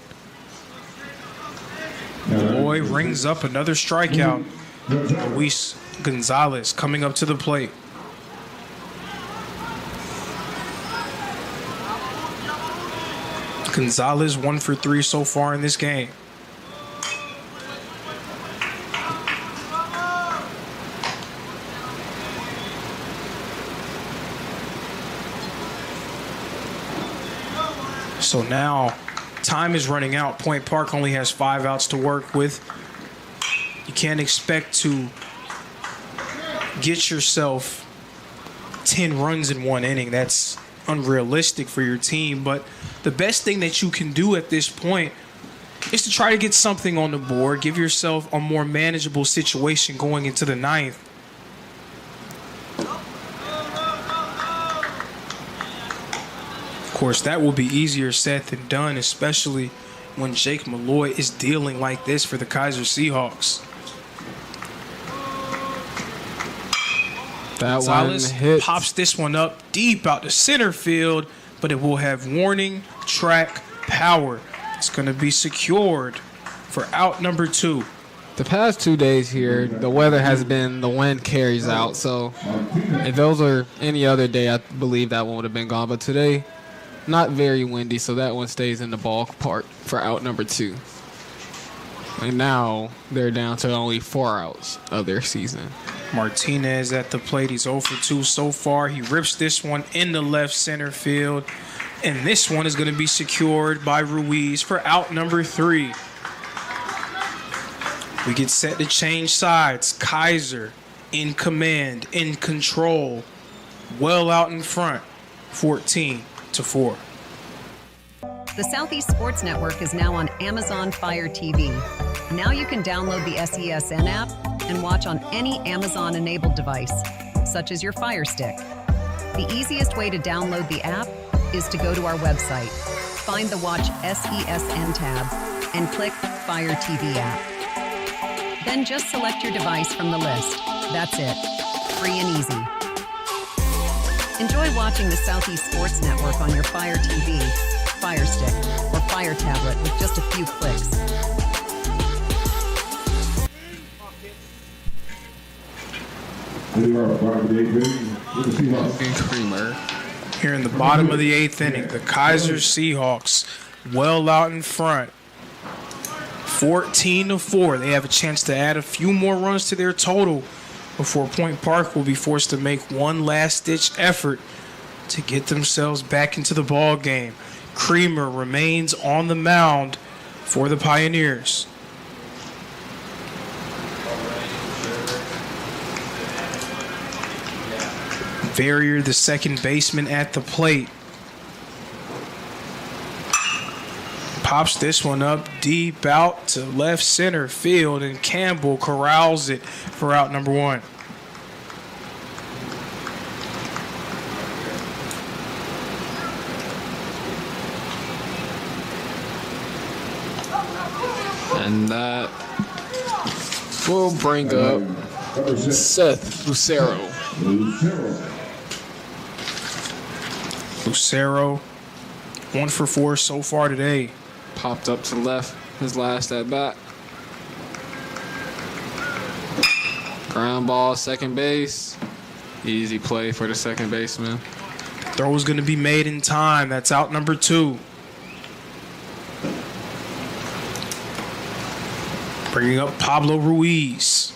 Boy rings up another strikeout. Luis Gonzalez coming up to the plate. Gonzalez 1 for 3 so far in this game. So now time is running out. Point Park only has 5 outs to work with. You can't expect to get yourself 10 runs in 1 inning. That's unrealistic for your team. But the best thing that you can do at this point is to try to get something on the board. Give yourself a more manageable situation going into the 9th. Of course, that will be easier said than done, especially when Jake Malloy is dealing like this for the Kaiser Seahawks. Gonzalez pops this one up deep out to center field, but it will have warning track power. It's going to be secured for out number 2. The past 2 days here, the weather has been the wind carries out. So if those are any other day, I believe that one would have been gone. But today, not very windy, so that one stays in the ballpark for out number 2. And now they're down to only 4 outs of their season. Martinez at the plate. He's 0 for 2 so far. He rips this one in the left center field. And this one is going to be secured by Ruiz for out number 3. We get set to change sides. Kaiser in command, in control, well out in front, 14-4. The Southeast Sports Network is now on Amazon Fire TV. Now you can download the SESN app and watch on any Amazon-enabled device, such as your Fire Stick. The easiest way to download the app is to go to our website, find the Watch SESN tab, and click Fire TV app. Then just select your device from the list. That's it. Free and easy. Enjoy watching the Southeast Sports Network on your Fire TV, Fire Stick, or Fire tablet with just a few clicks. Creamer. Here in the bottom of the 8th inning, the Kaiser Seahawks well out in front. 14-4. They have a chance to add a few more runs to their total before Point Park will be forced to make one last-ditch effort to get themselves back into the ball game. Creamer remains on the mound for the Pioneers. Verrier, the second baseman, at the plate. Pops this one up deep out to left center field, and Campbell corrals it for out number 1. And that will bring up Seth Lucero. Lucero, 1 for 4 so far today. Popped up to left his last at bat. Ground ball, second base. Easy play for the second baseman. Throw is going to be made in time. That's out number 2. Bringing up Pablo Ruiz.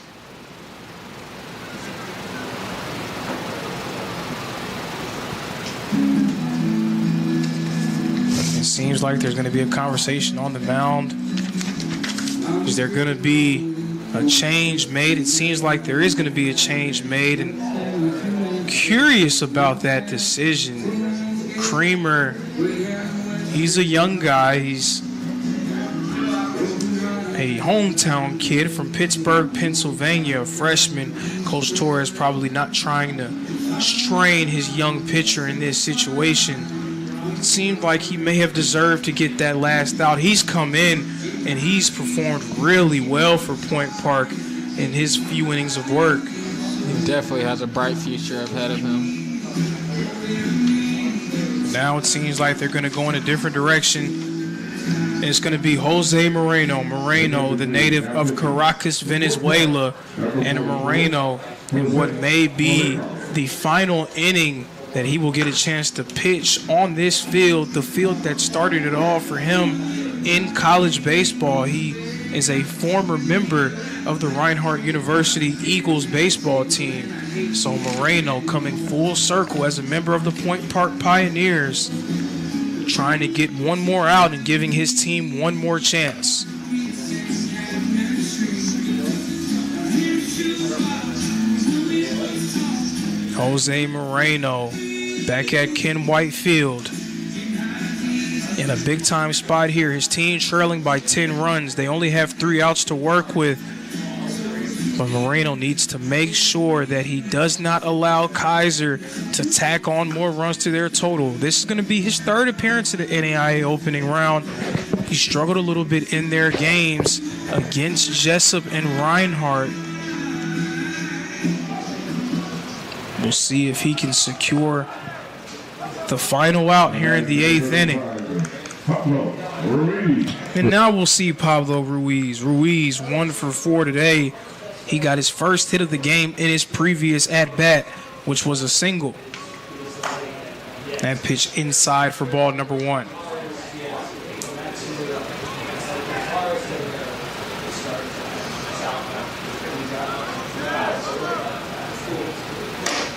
It seems like there's going to be a conversation on the mound. Is there going to be a change made? It seems like there is going to be a change made, and curious about that decision. Creamer, he's a young guy. He's a hometown kid from Pittsburgh, Pennsylvania, a freshman. Coach Torres probably not trying to strain his young pitcher in this situation. It seemed like he may have deserved to get that last out. He's come in and he's performed really well for Point Park in his few innings of work. He definitely has a bright future ahead of him. Now it seems like they're going to go in a different direction. It's going to be Jose Moreno. Moreno, the native of Caracas, Venezuela, and Moreno in what may be the final inning that he will get a chance to pitch on this field, the field that started it all for him in college baseball. He is a former member of the Reinhardt University Eagles baseball team. So Moreno coming full circle as a member of the Point Park Pioneers, trying to get one more out and giving his team one more chance. Jose Moreno back at Ken White Field in a big time spot here. His team trailing by 10 runs. They only have 3 outs to work with. But Moreno needs to make sure that he does not allow Kaiser to tack on more runs to their total. This is going to be his 3rd appearance at the NAIA opening round. He struggled a little bit in their games against Jessup and Reinhardt. We'll see if he can secure the final out here in the 8th inning. And now we'll see Pablo Ruiz. Ruiz 1 for 4 today. He got his first hit of the game in his previous at-bat, which was a single. That pitch inside for ball number 1.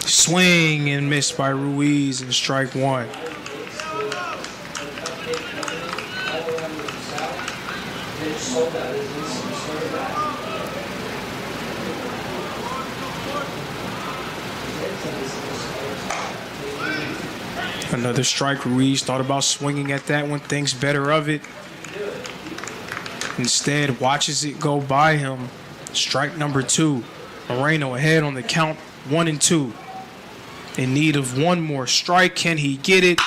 Swing and miss by Ruiz and strike 1. Another strike. Ruiz thought about swinging at that one, thinks better of it. Instead, watches it go by him. Strike number 2. Moreno ahead on the count, 1-2. In need of one more strike. Can he get it?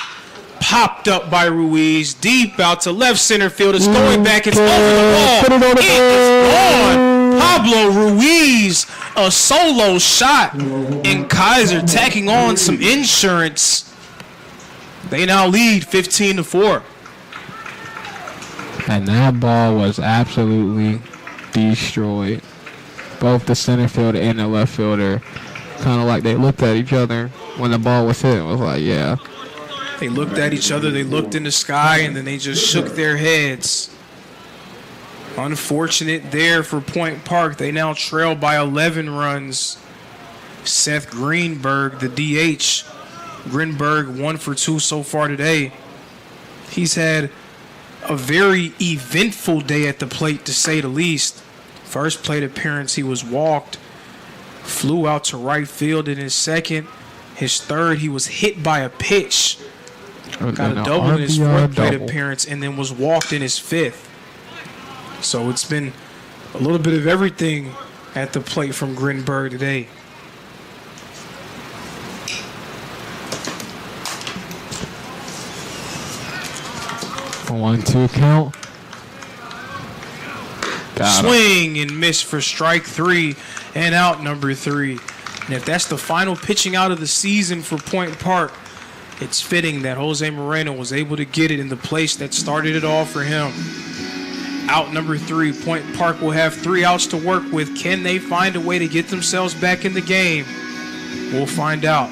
Popped up by Ruiz. Deep out to left center field. It's going back. It's over the ball. It is gone. Pablo Ruiz, a solo shot. And Kaiser tacking on some insurance. They now lead 15-4. And that ball was absolutely destroyed. Both the center fielder and the left fielder kind of like they looked at each other when the ball was hit. It was like, yeah. They looked at each other, they looked in the sky, and then they just shook their heads. Unfortunate there for Point Park. They now trail by 11 runs. Seth Greenberg, the DH. Greenberg 1 for 2 so far today. He's had a very eventful day at the plate, to say the least. First plate appearance, he was walked. Flew out to right field in his second. His third, he was hit by a pitch. Got a double in his 4th plate appearance and then was walked in his 5th. So it's been a little bit of everything at the plate from Greenberg today. A 1-2 count. Swing and miss for strike 3 and out number 3. And if that's the final pitching out of the season for Point Park, it's fitting that Jose Moreno was able to get it in the place that started it all for him. Out number 3, Point Park will have 3 outs to work with. Can they find a way to get themselves back in the game? We'll find out.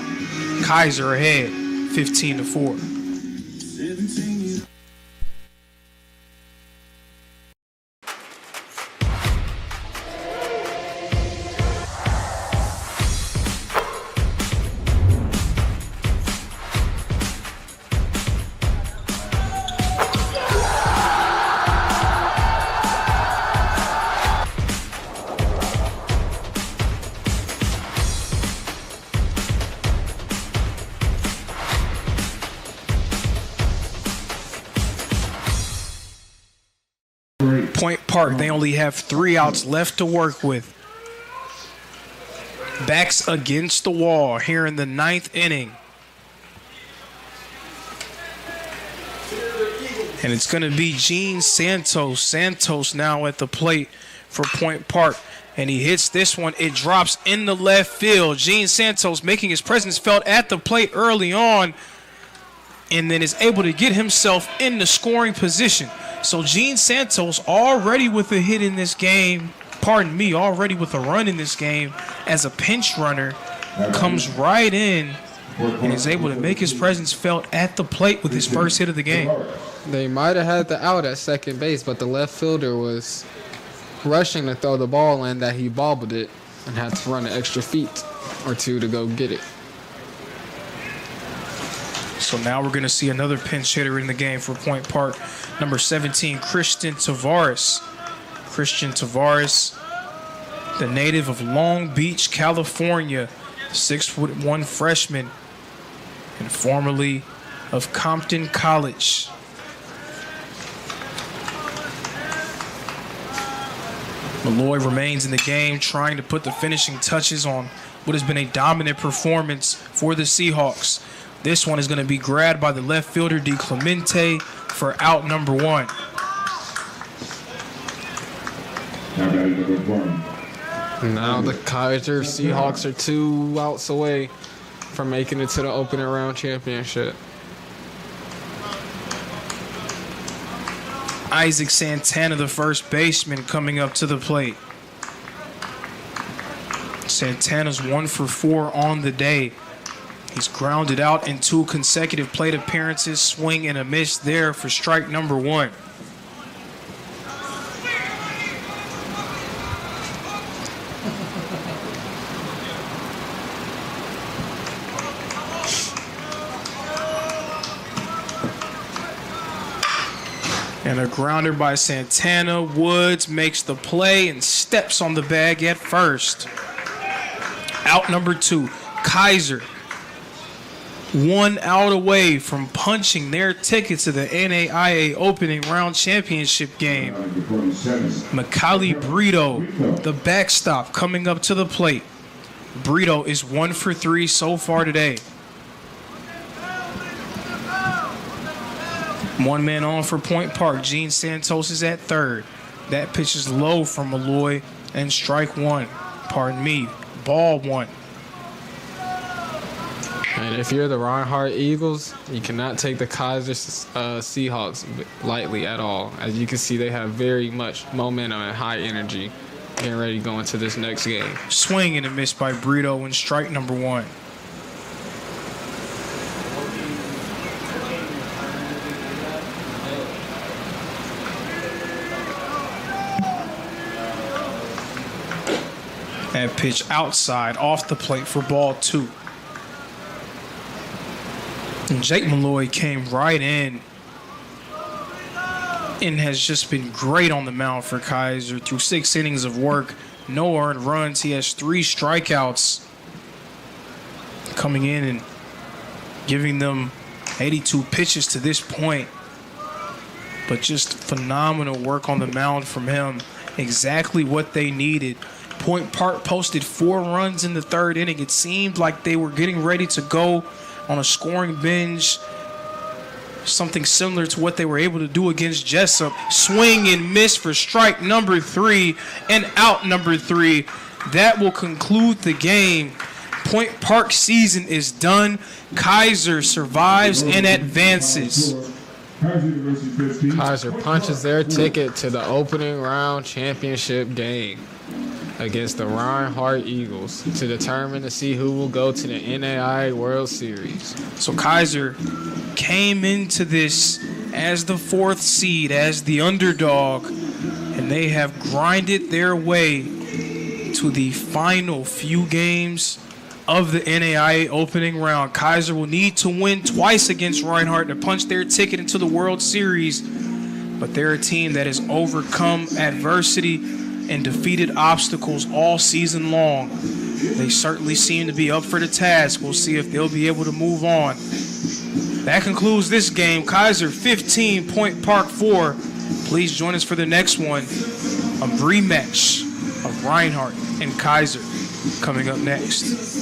Kaiser ahead, 15-4. Point Park, they only have 3 outs left to work with. Backs against the wall here in the 9th inning. And it's going to be Gene Santos. Santos now at the plate for Point Park. And he hits this one. It drops in the left field. Gene Santos making his presence felt at the plate early on. And then is able to get himself in the scoring position. So Gene Santos already with a hit in this game. Already with a run in this game as a pinch runner. Comes right in and is able to make his presence felt at the plate with his first hit of the game. They might have had the out at second base, but the left fielder was rushing to throw the ball in that he bobbled it and had to run an extra feet or two to go get it. So now we're going to see another pinch hitter in the game for Point Park. Number 17, Christian Tavares. Christian Tavares, the native of Long Beach, California, 6'1" freshman, and formerly of Compton College. Malloy remains in the game, trying to put the finishing touches on what has been a dominant performance for the Seahawks. This one is going to be grabbed by the left fielder, DiClemente, for out number 1. Now the Kaiser Seahawks are 2 outs away from making it to the opening round championship. Isaac Santana, the first baseman, coming up to the plate. Santana's 1 for 4 on the day. He's grounded out in 2 consecutive plate appearances. Swing and a miss there for strike number 1. And a grounder by Santana. Woods makes the play and steps on the bag at first. Out number 2, Kaiser. 1 out away from punching their ticket to the NAIA opening round championship game. Mikali Brito, the backstop, coming up to the plate. Brito is 1 for 3 so far today. 1 man on for Point Park. Gene Santos is at third. That pitch is low from Malloy, and strike 1. Ball 1. And if you're the Reinhardt Eagles, you cannot take the Kaiser Seahawks lightly at all. As you can see, they have very much momentum and high energy getting ready to go into this next game. Swing and a miss by Brito and strike number 1. That pitch outside off the plate for ball 2. And Jake Malloy came right in and has just been great on the mound for Kaiser through 6 innings of work. No earned runs. He has 3 strikeouts, coming in and giving them 82 pitches to this point. But just phenomenal work on the mound from him. Exactly what they needed. Point Park posted 4 runs in the 3rd inning. It seemed like they were getting ready to go on a scoring binge, something similar to what they were able to do against Jessup. Swing and miss for strike number 3 and out number 3. That will conclude the game. Point Park season is done. Kaiser survives and advances. Kaiser punches their ticket to the opening round championship game against the Reinhardt Eagles to determine to see who will go to the NAIA World Series. So Kaiser came into this as the 4th seed, as the underdog, and they have grinded their way to the final few games of the NAIA opening round. Kaiser will need to win twice against Reinhardt to punch their ticket into the World Series, but they're a team that has overcome adversity and defeated obstacles all season long. They certainly seem to be up for the task. We'll see if they'll be able to move on. That concludes this game. Kaiser 15, Point Park 4. Please join us for the next one, a rematch of Reinhardt and Kaiser, coming up next.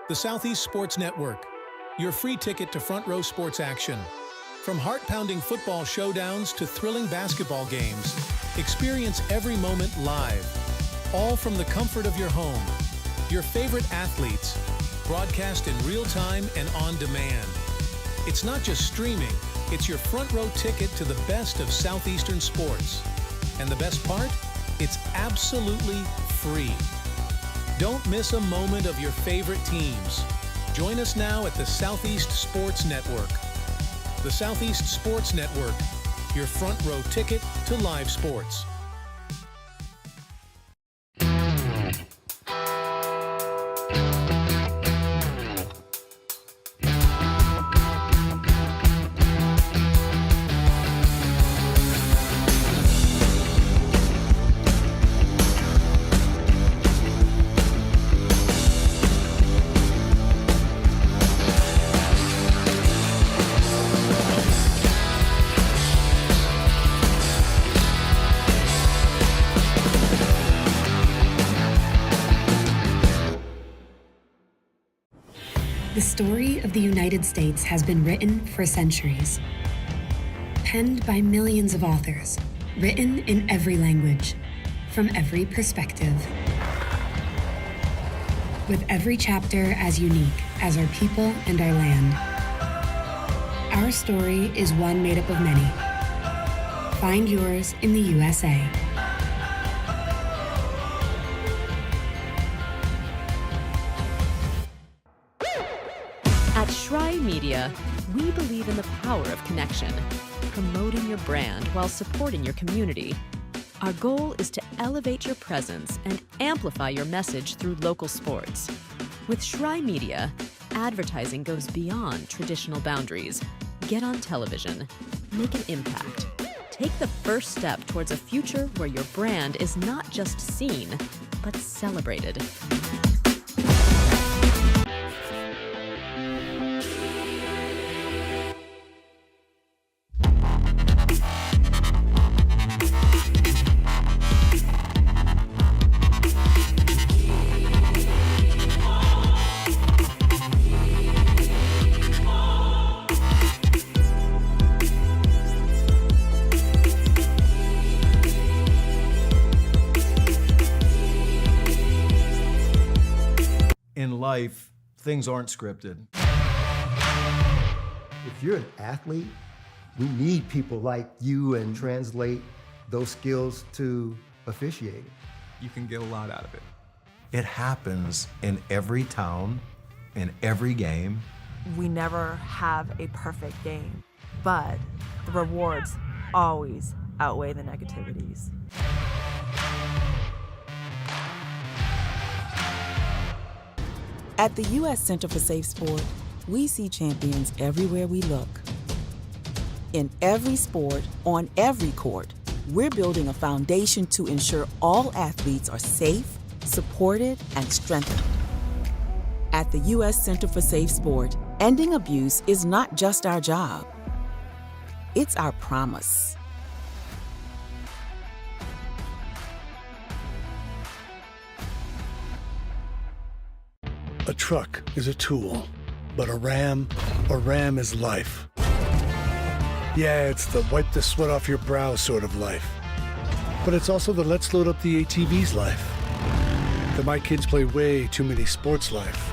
The Southeast Sports Network, your free ticket to front row sports action. From heart-pounding football showdowns to thrilling basketball games, experience every moment live, all from the comfort of your home. Your favorite athletes, broadcast in real time and on demand. It's not just streaming, it's your front row ticket to the best of Southeastern sports. And the best part? It's absolutely free. Don't miss a moment of your favorite teams. Join us now at the Southeast Sports Network. The Southeast Sports Network, your front row ticket to live sports. The story of the United States has been written for centuries. Penned by millions of authors, written in every language, from every perspective. With every chapter as unique as our people and our land. Our story is one made up of many. Find yours in the USA. At Shry Media, we believe in the power of connection, promoting your brand while supporting your community. Our goal is to elevate your presence and amplify your message through local sports. With Shry Media, advertising goes beyond traditional boundaries. Get on television, make an impact. Take the first step towards a future where your brand is not just seen, but celebrated. In life, things aren't scripted. If you're an athlete, we need people like you and translate those skills to officiating. You can get a lot out of it. It happens in every town, in every game. We never have a perfect game, but the rewards always outweigh the negativities. At the U.S. Center for Safe Sport, we see champions everywhere we look. In every sport, on every court, we're building a foundation to ensure all athletes are safe, supported, and strengthened. At the U.S. Center for Safe Sport, ending abuse is not just our job. It's our promise. A truck is a tool, but a ram is life. Yeah, it's the wipe the sweat off your brow sort of life. But it's also the let's load up the ATV's life. The my kids play way too many sports life.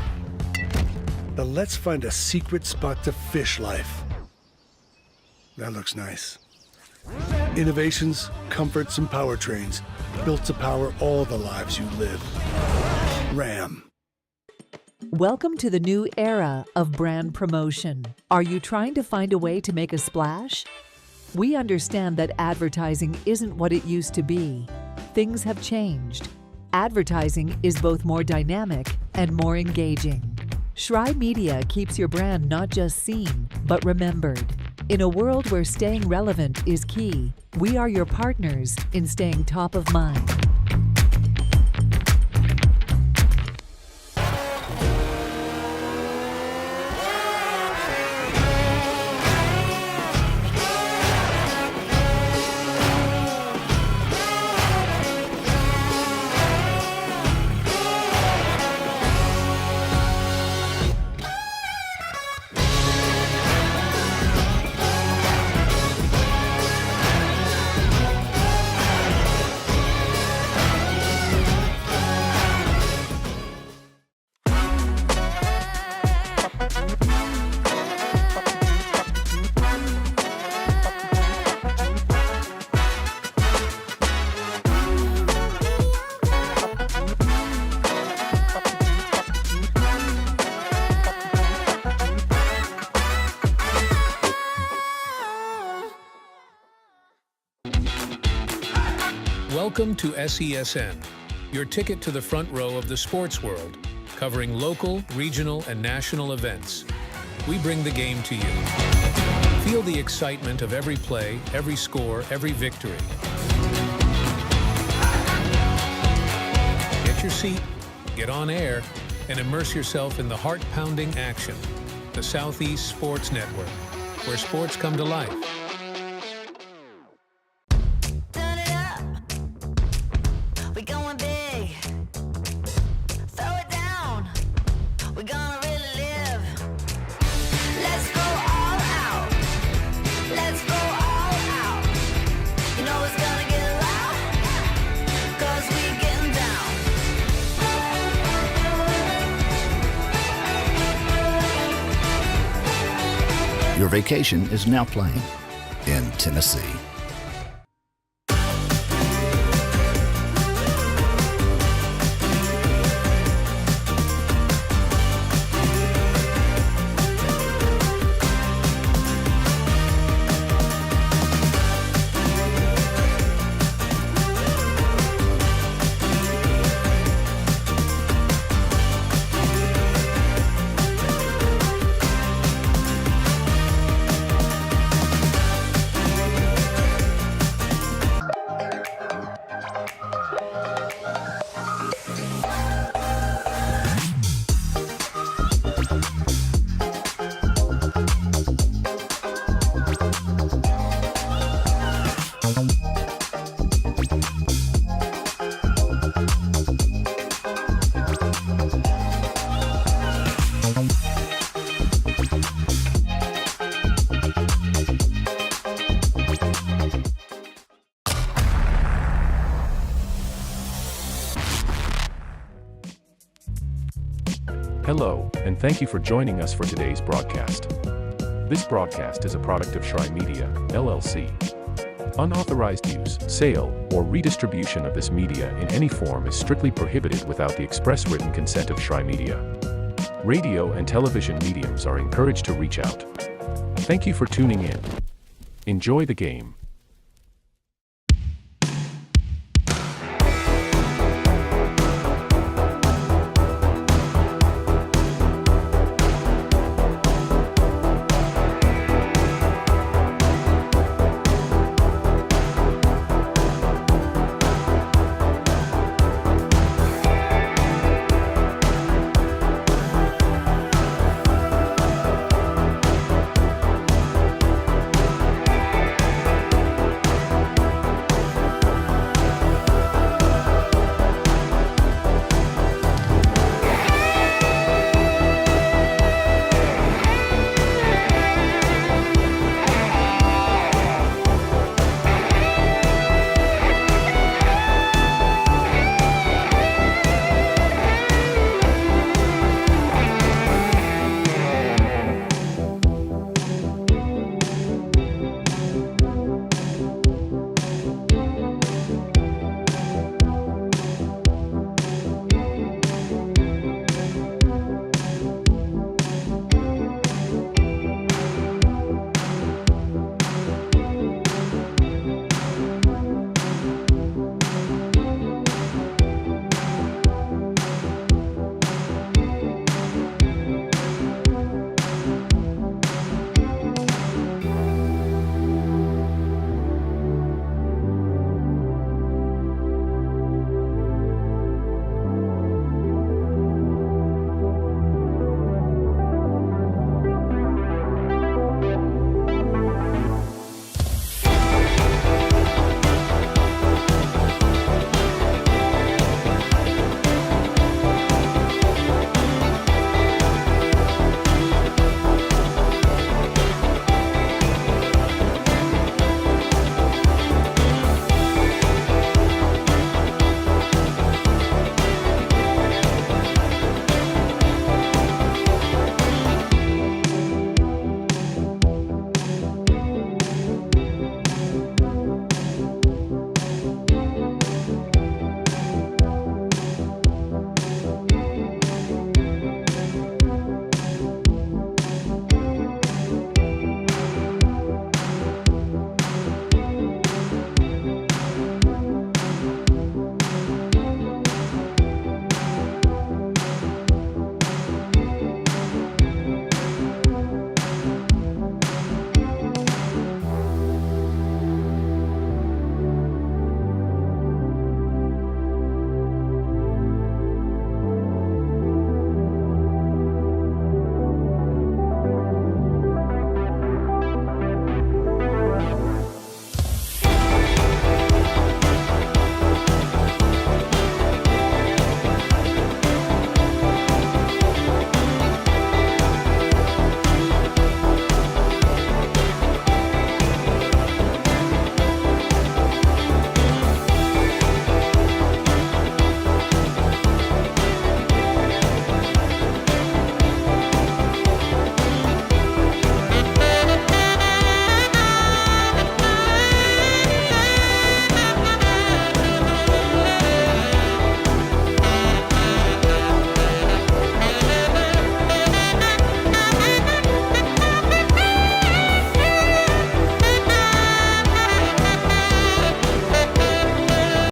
The let's find a secret spot to fish life. That looks nice. Innovations, comforts, and powertrains built to power all the lives you live. Ram. Welcome to the new era of brand promotion. Are you trying to find a way to make a splash? We understand that advertising isn't what it used to be. Things have changed. Advertising is both more dynamic and more engaging. Schrei Media keeps your brand not just seen, but remembered. In a world where staying relevant is key, we are your partners in staying top of mind. Welcome to SESN, your ticket to the front row of the sports world, covering local, regional, and national events. We bring the game to you. Feel the excitement of every play, every score, every victory. Get your seat, get on air, and immerse yourself in the heart-pounding action. The Southeast Sports Network, where sports come to life. Your vacation is now playing in Tennessee. Hello, and thank you for joining us for today's broadcast. This broadcast is a product of Schrei Media, LLC. Unauthorized use, sale, or redistribution of this media in any form is strictly prohibited without the express written consent of Schrei Media. Radio and television mediums are encouraged to reach out. Thank you for tuning in. Enjoy the game.